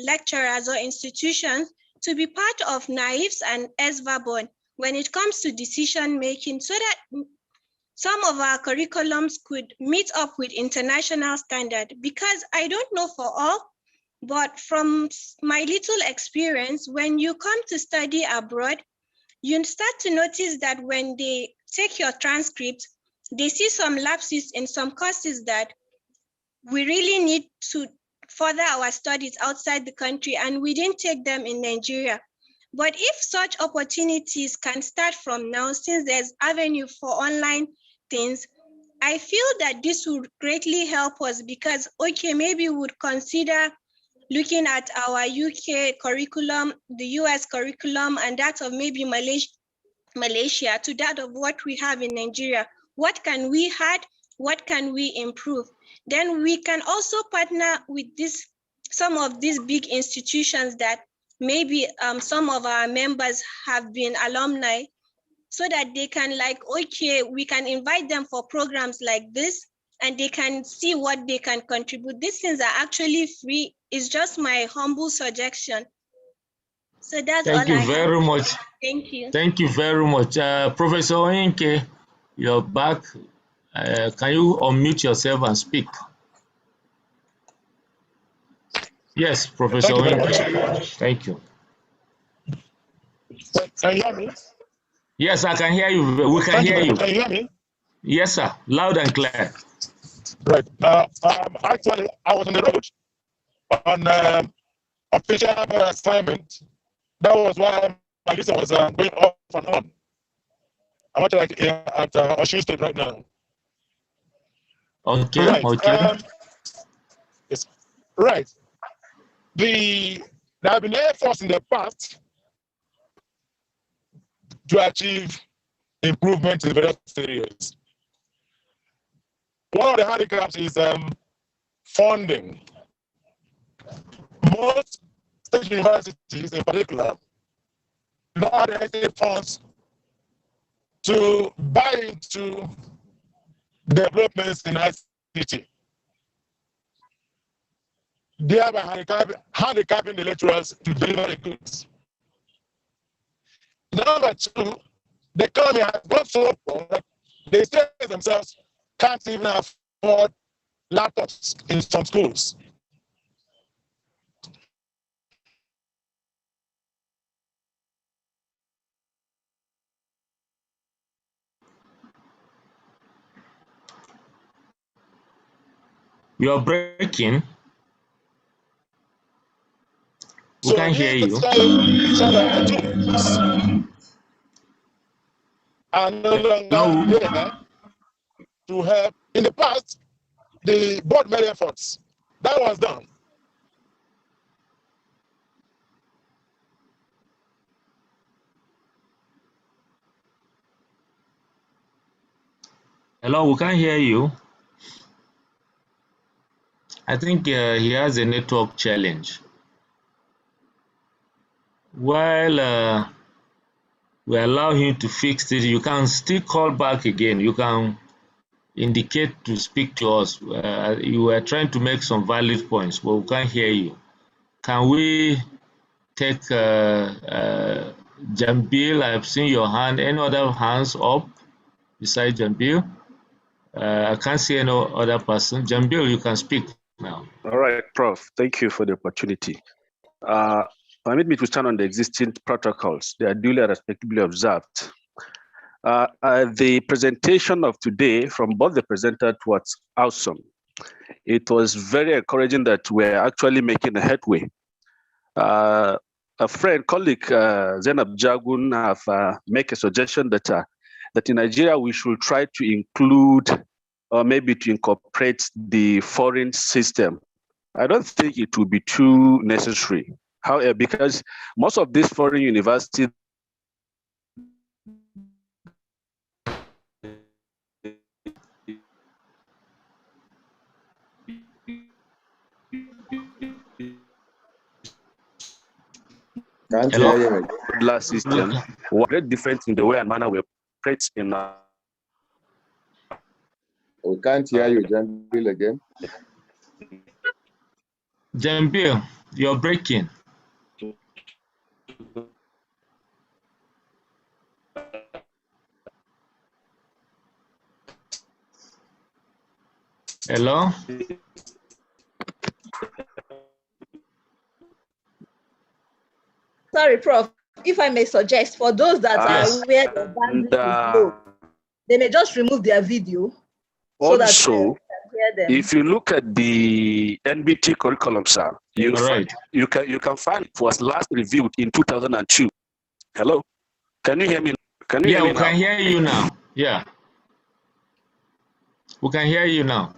lecturers or institutions to be part of Niesv and Niesv when it comes to decision making, so that some of our curriculums could meet up with international standard. Because I don't know for all, but from my little experience, when you come to study abroad, you start to notice that when they take your transcript, they see some lapses in some courses that we really need to further our studies outside the country, and we didn't take them in Nigeria. But if such opportunities can start from now, since there's avenue for online things, I feel that this would greatly help us, because, okay, maybe we would consider looking at our UK curriculum, the US curriculum, and that of maybe Malaysia to that of what we have in Nigeria. What can we add? What can we improve? Then we can also partner with some of these big institutions that maybe some of our members have been alumni, so that they can like, okay, we can invite them for programs like this and they can see what they can contribute. These things are actually free. It's just my humble suggestion. So that's all I have. Thank you very much. Thank you. Thank you very much. Professor Oyenke, you're back. Can you unmute yourself and speak? Yes, Professor Oyenke. Thank you. Can you hear me? Yes, I can hear you. We can hear you. Can you hear me? Yes, sir. Loud and clear. Right. Actually, I was on the road on official assignment. That was why my list was going off and on. I'm actually here at Osun State right now. Okay. Right. Okay. Yes. Right. There have been efforts in the past to achieve improvement in various areas. One of the handicaps is funding. Most state universities, in particular, don't have the funds to buy into developments in ICT. Thereby handicapping the lecturers to deliver the goods. Number two, the economy has gone so poor that the states themselves can't even afford laptops in some schools. You're breaking. We So can hear you. Are no longer there to help. In the past, the board made efforts. That was done. Hello, we can hear you. I think he has a network challenge. While we allow him to fix it, you can still call back again. You can indicate to speak to us. You were trying to make some valid points, but we can't hear you. Can we take Jambil? I've seen your hand. Any other hands up besides Jambil? I can't see any other person. Jambil, you can speak now. All right, Prof. Thank you for the opportunity. Permit me to stand on the existing protocols. They are duly and respectably observed. The presentation of today from both the presenters was awesome. It was very encouraging that we're actually making a headway. A friend, colleague, Zainab Jagun, have make a suggestion that that in Nigeria we should try to include or maybe to incorporate the foreign system. I don't think it will be too necessary. However, because most of these foreign universities last system was very different in the way and manner we operate in. We can't hear you, Jambil, again. Jambil, you're breaking. Hello? Sorry, Prof. If I may suggest, for those that are where the bandwidth is low, they may just remove their video. Also, so that if you look at the NBT curriculum, sir, you can find it was last reviewed in 2002. Hello, can you hear me? Can you hear me now? We can hear you now. Yeah, we can hear you now.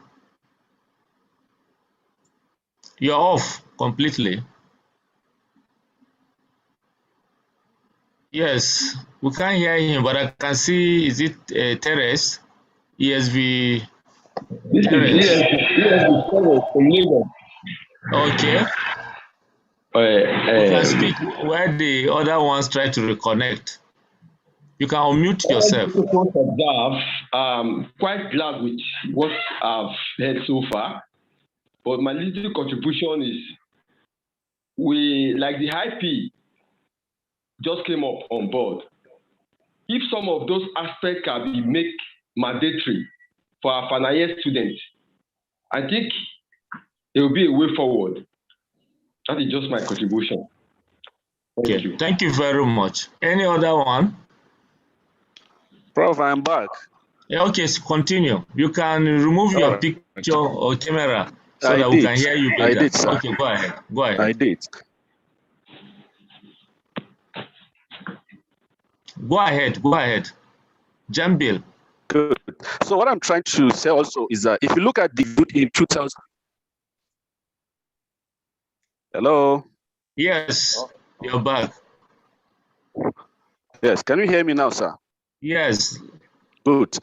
You're off completely. Yes, we can't hear him, but I can see, is it Teres? ESV Teres. ESV Teres from Lagos. Okay. You can speak where the other ones try to reconnect. You can unmute yourself. I'm quite glad with what I've heard so far, but my little contribution is we, like the IP, just came up on board. If some of those aspects can be made mandatory for our final year students, I think it will be a way forward. That is just my contribution. Thank you. Thank you very much. Any other one? Prof, I'm back. Yeah, okay, so continue. You can remove your picture or camera so that we can hear you better. I did, sir. Okay, go ahead. Go ahead. I did. Go ahead. Go ahead. Jambil. Good. So what I'm trying to say also is that if you look at the youth in 2000. Hello. Yes, you're back. Yes, can you hear me now, sir? Yes. Good.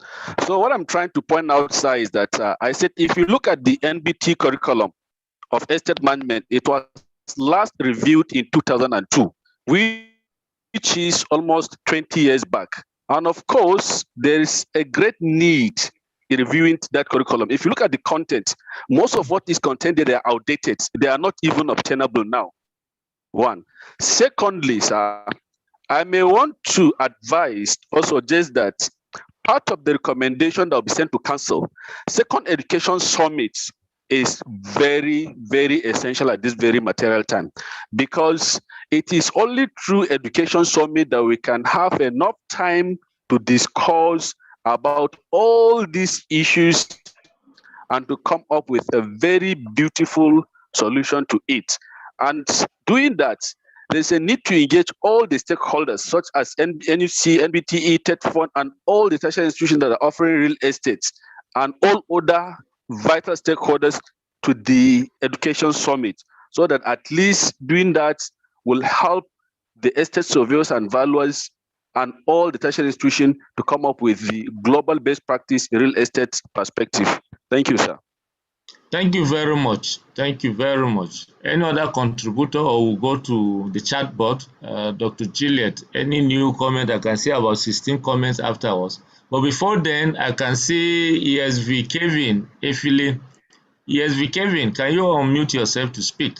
So what I'm trying to point out, sir, is that I said if you look at the NBT curriculum of estate management, it was last reviewed in 2002, which is almost 20 years back. And of course, there is a great need in reviewing that curriculum. If you look at the content, most of what is contained there, they are outdated. They are not even obtainable now. One. Secondly, sir, I may want to advise or suggest that part of the recommendation that will be sent to council, second education summit is very, very essential at this very material time, because it is only through education summit that we can have enough time to discuss about all these issues and to come up with a very beautiful solution to it. And doing that, there's a need to engage all the stakeholders, such as NUC, NBTE, TETFON, and all the tertiary institutions that are offering real estate, and all other vital stakeholders to the education summit, so that at least doing that will help the estate surveyors and valuers and all the tertiary institutions to come up with the global best practice real estate perspective. Thank you, sir. Thank you very much. Thank you very much. Any other contributor, or we'll go to the chat board? Dr. Juliet, any new comment? I can see about 16 comments afterwards. But before then, I can see ESV Kevin, Efili. ESV Kevin, can you unmute yourself to speak?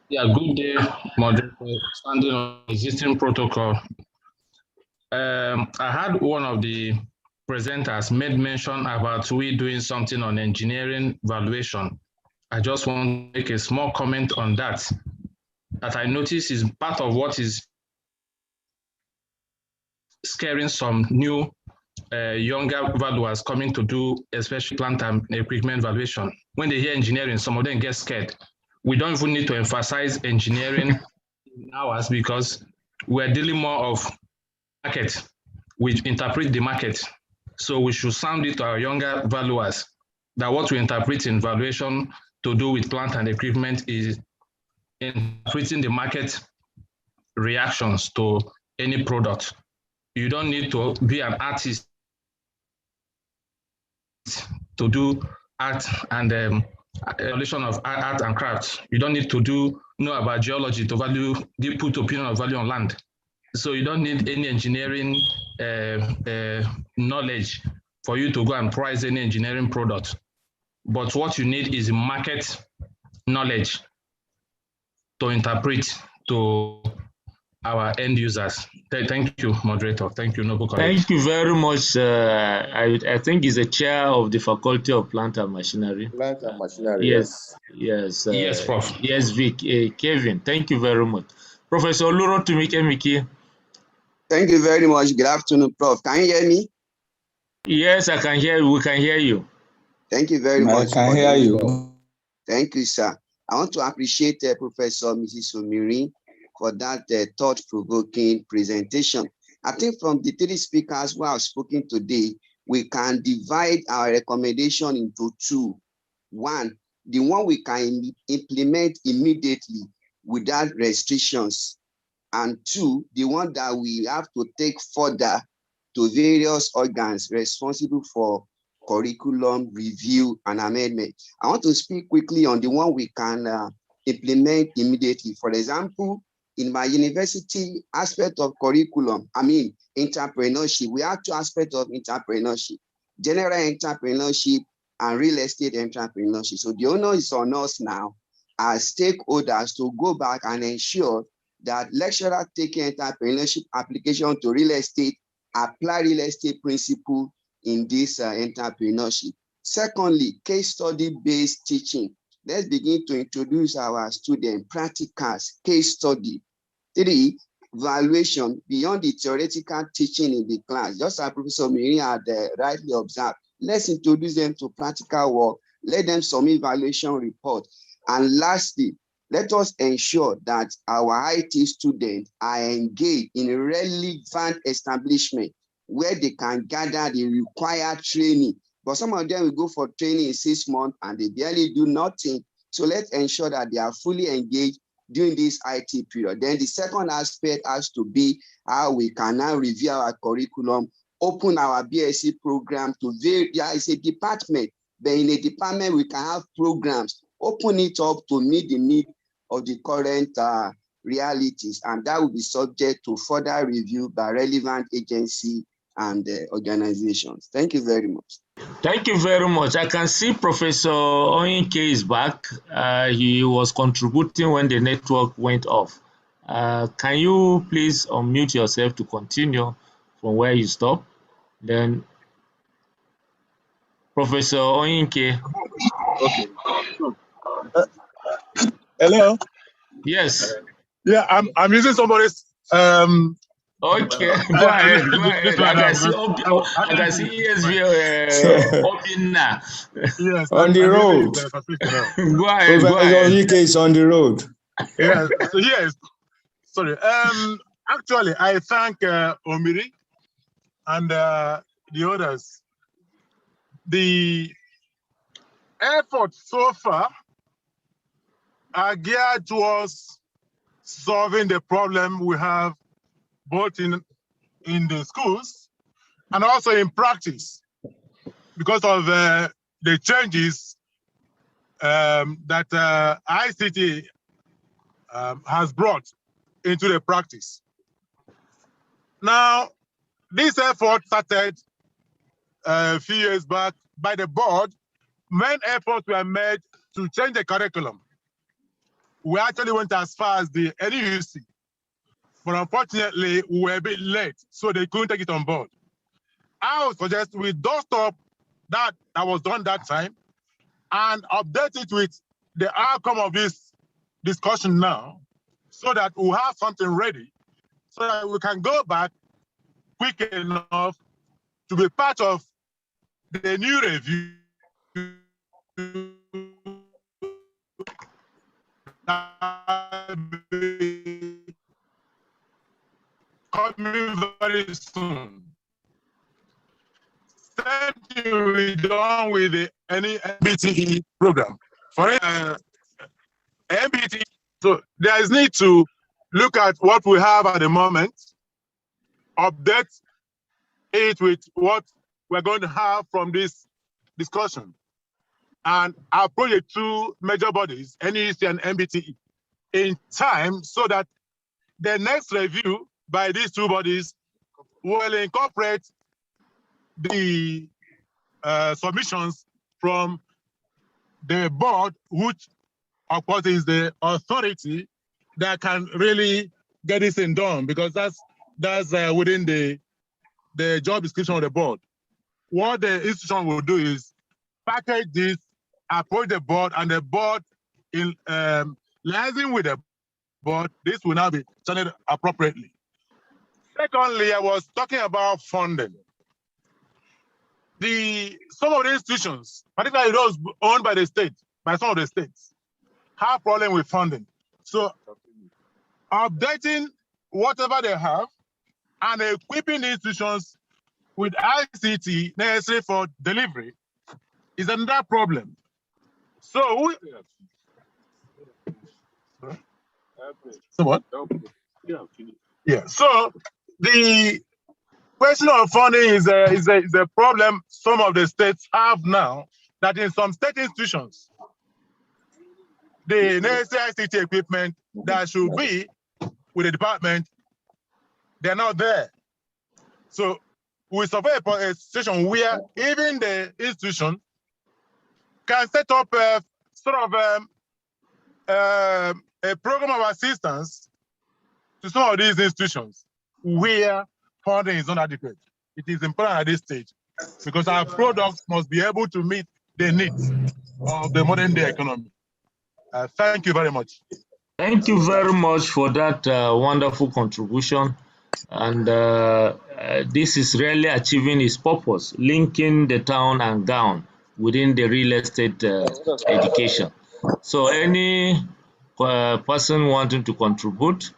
Yeah, good day, moderator. Standing on existing protocol. I had one of the presenters made mention about we doing something on engineering valuation. I just want to make a small comment on that I notice is part of what is scaring some new younger valuers coming to do especially plant and equipment valuation. When they hear engineering, some of them get scared. We don't even need to emphasize engineering in ours, because we're dealing more of market. We interpret the market. So we should sound it to our younger valuers that what we interpret in valuation to do with plant and equipment is interpreting the market reactions to any product. You don't need to be an artist to do art and evaluation of art and crafts. You don't need to know about geology to put opinion of value on land. So you don't need any engineering knowledge for you to go and price any engineering product. But what you need is market knowledge to interpret to our end users. Thank you, moderator. Thank you, noble colleagues. Thank you very much. I think he's the chair of the Faculty of Plant and Machinery. Plant and Machinery, yes. Yes. Yes, Prof. Yes, Vic. Kevin, thank you very much. Professor Luro Tumike. Thank you very much. Good afternoon, Prof. Can you hear me? Yes, I can hear you. We can hear you. Thank you very much. I can hear you. Thank you, sir. I want to appreciate Professor Mrs. Omiri for that thought-provoking presentation. I think from the three speakers who have spoken today, we can divide our recommendation into two. One, the one we can implement immediately without restrictions. And two, the one that we have to take further to various organs responsible for curriculum review and amendment. I want to speak quickly on the one we can implement immediately. For example, in my university aspect of curriculum, entrepreneurship, we have two aspects of entrepreneurship: general entrepreneurship and real estate entrepreneurship. So the honor is on us now as stakeholders to go back and ensure that lecturers taking entrepreneurship application to real estate apply real estate principle in this entrepreneurship. Secondly, case study based teaching. Let's begin to introduce our students practicals, case study. 3, valuation beyond the theoretical teaching in the class. Just as Professor Miri had rightly observed, let's introduce them to practical work, let them submit evaluation report. And lastly, let us ensure that our IT students are engaged in relevant establishment where they can gather the required training. But some of them will go for training in 6 months and they barely do nothing. So let's ensure that they are fully engaged during this IT period. Then the second aspect has to be how we can now review our curriculum, open our BSc program to it's a department, but in a department we can have programs, open it up to meet the need of the current realities, and that will be subject to further review by relevant agency and organizations. Thank you very much. Thank you very much. I can see Professor Oyinke is back. He was contributing when the network went off. Can you please unmute yourself to continue from where you stopped? Then Professor Oyinke. Okay. Hello? Yes. Yeah, I'm using somebody's Okay, go ahead. Go ahead. I can see ESV Obinna. Yes, on the road. Go ahead. Go ahead. UK is on the road. Yes. So yes. Sorry. Actually, I thank Omiri and the others. The efforts so far are geared towards solving the problem we have both in the schools and also in practice because of the changes that ICT has brought into the practice. Now, this effort started a few years back by the board when efforts were made to change the curriculum. We actually went as far as the NUC, but unfortunately, we were a bit late, so they couldn't take it on board. I would suggest we dust up that was done that time and update it with the outcome of this discussion now so that we'll have something ready so that we can go back quick enough to be part of the new review coming very soon. Same thing we done with the MBTE program. For MBTE, so there is need to look at what we have at the moment, update it with what we're going to have from this discussion, and approach the two major bodies, NEC and MBTE, in time so that the next review by these two bodies will incorporate the submissions from the board, which of course is the authority that can really get this thing done, because that's within the job description of the board. What the institution will do is package this, approach the board, and the board in liaising with the board, this will now be channeled appropriately. Secondly, I was talking about funding. Some of the institutions, particularly those owned by the state, by some of the states, have problem with funding. So updating whatever they have and equipping the institutions with ICT necessary for delivery is another problem. So what? Yeah. So question of funding is a problem some of the states have now, that in some state institutions, the necessary ICT equipment that should be with the department, they're not there. So we survey a situation where even the institution can set up a program of assistance to some of these institutions where funding is not adequate. It is important at this stage because our products must be able to meet the needs of the modern day economy. Thank you very much. Thank you very much for that wonderful contribution. And this is really achieving its purpose, linking the town and gown within the real estate education. So any person wanting to contribute,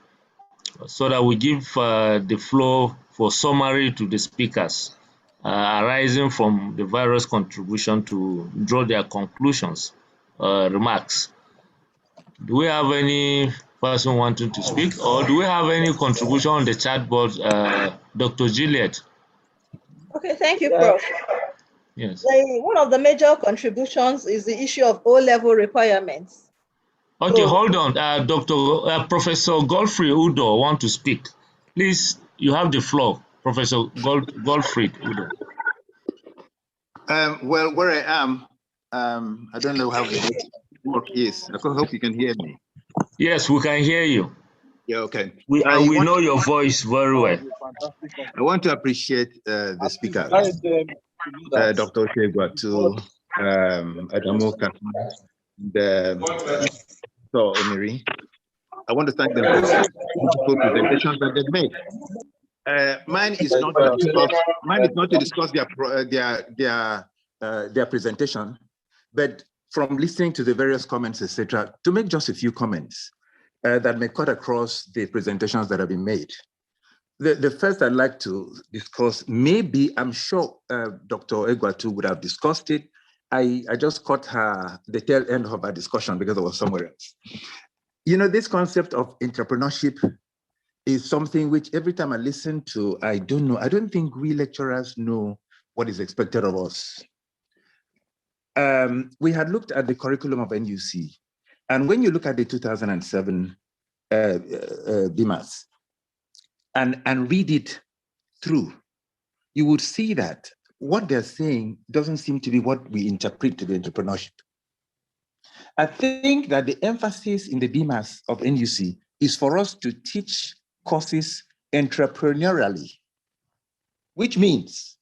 so that we give the floor for summary to the speakers, arising from the various contribution to draw their conclusions, remarks. Do we have any person wanting to speak, or do we have any contribution on the chat board, Dr. Juliet? Okay, thank you, Prof. Yes. One of the major contributions is the issue of O-level requirements. Okay, hold on. Professor Godfrey Udo want to speak. Please, you have the floor, Professor Godfrey Udo. Well, where I am, I don't know how the network is. I hope you can hear me. Yes, we can hear you. Yeah, okay. We know your voice very well. I want to appreciate the speakers, Dr. Oshegwatu, Adamu Kafman, so Omiri. I want to thank them for the wonderful presentations that they've made. Mine is not to discuss their presentation, but from listening to the various comments, etc., to make just a few comments that may cut across the presentations that have been made. The first I'd like to discuss, maybe I'm sure Dr. Egwatu would have discussed it. I just caught the tail end of our discussion because I was somewhere else. You know, this concept of entrepreneurship is something which every time I listen to, I don't think we lecturers know what is expected of us. We had looked at the curriculum of NUC, and when you look at the 2007 BMAS and read it through, you would see that what they're saying doesn't seem to be what we interpret to be entrepreneurship. I think that the emphasis in the BMAS of NUC is for us to teach courses entrepreneurially, which means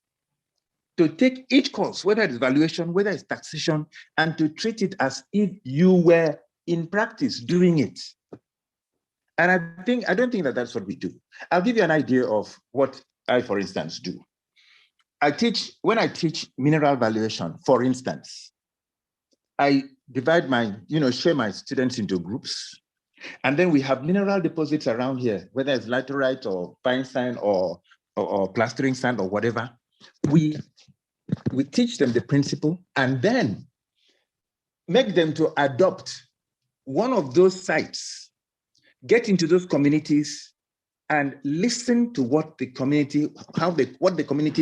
to take each course, whether it's valuation, whether it's taxation, and to treat it as if you were in practice doing it. And I don't think that that's what we do. I'll give you an idea of what I, for instance, do. When I teach mineral valuation, for instance, I divide share my students into groups. And then we have mineral deposits around here, whether it's laterite or fine sand or plastering sand or whatever. We teach them the principle and then make them to adopt one of those sites, get into those communities and listen to what the community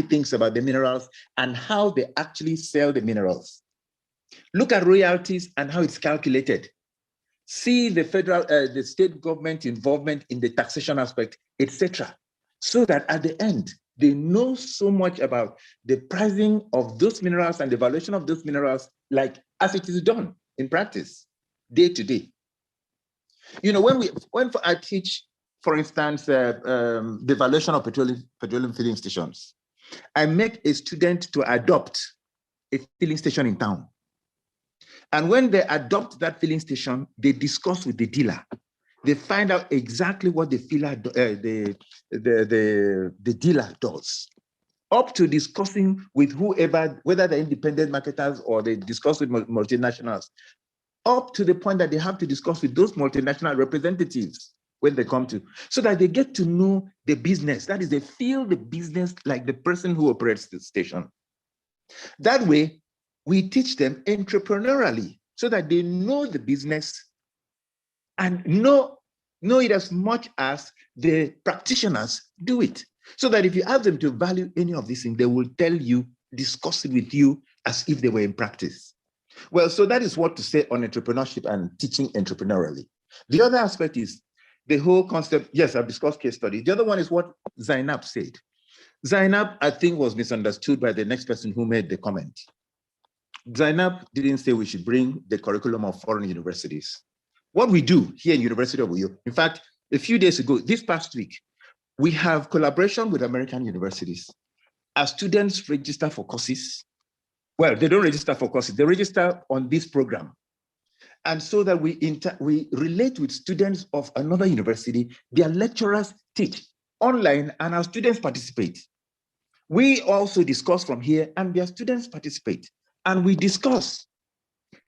thinks about the minerals and how they actually sell the minerals. Look at royalties and how it's calculated. See the the state government involvement in the taxation aspect, etc. So that at the end, they know so much about the pricing of those minerals and the valuation of those minerals, like as it is done in practice, day to day. You know, when I teach, for instance, the valuation of petroleum filling stations, I make a student to adopt a filling station in town. And when they adopt that filling station, they discuss with the dealer. They find out exactly what the dealer does, up to discussing with whoever, whether they're independent marketers or they discuss with multinationals, up to the point that they have to discuss with those multinational representatives when they come to, so that they get to know the business. That is, they feel the business like the person who operates the station. That way, we teach them entrepreneurially so that they know the business and know it as much as the practitioners do it. So that if you ask them to value any of these things, they will tell you, discuss it with you as if they were in practice. Well, so that is what to say on entrepreneurship and teaching entrepreneurially. The other aspect is the whole concept. Yes, I've discussed case study. The other one is what Zainab said. Zainab, I think, was misunderstood by the next person who made the comment. Zainab didn't say we should bring the curriculum of foreign universities. What we do here in University of Uyo, in fact, a few days ago, this past week, we have collaboration with American universities. As students register for courses, well, they don't register for courses, they register on this program. And so that we relate with students of another university, their lecturers teach online and our students participate. We also discuss from here and their students participate and we discuss.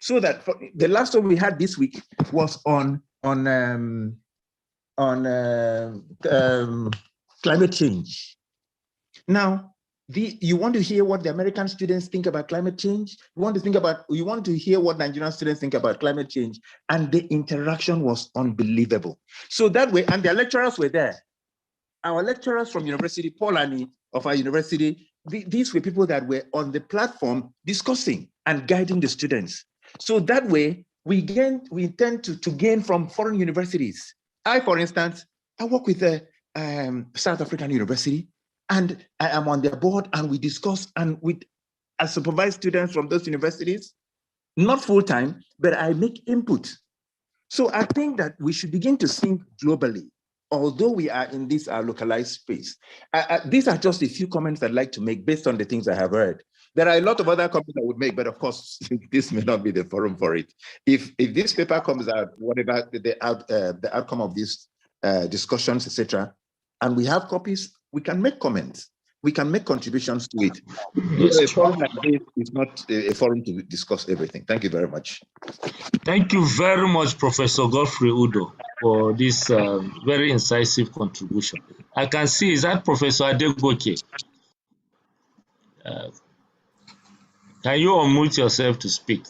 So that the last one we had this week was on climate change. Now, you want to hear what the American students think about climate change? You want to hear what Nigerian students think about climate change? And the interaction was unbelievable. So that way, and their lecturers were there. Our lecturers from university, Paul Annie of our university, these were people that were on the platform discussing and guiding the students. So that way, we intend to gain from foreign universities. For instance, I work with a South African university, and I am on their board, and we discuss, and I supervise students from those universities, not full-time, but I make input. So I think that we should begin to think globally, although we are in this localized space. These are just a few comments I'd like to make based on the things I have heard. There are a lot of other comments I would make, but of course, this may not be the forum for it. If this paper comes out, whatever the outcome of these discussions, etc., and we have copies, we can make comments. We can make contributions to it. Yes. A forum like this is not a forum to discuss everything. Thank you very much. Thank you very much, Professor Godfrey Udo, for this very incisive contribution. I can see, is that Professor Adegoke? Can you unmute yourself to speak?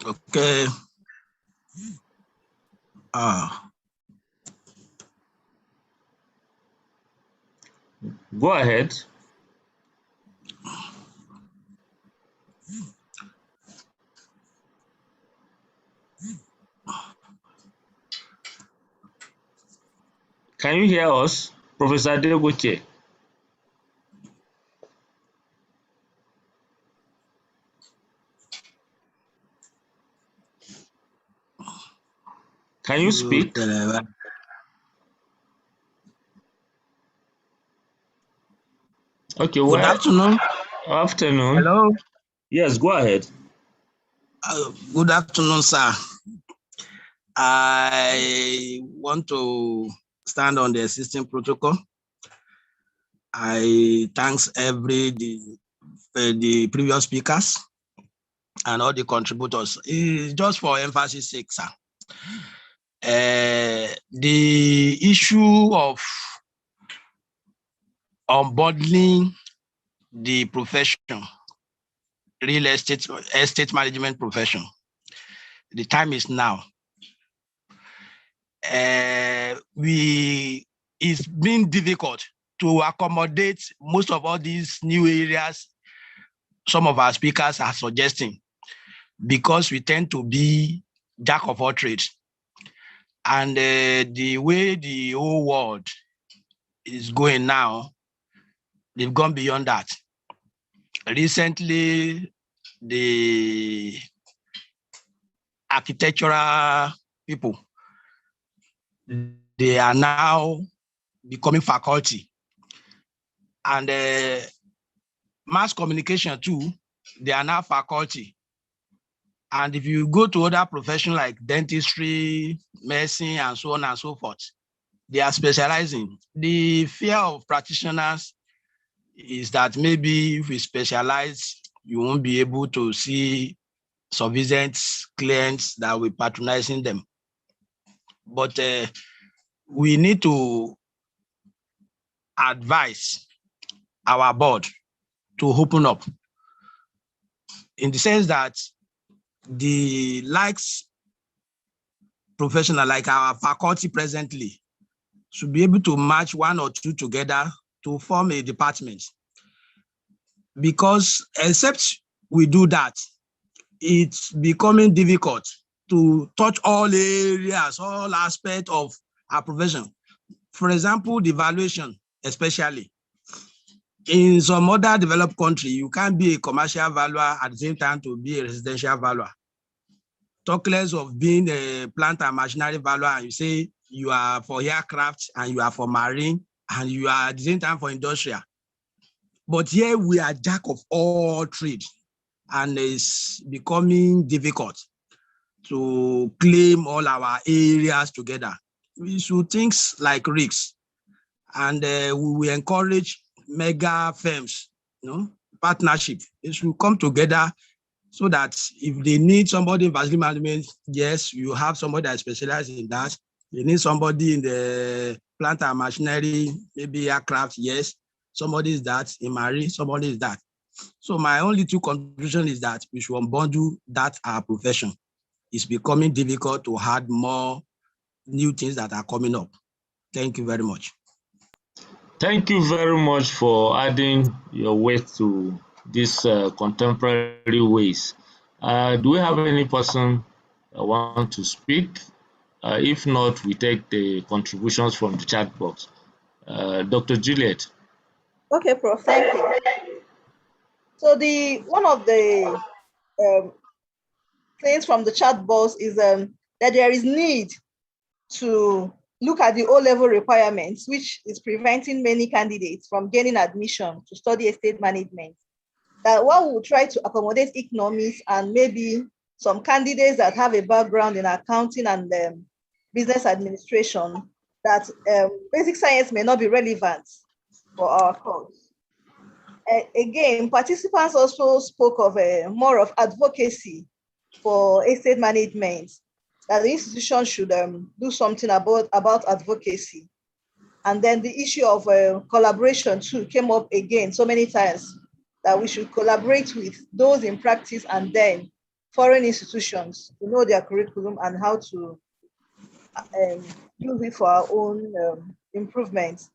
Okay. Go ahead. Can you hear us, Professor Adegoke? Can you speak? Okay, well, good afternoon. Afternoon. Hello. Yes, go ahead. Good afternoon, sir. I want to stand on the existing protocol. I thanks the previous speakers and all the contributors. Just for emphasis sake, sir. The issue of unbundling the profession, real estate management profession. The time is now. It's been difficult to accommodate most of all these new areas some of our speakers are suggesting, because we tend to be jack of all trades. And the way the whole world is going now, they've gone beyond that. Recently, the architectural people, they are now becoming faculty. And mass communication too, they are now faculty. And if you go to other professions like dentistry, medicine, and so on and so forth, they are specializing. The fear of practitioners is that maybe if we specialize, you won't be able to see sufficient clients that will be patronizing them. But we need to advise our board to open up, in the sense that the likes professional, like our faculty presently, should be able to match one or two together to form a department. Because except we do that, it's becoming difficult to touch all areas, all aspects of our profession. For example, the valuation, especially. In some other developed country, you can't be a commercial valuer at the same time to be a residential valuer. Talk less of being a plant and machinery valuer, and you say you are for aircraft and you are for marine and you are at the same time for industrial. But here we are jack of all trades, and it's becoming difficult to claim all our areas together. We should think like RICS, and we will encourage mega firms, partnership. It should come together so that if they need somebody in facility management, yes, you have somebody that specializes in that. You need somebody in the plant and machinery, maybe aircraft, yes. Somebody is that, in marine, somebody is that. So my only two conclusion is that we should unbundle that our profession. It's becoming difficult to add more new things that are coming up. Thank you very much. Thank you very much for adding your weight to these contemporary ways. Do we have any person want to speak? If not, we take the contributions from the chat box. Dr. Juliet. Okay, Prof. Thank you. So one of the things from the chat box is that there is need to look at the O-level requirements, which is preventing many candidates from gaining admission to study estate management. That one will try to accommodate economics and maybe some candidates that have a background in accounting and business administration, that basic science may not be relevant for our course. Again, participants also spoke of more of advocacy for estate management, that the institution should do something about advocacy. And then the issue of collaboration too came up again so many times, that we should collaborate with those in practice and then foreign institutions to know their curriculum and how to use it for our own improvements.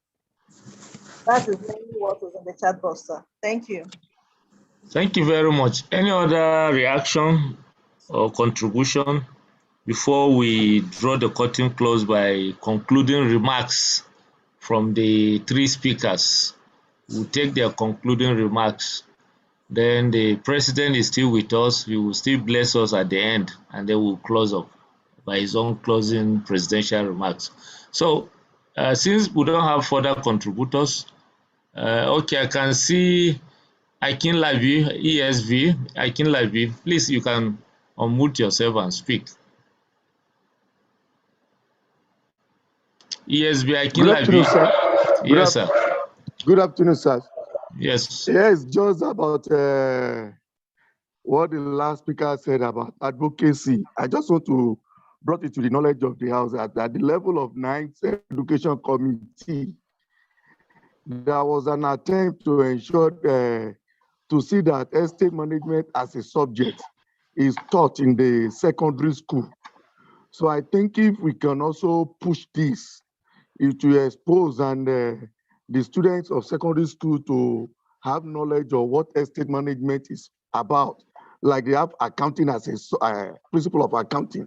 That is mainly what was in the chat box, sir. Thank you. Thank you very much. Any other reaction or contribution before we draw the curtain close by concluding remarks from the three speakers? We'll take their concluding remarks. Then the president is still with us. He will still bless us at the end, and then we'll close up by his own closing presidential remarks. So since we don't have further contributors, okay, I can see Akinlabi, ESV. Akinlabi, please, you can unmute yourself and speak. ESV, Akinlabi. Good afternoon, sir. Yes, sir. Good afternoon, sir. Yes. Yes, just about what the last speaker said about advocacy. I just want to bring it to the knowledge of the House that at the level of 9th Education Committee, there was an attempt to ensure to see that estate management as a subject is taught in the secondary school. So I think if we can also push this, it will expose and the students of secondary school to have knowledge of what estate management is about. Like they have accounting as a principle of accounting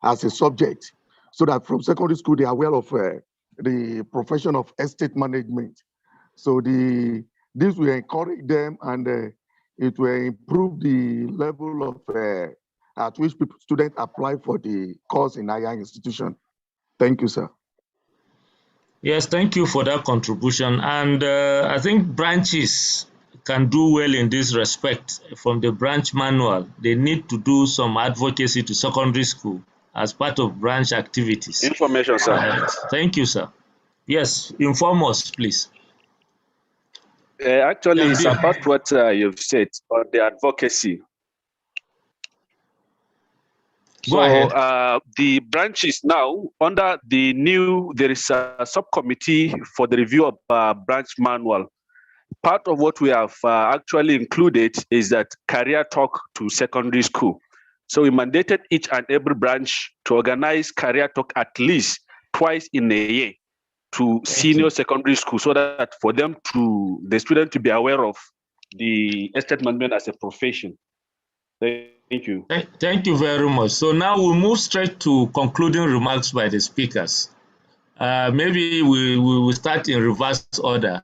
as a subject, so that from secondary school they are aware of the profession of estate management. So this will encourage them, and it will improve the level of at which students apply for the course in higher institution. Thank you, sir. Yes, thank you for that contribution. And I think branches can do well in this respect. From the branch manual, they need to do some advocacy to secondary school as part of branch activities. Information, sir. Thank you, sir. Yes, inform us, please. Actually, it's about what you've said on the advocacy. Go ahead. The branches now, under the new, there is a subcommittee for the review of branch manual. Part of what we have actually included is that career talk to secondary school. So we mandated each and every branch to organize career talk at least twice in a year. to senior secondary school so that for them the student to be aware of the estate management as a profession. Thank you. Thank you very much. So now we'll move straight to concluding remarks by the speakers. Maybe we will start in reverse order.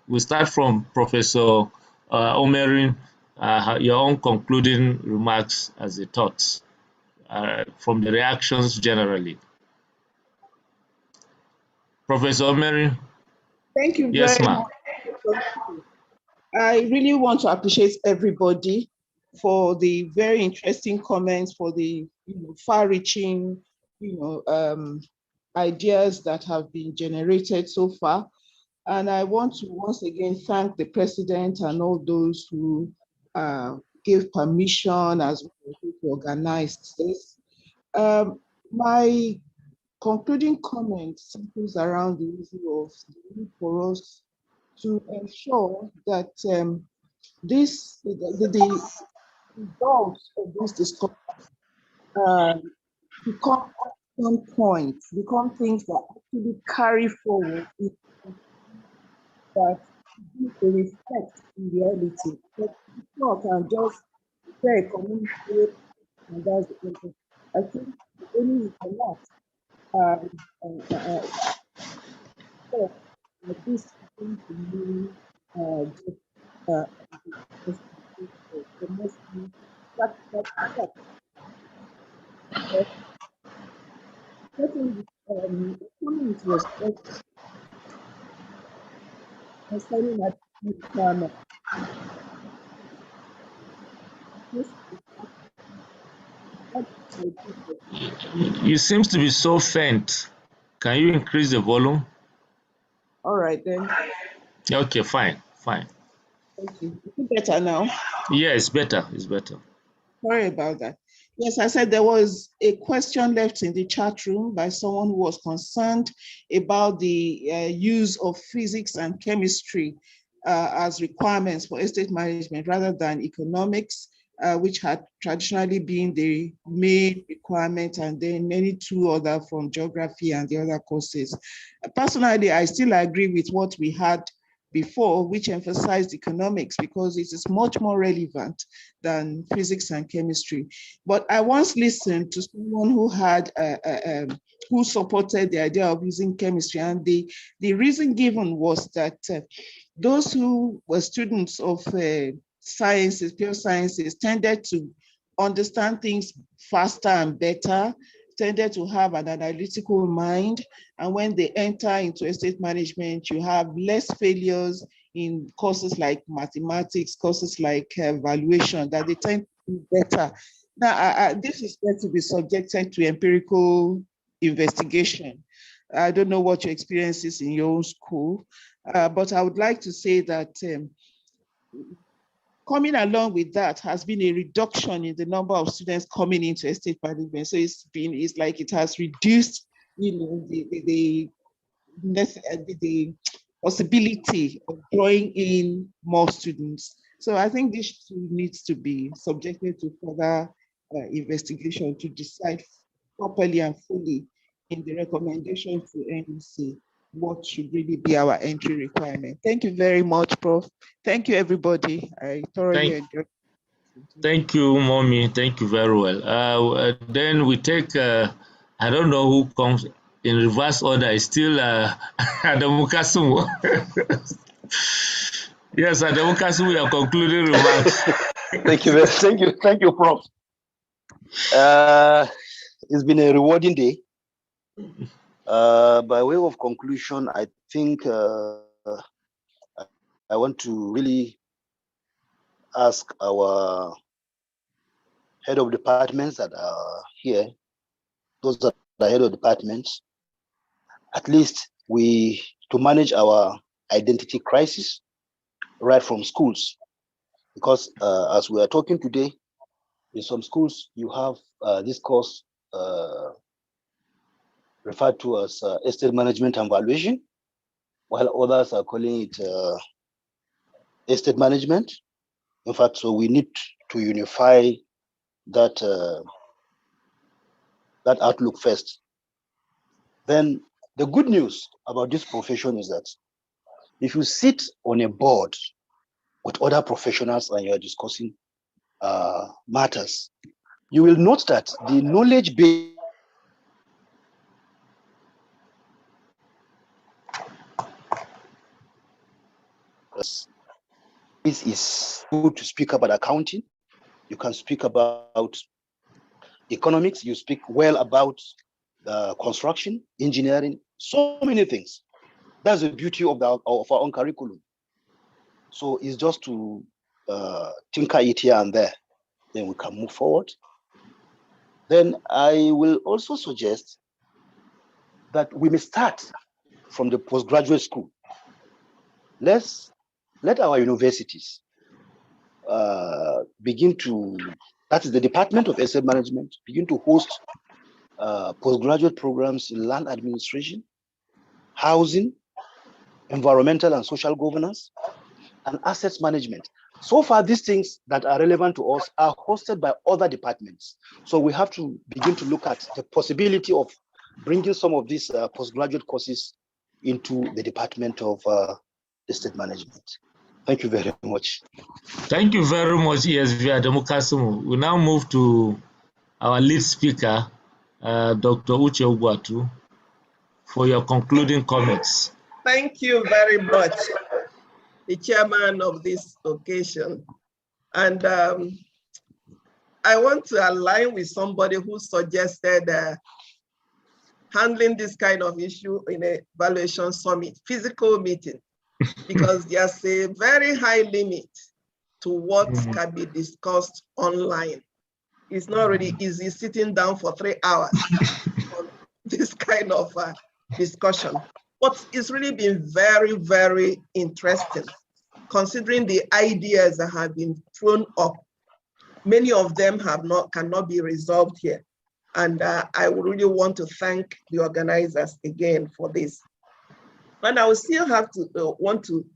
We'll start from Professor Omerin, your own concluding remarks as a thoughts from the reactions generally. Professor Omerin. Thank you yes, very ma'am. much. I really want to appreciate everybody for the very interesting comments, for the far-reaching ideas that have been generated so far. And I want to once again thank the president and all those who gave permission as well who organized this. My concluding comment centers around the issue of the need for us to ensure that the results of this discussion become action points, become things that actually carry forward that they reflect in reality. But it's not and just say communicate and that's it. I think only is a lot. This is going to mean the most practical step. Second, comment was concerning that requirement. You seems to be so faint. Can you increase the volume? All right then. Okay, fine. Thank you. Is it better now? Yeah, it's better. It's better. Sorry about that. Yes, I said there was a question left in the chat room by someone who was concerned about the use of physics and chemistry as requirements for estate management rather than economics, which had traditionally been the main requirement, and then many two other from geography and the other courses. Personally, I still agree with what we had before, which emphasized economics because it is much more relevant than physics and chemistry. But I once listened to someone who had who supported the idea of using chemistry, and the reason given was that those who were students of sciences, pure sciences, tended to understand things faster and better, tended to have an analytical mind. And when they enter into estate management, you have less failures in courses like mathematics, courses like valuation, that they tend to do better. Now, this is going to be subjected to empirical investigation. I don't know what your experience is in your own school, but I would like to say that coming along with that has been a reduction in the number of students coming into estate management. So it's like it has reduced, the possibility of drawing in more students. So I think this needs to be subjected to further investigation to decide properly and fully in the recommendation to NEC what should really be our entry requirement. Thank you very much, Prof. Thank you, everybody. I thoroughly enjoyed. Thank you, Mommy. Thank you very well. Then we take, I don't know who comes in reverse order. It's still Adamu Kasumu. Yes, Adamu Kasumu, your concluding remarks. Thank you, Prof. It's been a rewarding day. By way of conclusion, I think I want to really ask our head of departments that are here, those that are head of departments, at least to manage our identity crisis right from schools. Because as we are talking today, in some schools, you have this course referred to as estate management and valuation, while others are calling it estate management. In fact, so we need to unify that that outlook first. Then The good news about this profession is that if you sit on a board with other professionals and you're discussing matters, you will note that the knowledge base is good to speak about accounting. You can speak about economics. You speak well about construction, engineering, so many things. That's the beauty of our own curriculum. So it's just to tinker it here and there, then we can move forward. Then I will also suggest that we may start from the postgraduate school. Let our universities begin to, that is the Department of Asset Management, begin to host postgraduate programs in land administration, housing, environmental and social governance, and assets management. So far, these things that are relevant to us are hosted by other departments. So we have to begin to look at the possibility of bringing some of these postgraduate courses into the Department of Estate Management. Thank you very much. Thank you very much, ESV Ademukasimu. We now move to our lead speaker, Dr. Uche Ugwatu, for your concluding comments. Thank you very much, the chairman of this occasion. And I want to align with somebody who suggested handling this kind of issue in a valuation summit, physical meeting, because there's a very high limit to what can be discussed online. It's not really easy sitting down for 3 hours on this kind of discussion. But it's really been very, very interesting, considering the ideas that have been thrown up. Many of them cannot be resolved here. And I would really want to thank the organizers again for this. And I will still have to want to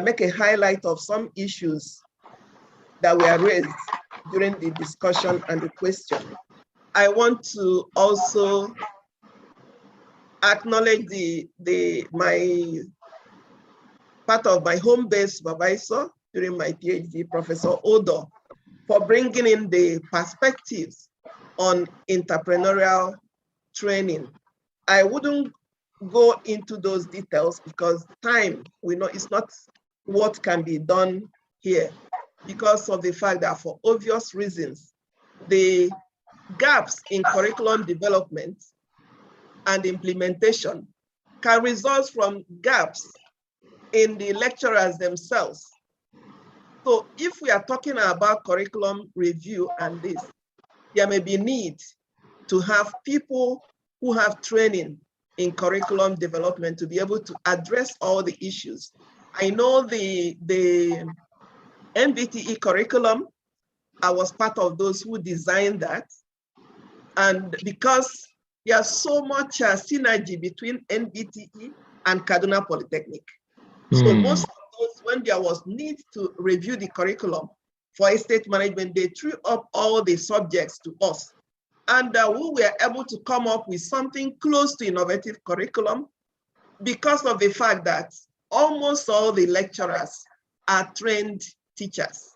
make a highlight of some issues that were raised during the discussion and the question. I want to also acknowledge my part of my home-based supervisor during my PhD, Professor Odo, for bringing in the perspectives on entrepreneurial training. I wouldn't go into those details because time, we know it's not what can be done here because of the fact that for obvious reasons, the gaps in curriculum development and implementation can result from gaps in the lecturers themselves. So if we are talking about curriculum review and this, there may be need to have people who have training in curriculum development to be able to address all the issues. I know the MBTE curriculum, I was part of those who designed that. And because there's so much synergy between NBTE and Kaduna Polytechnic. So most of those, when there was need to review the curriculum for estate management, they threw up all the subjects to us. And we were able to come up with something close to innovative curriculum because of the fact that almost all the lecturers are trained teachers.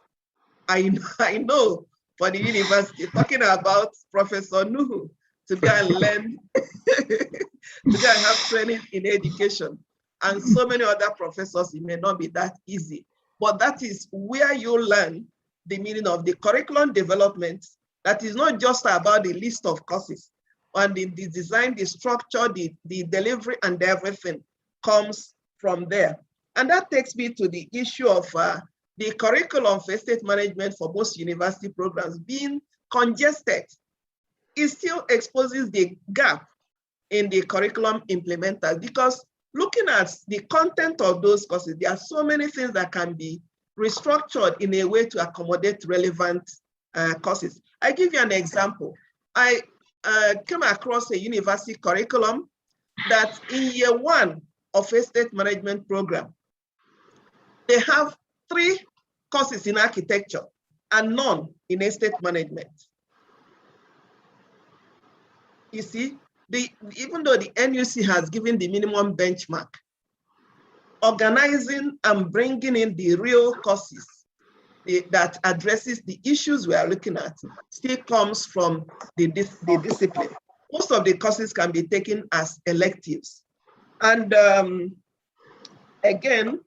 I know for the university, talking about Professor Nuhu to go and learn, to go and have training in education, and so many other professors, it may not be that easy. But that is where you learn the meaning of the curriculum development. That is not just about the list of courses, and the design, the structure, the delivery, and everything comes from there. And that takes me to the issue of the curriculum for estate management for most university programs being congested. It still exposes the gap in the curriculum implementers, because looking at the content of those courses, there are so many things that can be restructured in a way to accommodate relevant courses. I give you an example. I came across a university curriculum that in year 1 of estate management program, they have 3 courses in architecture and none in estate management. You see, even though the NUC has given the minimum benchmark, organizing and bringing in the real courses that addresses the issues we are looking at still comes from the discipline. Most of the courses can be taken as electives. And again,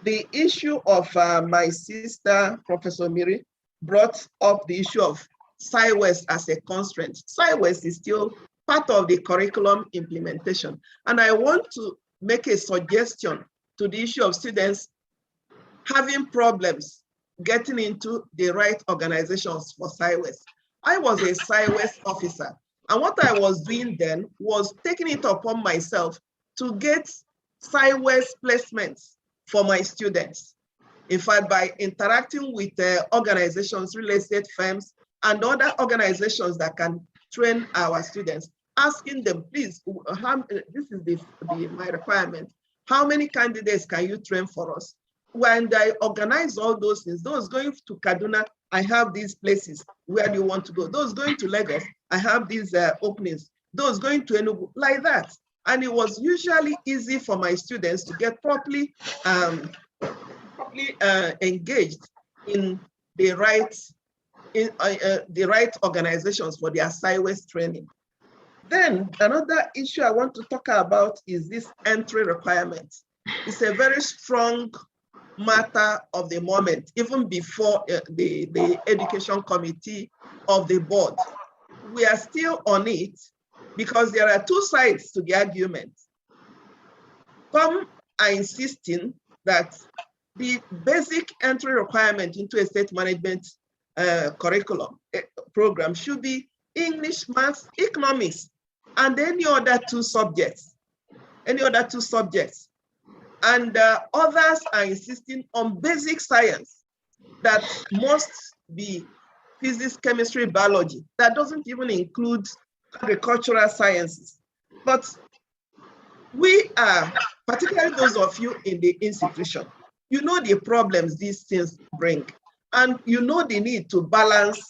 the issue of my sister, Professor Miri, brought up the issue of SciWest as a constraint. SciWest is still part of the curriculum implementation. And I want to make a suggestion to the issue of students having problems getting into the right organizations for SciWest. I was a SciWest officer, and what I was doing then was taking it upon myself to get SciWest placements for my students. In fact, by interacting with organizations, real estate firms, and other organizations that can train our students, asking them, please, this is my requirement. How many candidates can you train for us? When I organize all those things, those going to Kaduna, I have these places. Where do you want to go? Those going to Lagos, I have these openings. Those going to Enugu, like that. And it was usually easy for my students to get properly engaged in the right organizations for their SciWest training. Then another issue I want to talk about is this entry requirement. It's a very strong matter of the moment, even before the education committee of the board. We are still on it because there are two sides to the argument. Some are insisting that the basic entry requirement into a state management curriculum program should be English, maths, economics, and any other two subjects. And others are insisting on basic science that must be physics, chemistry, biology. That doesn't even include agricultural sciences. But we are, particularly those of you in the institution, you know the problems these things bring, and you know the need to balance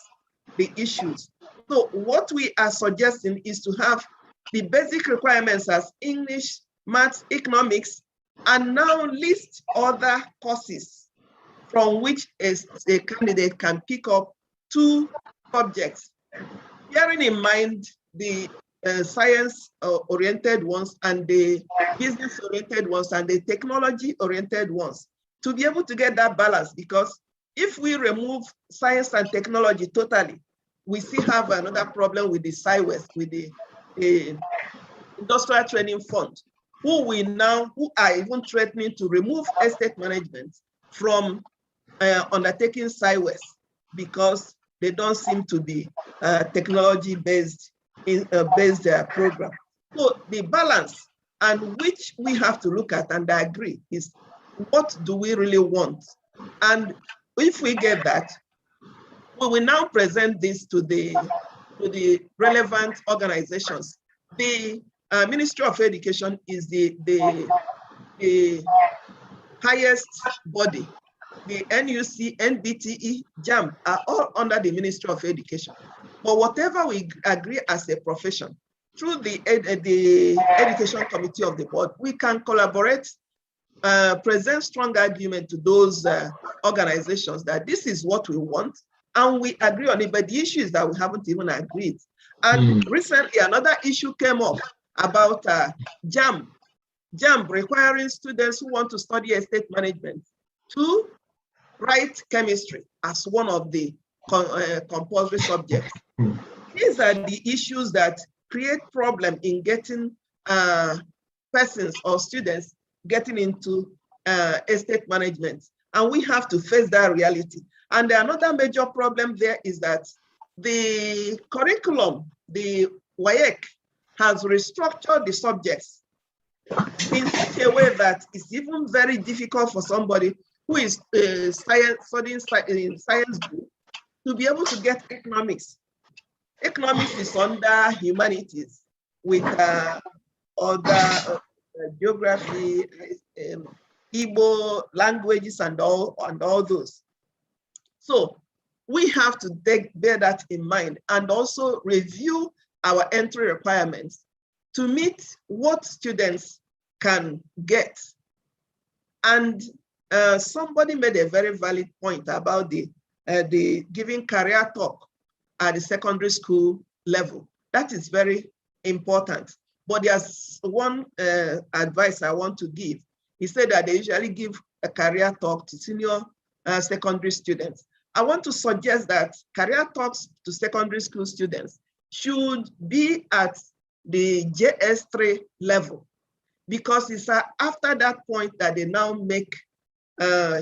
the issues. So what we are suggesting is to have the basic requirements as English, maths, economics, and now list other courses from which a candidate can pick up two subjects, bearing in mind the science-oriented ones and the business-oriented ones and the technology-oriented ones, to be able to get that balance. Because if we remove science and technology totally, we still have another problem with the SciWest, with the Industrial Training Fund, who are even threatening to remove estate management from undertaking SciWest because they don't seem to be technology-based program. So the balance, and which we have to look at and agree, is what do we really want? And if we get that, we will now present this to the relevant organizations. The Ministry of Education is the highest body. The NUC, NBTE, JAM are all under the Ministry of Education. But whatever we agree as a profession, through the Education Committee of the board, we can collaborate, present strong argument to those organizations that this is what we want, and we agree on it. But the issue is that we haven't even agreed. And recently, another issue came up about JAM requiring students who want to study estate management to write chemistry as one of the compulsory subjects. These are the issues that create problem in getting persons or students getting into estate management. And we have to face that reality. And another major problem there is that the curriculum, the WAEC, has restructured the subjects in such a way that it's even very difficult for somebody who is studying in science group to be able to get economics. Economics is under humanities with other geography, Igbo languages, and all those. So we have to bear that in mind and also review our entry requirements to meet what students can get. And somebody made a very valid point about the giving career talk at the secondary school level. That is very important. But there's one advice I want to give. He said that they usually give a career talk to senior secondary students. I want to suggest that career talks to secondary school students should be at the JS3 level, because it's after that point that they now make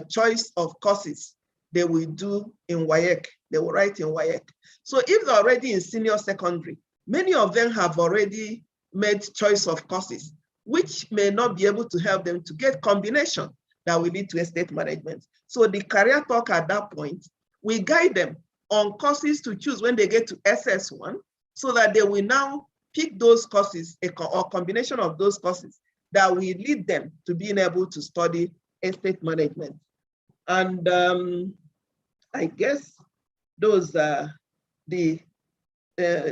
choice of courses they will do in WAEC, they will write in WAEC. So if they're already in senior secondary, many of them have already made choice of courses, which may not be able to help them to get combination that will lead to estate management. So the career talk at that point, we guide them on courses to choose when they get to SS1, so that they will now pick those courses or combination of those courses that will lead them to being able to study estate management. And I guess those are the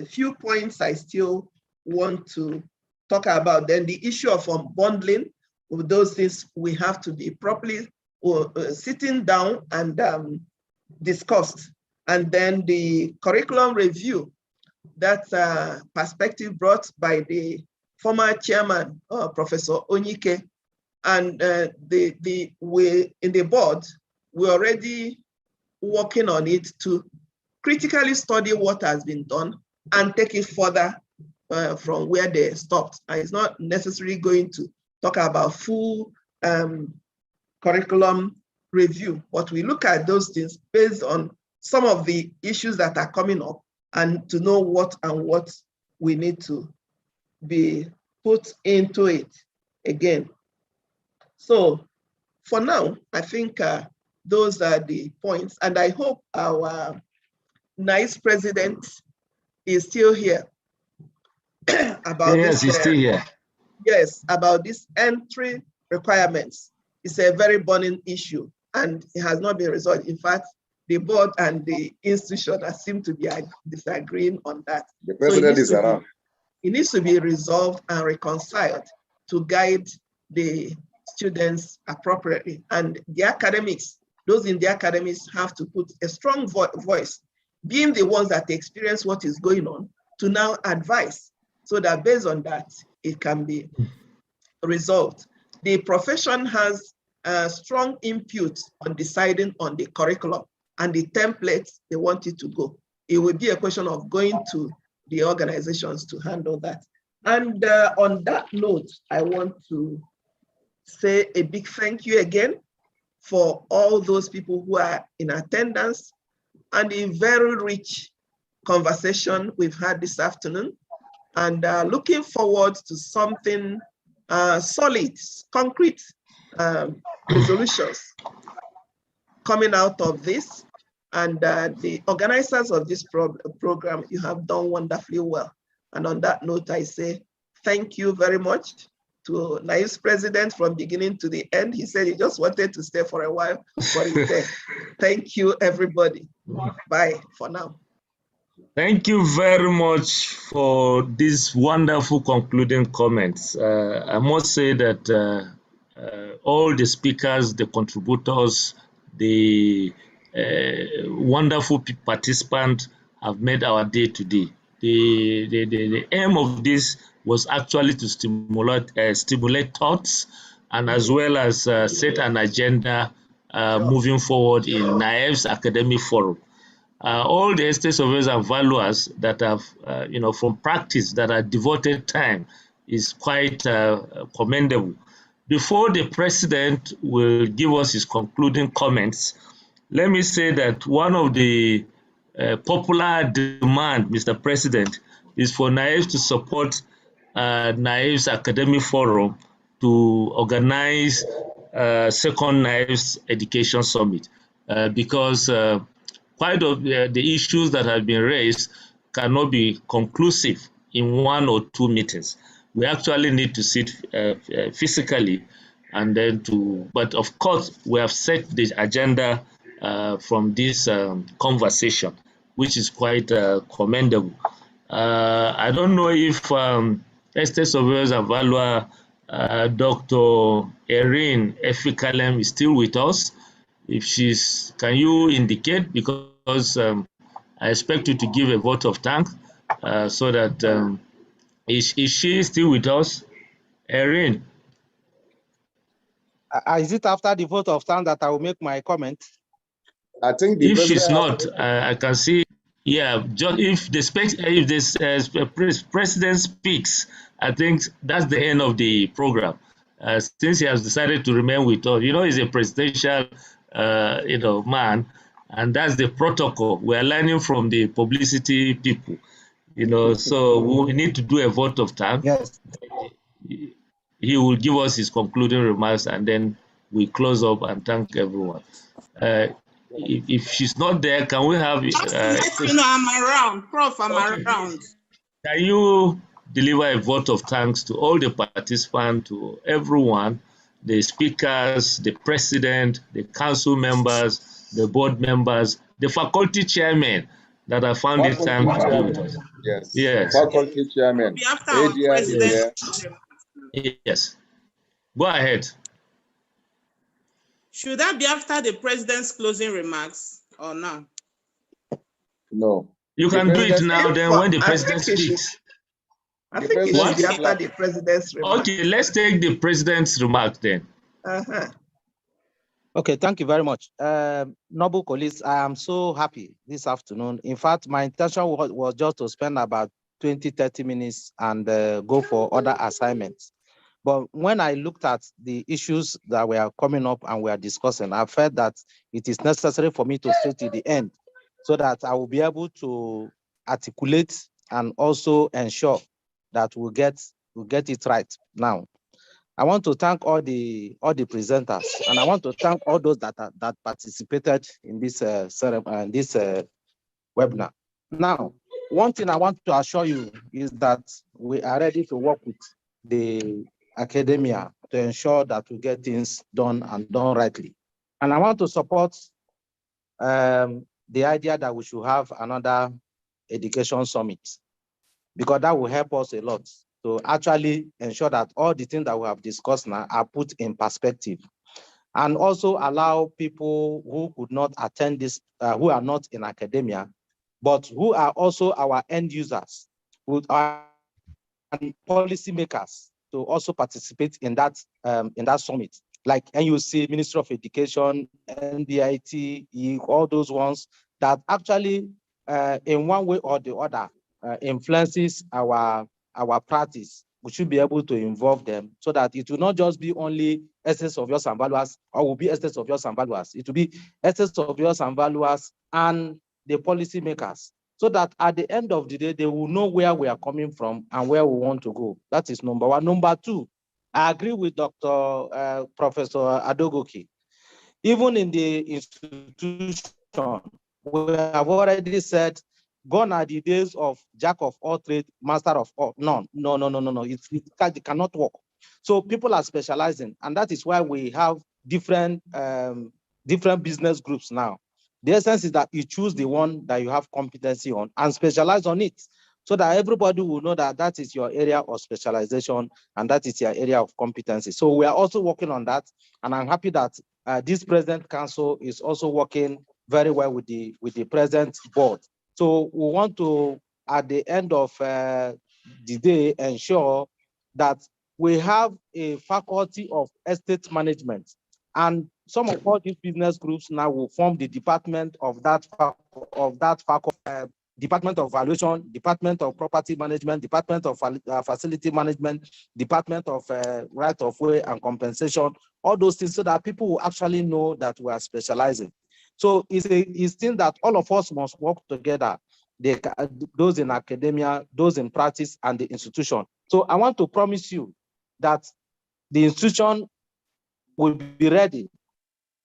few points I still want to talk about. Then the issue of bundling, with those things we have to be properly sitting down and discussed. And then the curriculum review, that perspective brought by the former chairman, Professor Onyike, and we in the board, we're already working on it to critically study what has been done and take it further from where they stopped. And it's not necessarily going to talk about full curriculum review, but we look at those things based on some of the issues that are coming up, and to know what we need to be put into it again. So for now, I think those are the points, and I hope our nice president is still here about yes, this. He's still here. Yes, about these entry requirements. It's a very burning issue, and it has not been resolved. In fact, the board and the institution seem to be disagreeing on that. The president is around. It needs to be resolved and reconciled to guide the students appropriately. And the academics, those in the academics, have to put a strong voice, being the ones that experience what is going on, to now advise, so that based on that, it can be resolved. The profession has a strong input on deciding on the curriculum and the templates they want it to go. It will be a question of going to the organizations to handle that. And on that note, I want to say a big thank you again for all those people who are in attendance and the very rich conversation we've had this afternoon, and looking forward to something solid, concrete resolutions coming out of this. And the organizers of this program, you have done wonderfully well. And on that note, I say thank you very much to Niesv president from beginning to the end. He said he just wanted to stay for a while, but he said, thank you, everybody. Bye for now. Thank you very much for these wonderful concluding comments. I must say that all the speakers, the contributors, the wonderful participants have made our day today. The aim of this was actually to stimulate thoughts, and as well as set an agenda moving forward in Niesv's academic forum. All the estate surveyors and valuers that have, from practice, that are devoted time is quite commendable. Before the president will give us his concluding comments, let me say that one of the popular demand, Mr. President, is for Niesv to support Niesv's academic forum to organize second Niesv's education summit, because quite of the issues that have been raised cannot be conclusive in 1 or 2 meetings. We actually need to sit physically, and then but of course, we have set the agenda from this conversation, which is quite commendable. I don't know if Estate Surveyors and Valuer, Dr. Erin Efikalem is still with us. If she's, can you indicate, because I expect you to give a vote of thanks so that is she still with us, Erin? Is it after the vote of thanks that I will make my comment? I think if she's not, I can see. Yeah, just if the president speaks, I think that's the end of the program. Since he has decided to remain with us, he's a presidential, man, and that's the protocol. We are learning from the publicity people, So we need to do a vote of thanks. Yes. He will give us his concluding remarks, and then we close up and thank everyone. If she's not there, can we have? I'm around, Prof. I'm around. Can you deliver a vote of thanks to all the participants, to everyone, the speakers, the president, the council members, the board members, the faculty chairmen that have found it time to be with us? Yes. Faculty chairman. Yes. Go ahead. Should that be after the president's closing remarks or not? No. You can do it now, then when the president speaks. I think it should be after the president's remarks. Okay, let's take the president's remark then. Okay, thank you very much. Noble colleagues, I am so happy this afternoon. In fact, my intention was just to spend about 20-30 minutes and go for other assignments. But when I looked at the issues that were coming up and we are discussing, I felt that it is necessary for me to stay to the end so that I will be able to articulate and also ensure that we'll get it right. Now, I want to thank all the presenters, and I want to thank all those that participated in this webinar. Now, one thing I want to assure you is that we are ready to work with the academia to ensure that we get things done and done rightly. And I want to support the idea that we should have another education summit, because that will help us a lot to actually ensure that all the things that we have discussed now are put in perspective, and also allow people who could not attend this, who are not in academia, but who are also our end users, who are policymakers, to also participate in that summit, like NUC, Ministry of Education, NBIT, all those ones that actually, in one way or the other, influences our practice. We should be able to involve them so that it will not just be only estates of yours and valuers, or will be estates of yours and valuers. It will be estates of yours and valuers and the policymakers, so that at the end of the day, they will know where we are coming from and where we want to go. That is number one. Number two, I agree with Professor Adogoke. Even in the institution, we have already said, gone are the days of jack of all trades, master of all. No. It cannot work. So people are specializing, and that is why we have different business groups now. The essence is that you choose the one that you have competency on and specialize on it, so that everybody will know that that is your area of specialization and that is your area of competency. So we are also working on that, and I'm happy that this present council is also working very well with the present board. So we want to, at the end of the day, ensure that we have a faculty of estate management, and some of all these business groups now will form the department of that faculty, Department of Valuation, Department of Property Management, Department of Facility Management, Department of Right of Way and Compensation, all those things, so that people will actually know that we are specializing. So it's thing that all of us must work together, those in academia, those in practice, and the institution. So I want to promise you that the institution will be ready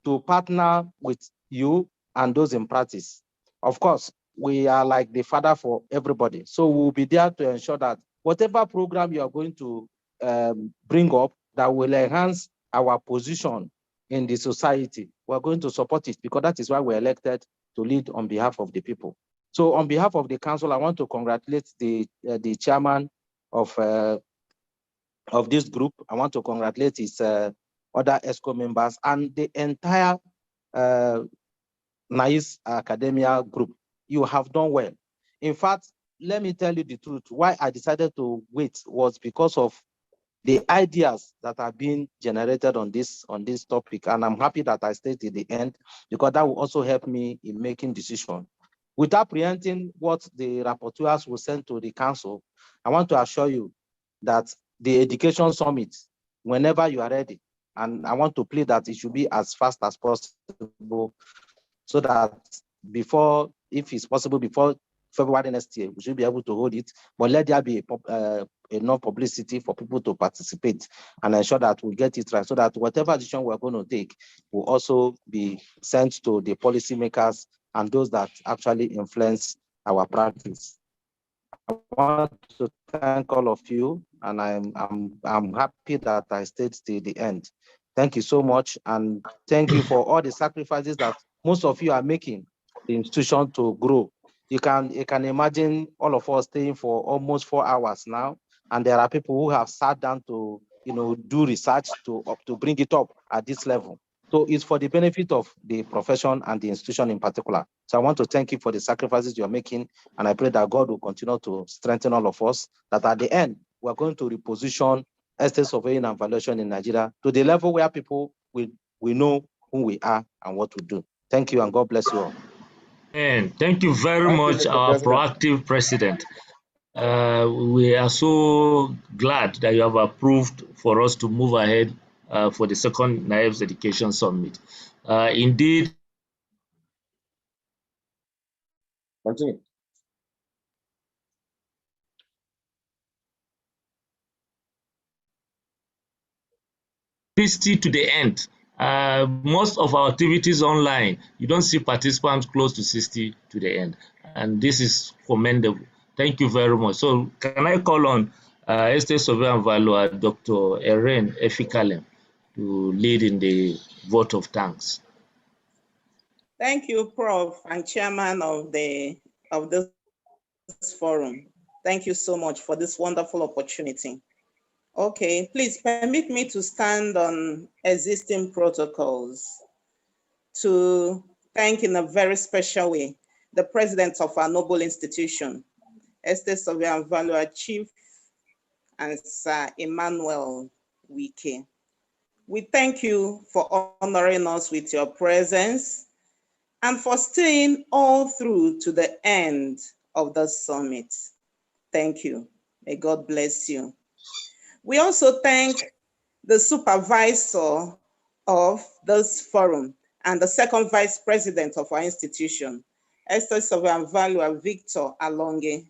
to partner with you and those in practice. Of course, we are like the father for everybody. So we'll be there to ensure that whatever program you are going to bring up that will enhance our position in the society, we're going to support it, because that is why we're elected to lead on behalf of the people. So on behalf of the council, I want to congratulate the chairman of of this group. I want to congratulate his other ESCO members and the entire Niesv Academia group. You have done well. In fact, let me tell you the truth. Why I decided to wait was because of the ideas that are being generated on this topic. And I'm happy that I stayed till the end, because that will also help me in making decisions. Without preempting what the rapporteurs will send to the council, I want to assure you that the education summit, whenever you are ready, and I want to plead that it should be as fast as possible, so that before, if it's possible, before February next year, we should be able to hold it. But let there be enough publicity for people to participate and ensure that we get it right, so that whatever decision we're going to take will also be sent to the policymakers and those that actually influence our practice. I want to thank all of you, and I'm happy that I stayed till the end. Thank you so much, and thank you for all the sacrifices that most of you are making the institution to grow. You can imagine all of us staying for almost 4 hours now, and there are people who have sat down to do research to bring it up at this level. So it's for the benefit of the profession and the institution in particular. So I want to thank you for the sacrifices you're making, and I pray that God will continue to strengthen all of us, that at the end, we're going to reposition estate surveying and valuation in Nigeria to the level where people we know who we are and what we do. Thank you, and God bless you all. And thank you very much, our proactive president. We are so glad that you have approved for us to move ahead for the second Niesv Education Summit. Indeed, Continue. To the end. Most of our activities online, you don't see participants close to 60 to the end, and this is commendable. Thank you very much. So can I call on Estate Surveyor and Valuer Dr. Erin Efikalem to lead in the vote of thanks. Thank you, Prof. and Chairman of this forum. Thank you so much for this wonderful opportunity. Okay, please permit me to stand on existing protocols to thank in a very special way the president of our noble institution, Estate Surveyor and Valuer Chief and Sir Emmanuel Wike. We thank you for honoring us with your presence and for staying all through to the end of the summit. Thank you. May God bless you. We also thank the supervisor of this forum and the second vice president of our institution, Estate Surveyor and Valuer Victor Alonge.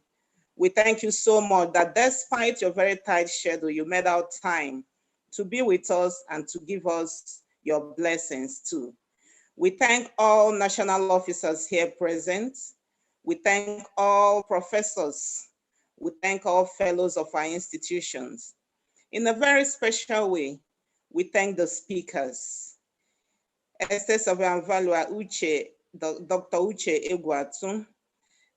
We thank you so much that despite your very tight schedule, you made out time to be with us and to give us your blessings too. We thank all national officers here present. We thank all professors. We thank all fellows of our institutions. In a very special way, we thank the speakers. Estate Surveyor and Valuer Dr. Uche Egwatu,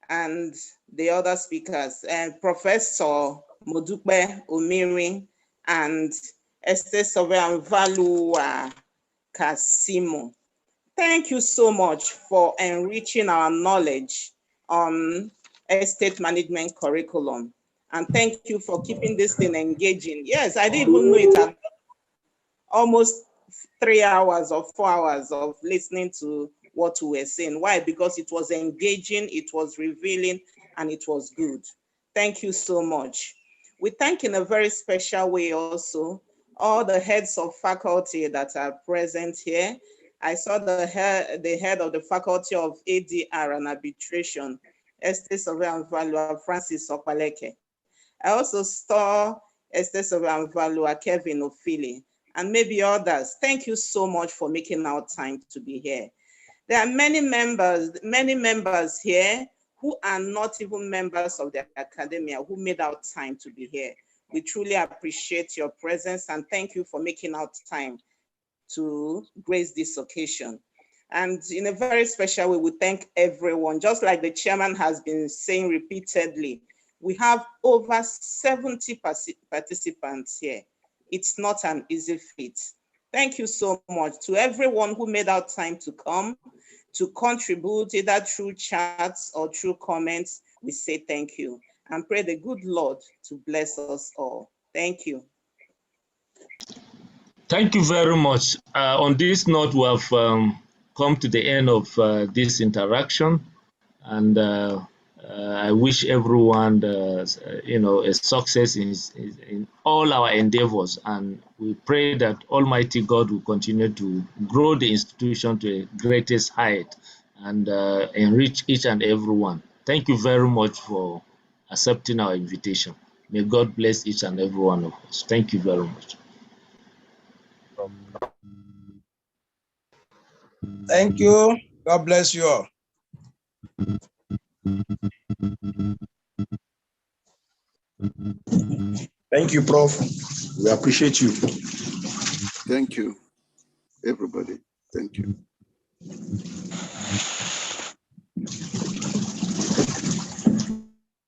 and the other speakers, and Professor Modupe Omiri, and Estate Surveyor and Valuer Kasimo. Thank you so much for enriching our knowledge on estate management curriculum. And thank you for keeping this thing engaging. Yes, I didn't even know it had almost 3 hours or 4 hours of listening to what we were saying. Why? Because it was engaging, it was revealing, and it was good. Thank you so much. We thank in a very special way also all the heads of faculty that are present here. I saw the head of the Faculty of ADR and Arbitration, Estate Surveyor and Valuer Francis Opaleke. I also saw Estate Surveyor and Valuer Kevin Ofili, and maybe others. Thank you so much for making our time to be here. There are many members here who are not even members of the academia who made our time to be here. We truly appreciate your presence and thank you for making our time to grace this occasion. And in a very special way, we thank everyone. Just like the chairman has been saying repeatedly, We have over 70 participants here. It's not an easy feat. Thank you so much to everyone who made out time to come, to contribute either through chats or through comments. We say thank you and pray the good Lord to bless us all. Thank you. Thank you very much. On this note, we have come to the end of this interaction, and I wish everyone, a success in all our endeavors. And we pray that Almighty God will continue to grow the institution to the greatest height and enrich each and everyone. Thank you very much for accepting our invitation. May God bless each and every one of us. Thank you very much. Thank you. God bless you all. Thank you, Prof. We appreciate you. Thank you, everybody. Thank you.